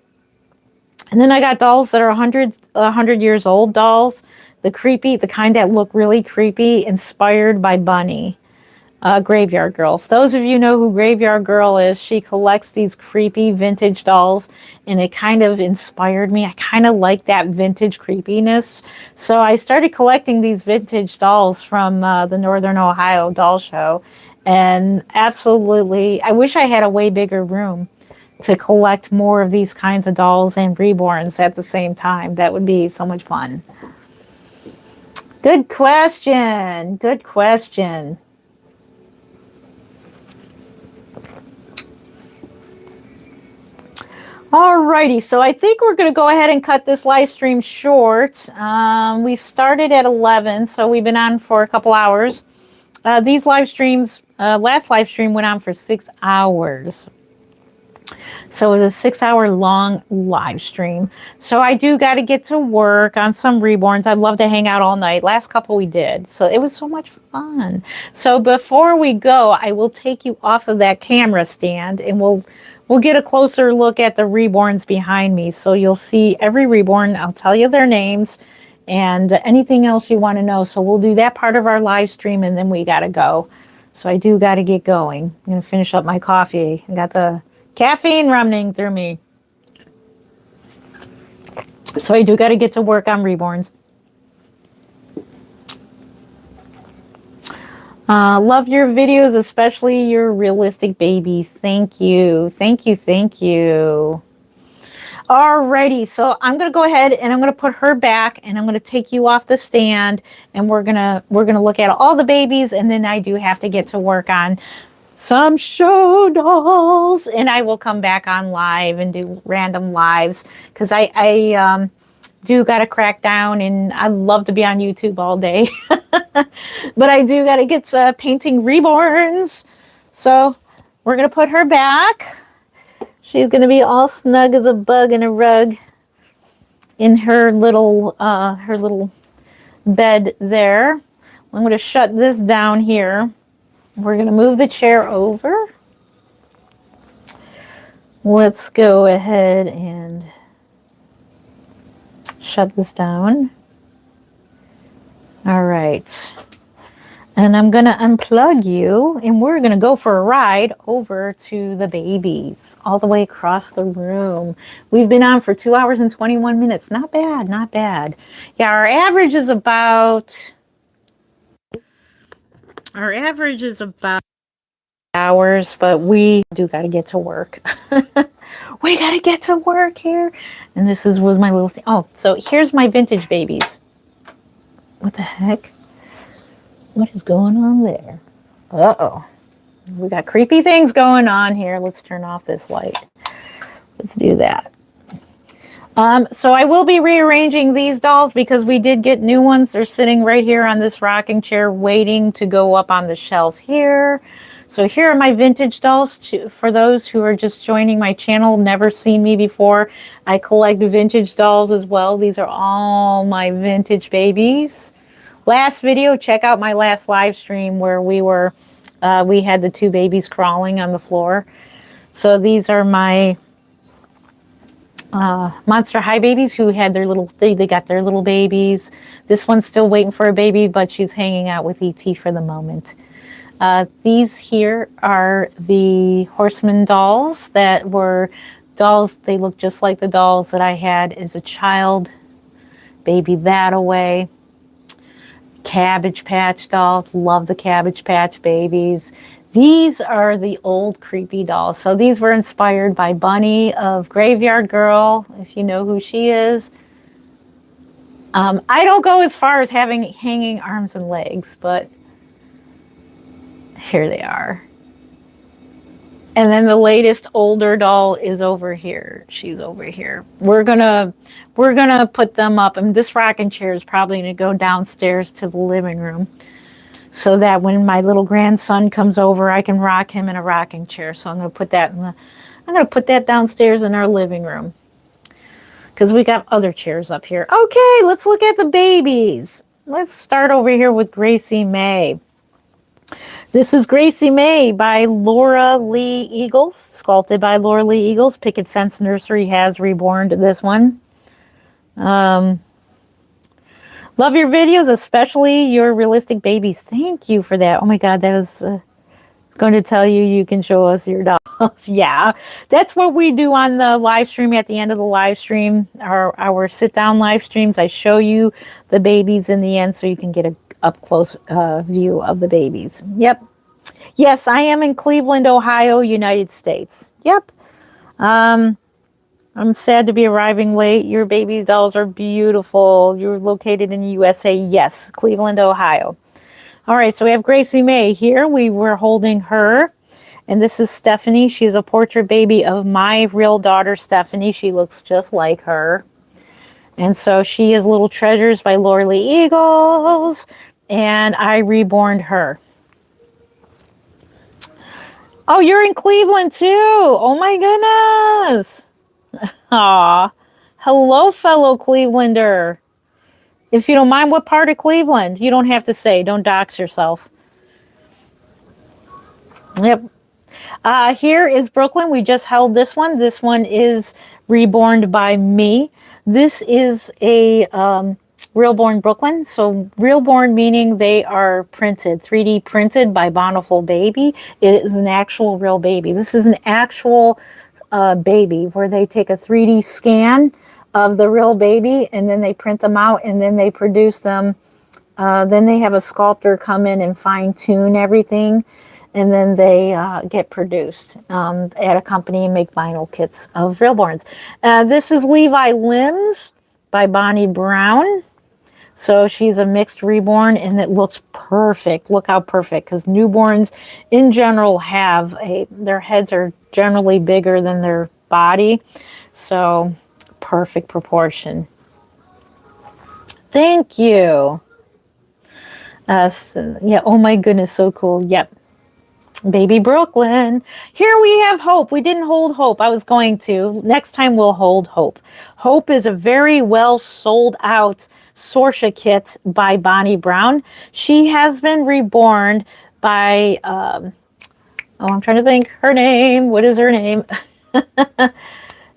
And then I got dolls that are 100 years old dolls the kind that look really creepy, inspired by Bunny. Graveyard Girl. If those of you know who Graveyard Girl is, she collects these creepy vintage dolls, and it kind of inspired me. I kind of like that vintage creepiness. So I started collecting these vintage dolls from the Northern Ohio Doll Show. And absolutely, I wish I had a way bigger room to collect more of these kinds of dolls and reborns at the same time. That would be so much fun. Good question. Good question. Alrighty, so I think we're going to go ahead and cut this live stream short. We started at 11, so we've been on for a couple hours. These live streams, last live stream went on for 6 hours. So it was a 6-hour long live stream. So I do got to get to work on some reborns. I'd love to hang out all night. Last couple we did. So it was so much fun. So before we go, I will take you off of that camera stand, and we'll get a closer look at the reborns behind me. So you'll see every reborn. I'll tell you their names and anything else you want to know. So we'll do that part of our live stream, and then we got to go. So I do got to get going. I'm going to finish up my coffee. I got the caffeine running through me. So I do got to get to work on reborns. Love your videos, especially your realistic babies. Thank you. Thank you. Thank you. Alrighty, so I'm going to go ahead and I'm going to put her back, and I'm going to take you off the stand, and we're going to look at all the babies, and then I do have to get to work on some show dolls, and I will come back on live and do random lives, because I do got to crack down, and I love to be on YouTube all day. But I do got to get painting reborns. So we're going to put her back. She's going to be all snug as a bug in a rug in her little bed there. I'm going to shut this down here. We're going to move the chair over. Let's go ahead and shut this down. All right. And I'm going to unplug you, and we're going to go for a ride over to the babies, all the way across the room. We've been on for 2 hours and 21 minutes. Not bad, not bad. Yeah, our average is about hours, but we do got to get to work. We got to get to work here. And this was my little thing. Oh, so here's my vintage babies. What the heck? What is going on there? Uh-oh. We got creepy things going on here. Let's turn off this light. Let's do that. So I will be rearranging these dolls because we did get new ones. They're sitting right here on this rocking chair waiting to go up on the shelf here. So here are my vintage dolls. For those who are just joining my channel, never seen me before, I collect vintage dolls as well. These are all my vintage babies. Last video, check out my last live stream where we had the two babies crawling on the floor. So these are my Monster High babies who had their they got their little babies. This one's still waiting for a baby, but she's hanging out with ET for the moment. These here are the Horseman dolls that were dolls. They look just like the dolls that I had as a child. Baby that away. Cabbage Patch dolls. Love the Cabbage Patch babies. These are the old creepy dolls. So these were inspired by Bunny of Graveyard Girl, if you know who she is. I don't go as far as having hanging arms and legs, but here they are. And then the latest older doll is over here. She's over here. We're gonna put them up, and this rocking chair is probably gonna go downstairs to the living room, so that when my little grandson comes over, I can rock him in a rocking chair. So I'm gonna put that downstairs in our living room, because we got other chairs up here. Okay, let's look at the babies. Let's start over here with Gracie May. This is Gracie May by Laura Lee Eagles, sculpted by Laura Lee Eagles. Picket Fence Nursery has reborn this one. Love your videos, especially your realistic babies. Thank you for that. Oh my God, that was going to tell you you can show us your dolls. Yeah, that's what we do on the live stream. At the end of the live stream, our sit down live streams, I show you the babies in the end so you can get a up close view of the babies. Yep. Yes, I am in Cleveland, Ohio, United States. Yep. I'm sad to be arriving late. Your baby dolls are beautiful. You're located in the USA. Yes, Cleveland, Ohio. All right, so we have Gracie May here. We were holding her. And this is Stephanie. She's a portrait baby of my real daughter, Stephanie. She looks just like her. And so she is Little Treasures by Laura Eagles. And I reborn her. Oh, you're in Cleveland too. Oh my goodness. Aw. Hello, fellow Clevelander. If you don't mind, what part of Cleveland? You don't have to say. Don't dox yourself. Yep. Here is Brooklyn. We just held this one. This one is reborn by me. This is a Realborn Brooklyn. So Realborn meaning they are printed, 3D printed by Bountiful Baby. It is an actual real baby. This is an actual baby where they take a 3D scan of the real baby and then they print them out and then they produce them. Then they have a sculptor come in and fine tune everything. And then they get produced at a company and make vinyl kits of Realborns. This is Levi Limbs by Bonnie Brown. So she's a mixed reborn and it looks perfect. Look how perfect, because newborns in general have their heads are generally bigger than their body. So perfect proportion. Thank you. Yeah, oh my goodness, so cool. Yep. Baby Brooklyn. Here we have Hope. We didn't hold Hope. I was going to. Next time we'll hold Hope. Hope is a very well sold out Sorsha kit by Bonnie Brown. She has been reborn by, I'm trying to think her name. What is her name?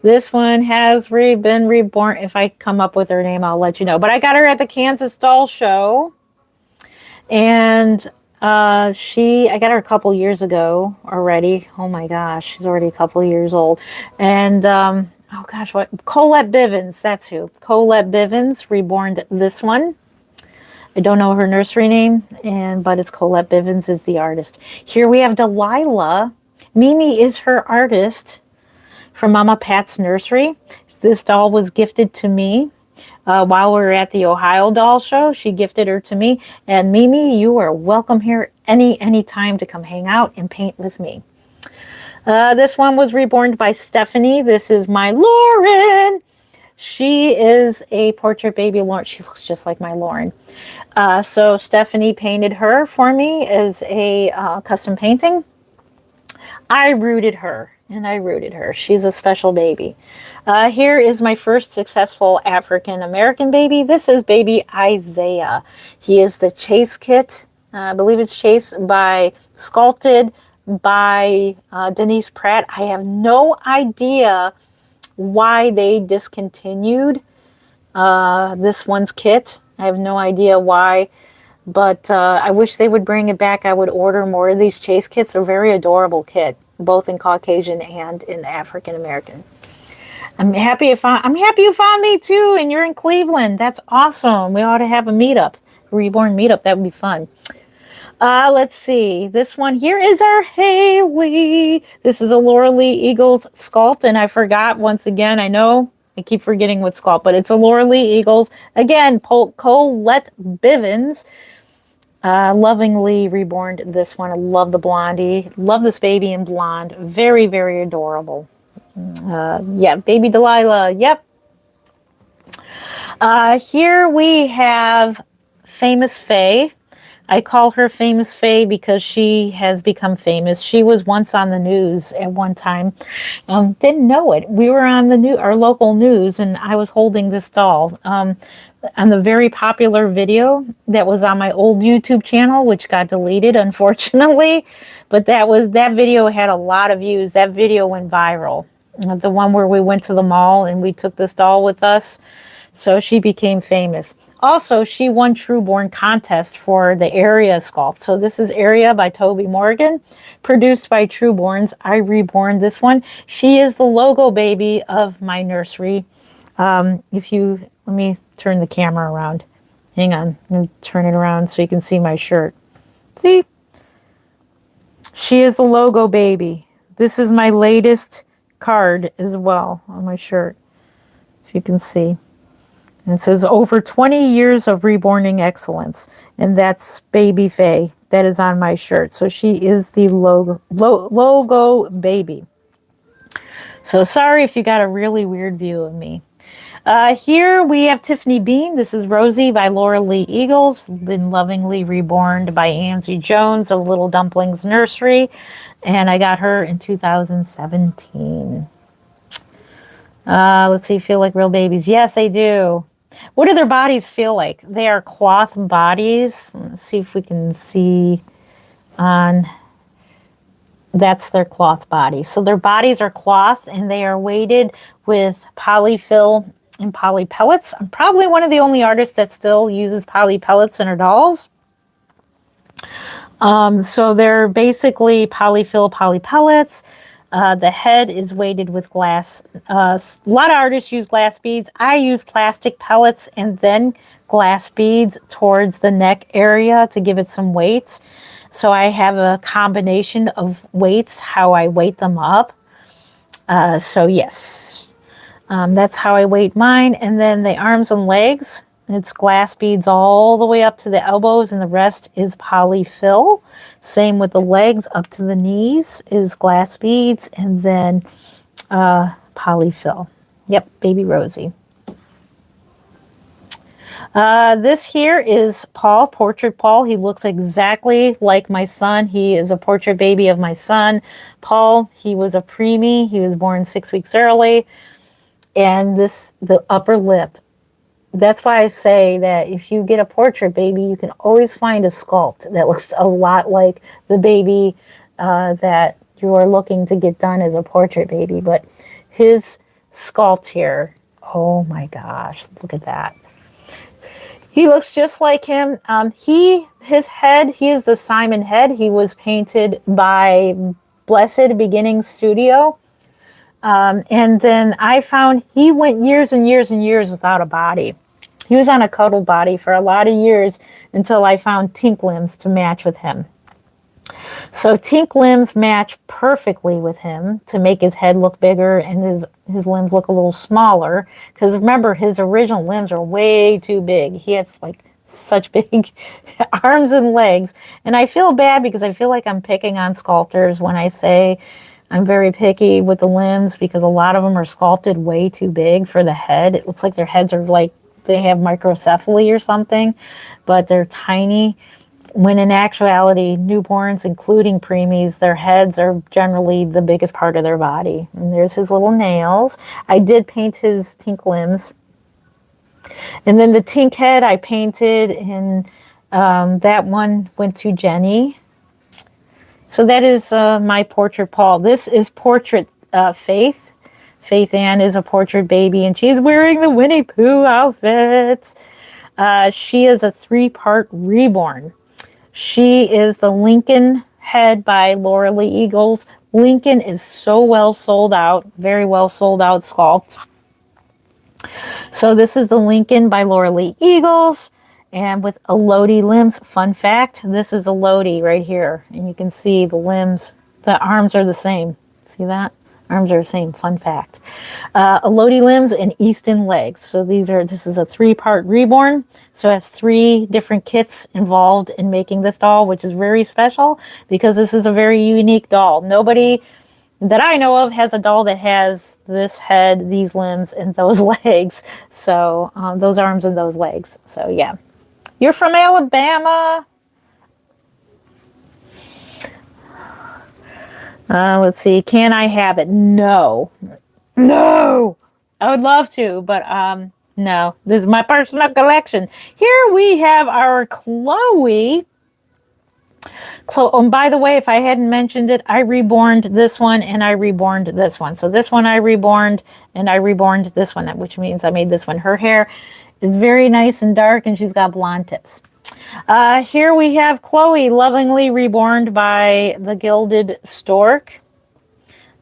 This one has been reborn. If I come up with her name, I'll let you know. But I got her at the Kansas Doll Show. And I got her a couple years ago already. Oh my gosh, she's already a couple years old. And oh gosh, what? Colette Bivens, that's who. Colette Bivens reborn this one. I don't know her nursery name, but it's Colette Bivens is the artist. Here we have Delilah. Mimi is her artist from Mama Pat's nursery. This doll was gifted to me. While we were at the Ohio Doll Show, she gifted her to me. And Mimi, you are welcome here any time to come hang out and paint with me. This one was reborn by Stephanie. This is my Lauren. She is a portrait baby Lauren. She looks just like my Lauren. So Stephanie painted her for me as a custom painting. I rooted her. And I rooted her. She's a special baby. Here is my first successful African-American baby. This is baby Isaiah. He is the Chase kit. I believe it's Chase sculpted by Denise Pratt. I have no idea why they discontinued this one's kit. I have no idea why. But I wish they would bring it back. I would order more of these Chase kits. They're a very adorable kit, both in Caucasian and in African American. I'm happy you found me too, and you're in Cleveland. That's awesome. We ought to have a meetup, a reborn meetup. That would be fun. Let's see. This one here is our Haley. This is a Laura Lee Eagles sculpt, and I forgot once again. I know I keep forgetting what sculpt, but it's a Laura Lee Eagles. Again, Colette Bivens. Lovingly reborn this one. I love the blondie. Love this baby in blonde. Very, very adorable. Yeah, baby Delilah. Yep. Here we have Famous Faye. I call her Famous Faye because she has become famous. She was once on the news at one time. Didn't know it. We were on our local news, and I was holding this doll. On the very popular video that was on my old YouTube channel, which got deleted, unfortunately. But that video had a lot of views. That video went viral. The one where we went to the mall and we took this doll with us. So she became famous. Also, she won Trueborn contest for the Area sculpt. So this is Area by Toby Morgan, produced by Trueborns. I reborn this one. She is the logo baby of my nursery. Let me turn the camera around. Hang on, let me turn it around so you can see my shirt. See? She is the logo baby. This is my latest card as well on my shirt, if you can see. And it says over 20 years of reborning excellence. And that's Baby Faye. That is on my shirt. So she is the logo baby. So sorry if you got a really weird view of me. Here we have Tiffany Bean. This is Rosie by Laura Lee Eagles. Been lovingly reborn by Angie Jones of Little Dumplings Nursery. And I got her in 2017. Let's see, feel like real babies. Yes, they do. What do their bodies feel like? They are cloth bodies. Let's see if we can see on... That's their cloth body. So their bodies are cloth and they are weighted with polyfill and poly pellets. I'm probably one of the only artists that still uses poly pellets in her dolls. So they're basically polyfill, poly pellets. The head is weighted with glass. A lot of artists use glass beads. I use plastic pellets and then glass beads towards the neck area to give it some weight. So I have a combination of weights, how I weight them up. So yes, that's how I weight mine. And then the arms and legs, it's glass beads all the way up to the elbows and the rest is polyfill. Same with the legs up to the knees is glass beads and then polyfill. Yep, baby Rosie. This here is Paul, Portrait Paul. He looks exactly like my son. He is a portrait baby of my son. Paul, he was a preemie. He was born 6 weeks early. And the upper lip. That's why I say that if you get a portrait baby, you can always find a sculpt that looks a lot like the baby that you are looking to get done as a portrait baby. But his sculpt here, oh my gosh, look at that. He looks just like him. His head, he is the Simon head. He was painted by Blessed Beginning Studio. And then I found he went years and years and years without a body. He was on a cuddle body for a lot of years until I found Tink limbs to match with him. So Tink limbs match perfectly with him to make his head look bigger and his limbs look a little smaller. Because remember, his original limbs are way too big. He has like such big arms and legs. And I feel bad because I feel like I'm picking on sculptors when I say I'm very picky with the limbs because a lot of them are sculpted way too big for the head. It looks like their heads are like they have microcephaly or something, but they're tiny. When in actuality, newborns, including preemies, their heads are generally the biggest part of their body. And there's his little nails. I did paint his Tink limbs. And then the Tink head I painted, and that one went to Jenny. So that is my portrait Paul. This is portrait Faith. Faith Ann is a portrait baby, and she's wearing the Winnie Pooh outfits. She is a 3-part reborn. She is the Lincoln head by Laura Lee Eagles. Lincoln is so well sold out, very well sold out sculpt. So this is the Lincoln by Laura Lee Eagles, and with a Lodi limbs. Fun fact, this is a Lodi right here, and you can see the limbs, the arms are the same. See that? Arms are the same. Fun fact. A Lodi limbs and Easton legs. So this is a 3-part reborn. So it has 3 different kits involved in making this doll, which is very special because this is a very unique doll. Nobody that I know of has a doll that has this head, these limbs, and those legs. So those arms and those legs. So yeah. You're from Alabama. Let's see. Can I have it? No. No. I would love to, but no. This is my personal collection. Here we have our Chloe. And by the way, if I hadn't mentioned it, I reborned this one and I reborned this one. So this one I reborned and I reborned this one, which means I made this one her hair. is very nice and dark, and she's got blonde tips. Here we have Chloe, lovingly reborn by the Gilded Stork.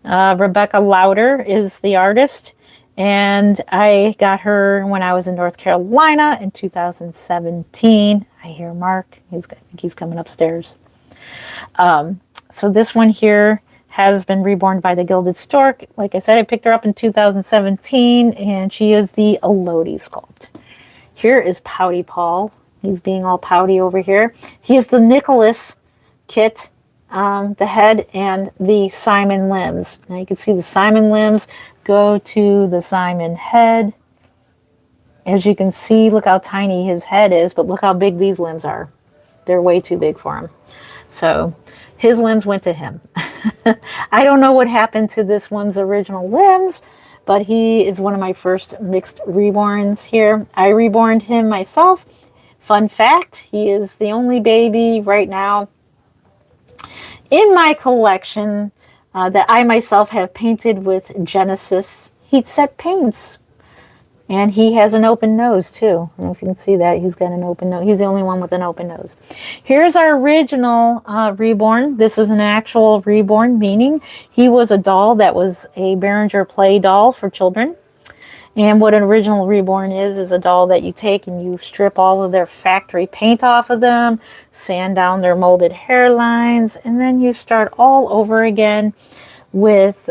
Rebecca Lauder is the artist, and I got her when I was in North Carolina in 2017. I hear Mark. I think he's coming upstairs. So this one here has been reborn by the Gilded Stork. Like I said, I picked her up in 2017, and she is the Elodie sculpt. Here is Pouty Paul. He's being all pouty over here. He is the Nicholas kit, the head and the Simon limbs. Now you can see the Simon limbs go to the Simon head. As you can see, look how tiny his head is, but look how big these limbs are. They're way too big for him. So his limbs went to him. I don't know what happened to this one's original limbs, but he is one of my first mixed reborns here. I reborned him myself. Fun fact, he is the only baby right now in my collection that I myself have painted with Genesis heat set paints. And he has an open nose too. I don't know if you can see that. He's got an open nose. He's the only one with an open nose. Here's our original reborn. This is an actual reborn, meaning he was a doll that was a Behringer play doll for children. And what an original reborn is a doll that you take and you strip all of their factory paint off of them, sand down their molded hairlines, and then you start all over again with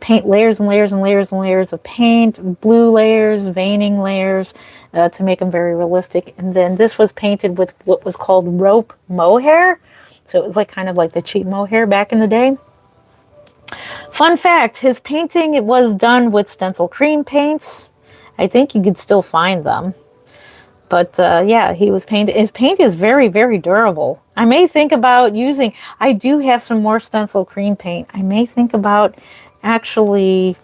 paint layers and layers and layers and layers of paint, blue layers, veining layers, to make them very realistic. And then this was painted with what was called rope mohair. So it was like kind of like the cheap mohair back in the day. Fun fact, his painting, it was done with stencil cream paints. I think you could still find them. But yeah, he was painted. His paint is very, very durable. I may think about using, I do have some more stencil cream paint. I may think about actually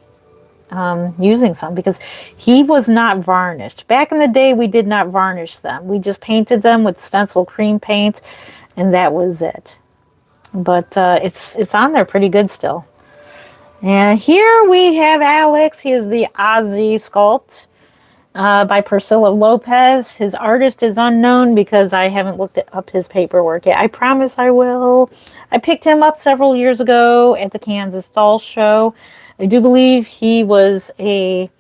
using some because he was not varnished. Back in the day, we did not varnish them. We just painted them with stencil cream paint, and that was it. But it's on there pretty good still. And here we have Alex. He is the Ozzy sculpt by Priscilla Lopez. His artist is unknown because I haven't looked up his paperwork yet. I promise I will. I picked him up several years ago at the Kansas Doll Show. I do believe he was a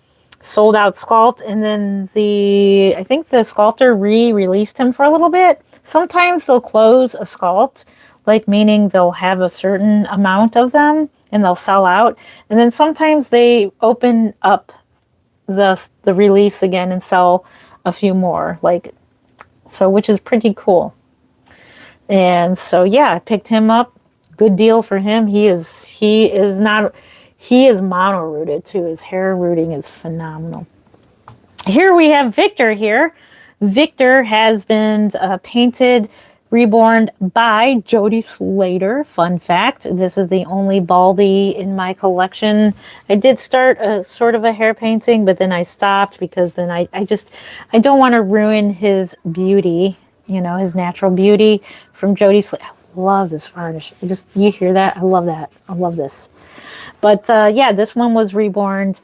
sold out sculpt, and then I think the sculptor re-released him for a little bit. Sometimes they'll close a sculpt, like meaning they'll have a certain amount of them and they'll sell out. And then sometimes they open up the release again and sell a few more, which is pretty cool. And so yeah, I picked him up. Good deal for him. He is mono rooted too. His hair rooting is phenomenal. Here we have Victor here. Victor has been painted, reborn by Jody Slater. Fun fact, this is the only Baldy in my collection. I did start a sort of a hair painting, but then I stopped because then I don't want to ruin his beauty, his natural beauty from Jody Slater. I love this varnish. You hear that? I love that. I love this. But yeah, this one was reborn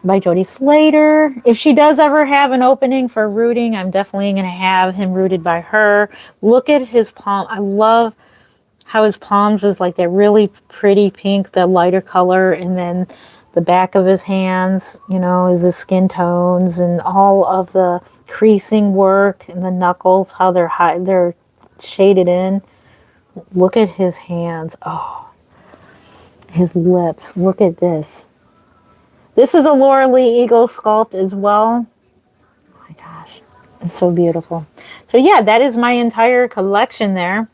by Jody Slater. If she does ever have an opening for rooting, I'm definitely going to have him rooted by her. Look at his palm. I love how his palms is like that really pretty pink, the lighter color, and then the back of his hands, is the skin tones and all of the creasing work and the knuckles, how they're shaded in. Look at his hands. Oh, his lips. Look at this. This is a Laura Lee Eagle sculpt as well. Oh my gosh, it's so beautiful. So yeah, that is my entire collection there.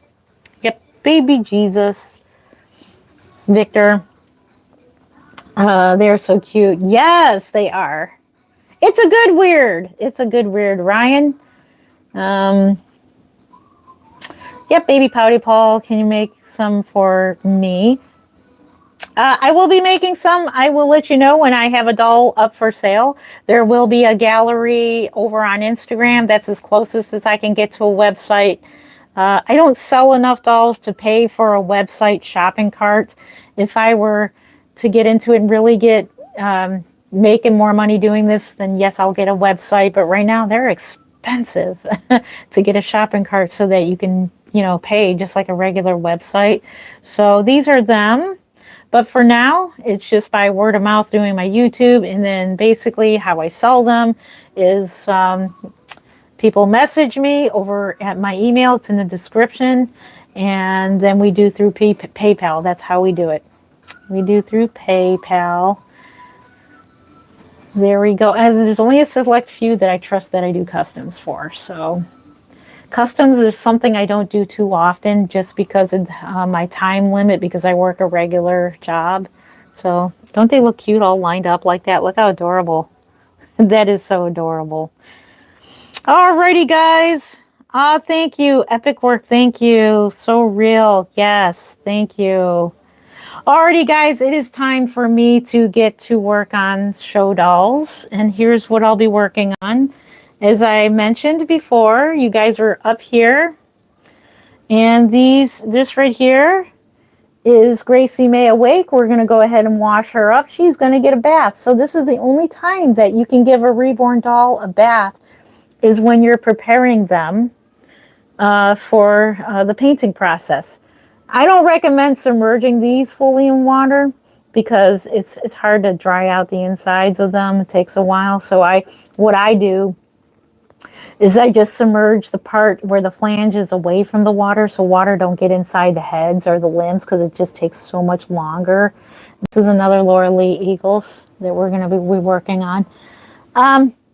Yep, baby Jesus, Victor. They're so cute. Yes, they are. It's a good weird. It's a good weird. Ryan. Yep, baby Pouty Paul. Can you make some for me? I will be making some. I will let you know when I have a doll up for sale. There will be a gallery over on Instagram. That's as closest as I can get to a website. I don't sell enough dolls to pay for a website shopping cart. If I were to get into it and really get making more money doing this, then yes, I'll get a website. But right now they're expensive to get a shopping cart so that you can, pay just like a regular website. So these are them. But for now, it's just by word of mouth doing my YouTube. And then basically how I sell them is people message me over at my email. It's in the description. And then we do through PayPal. That's how we do it. We do through PayPal. There we go. And there's only a select few that I trust that I do customs for. So customs is something I don't do too often just because of my time limit, because I work a regular job. So don't they look cute all lined up like that? Look how adorable. That is so adorable. Alrighty, guys. Thank you. Epic work. Thank you. So real. Yes. Thank you. Alrighty, guys. It is time for me to get to work on show dolls. And here's what I'll be working on. As I mentioned before, you guys are up here. And this right here is Gracie May awake. We're going to go ahead and wash her up. She's going to get a bath. So this is the only time that you can give a reborn doll a bath, is when you're preparing them for the painting process. I don't recommend submerging these fully in water because it's hard to dry out the insides of them. It takes a while. So what I do is I just submerge the part where the flange is away from the water, so water don't get inside the heads or the limbs, because it just takes so much longer. This is another Laura Lee Eagles that we're going to be working on.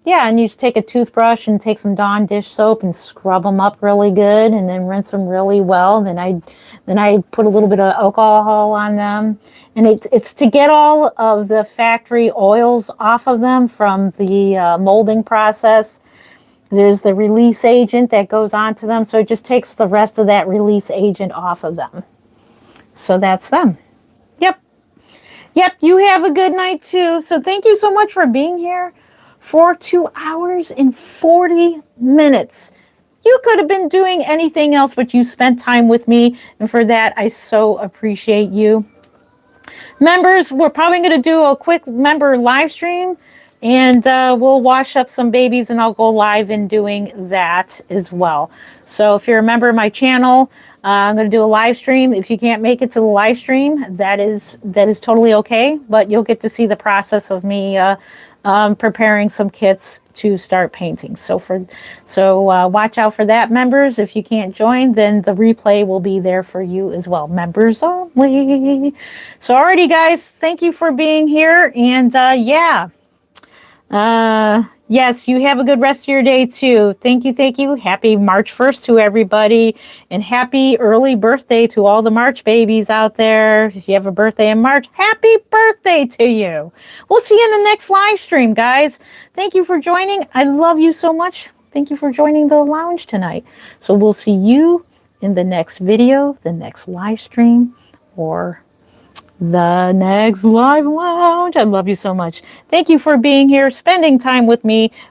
Yeah, and you just take a toothbrush and take some Dawn dish soap and scrub them up really good, and then rinse them really well. Then I put a little bit of alcohol on them, and it's to get all of the factory oils off of them from the molding process. There's the release agent that goes onto them, so it just takes the rest of that release agent off of them. So that's them. Yep, you have a good night too. So thank you so much for being here for 2 hours and 40 minutes. You could have been doing anything else, but you spent time with me, and for that, I so appreciate you. Members, we're probably going to do a quick member live stream, and we'll wash up some babies, and I'll go live in doing that as well. So if you're a member of my channel, I'm going to do a live stream. If you can't make it to the live stream, that is totally okay, but you'll get to see the process of me preparing some kits to start painting. So watch out for that, members. If you can't join, then the replay will be there for you as well. Members only. So alrighty, guys, thank you for being here, and yeah. Yes, you have a good rest of your day too. Thank you. Happy March 1st to everybody, and happy early birthday to all the March babies out there. If you have a birthday in March, happy birthday to you. We'll see you in the next live stream, guys. Thank you for joining. I love you so much. Thank you for joining the lounge tonight. So we'll see you in the next video, the next live stream, or the next live lounge. I love you so much. Thank you for being here, spending time with me,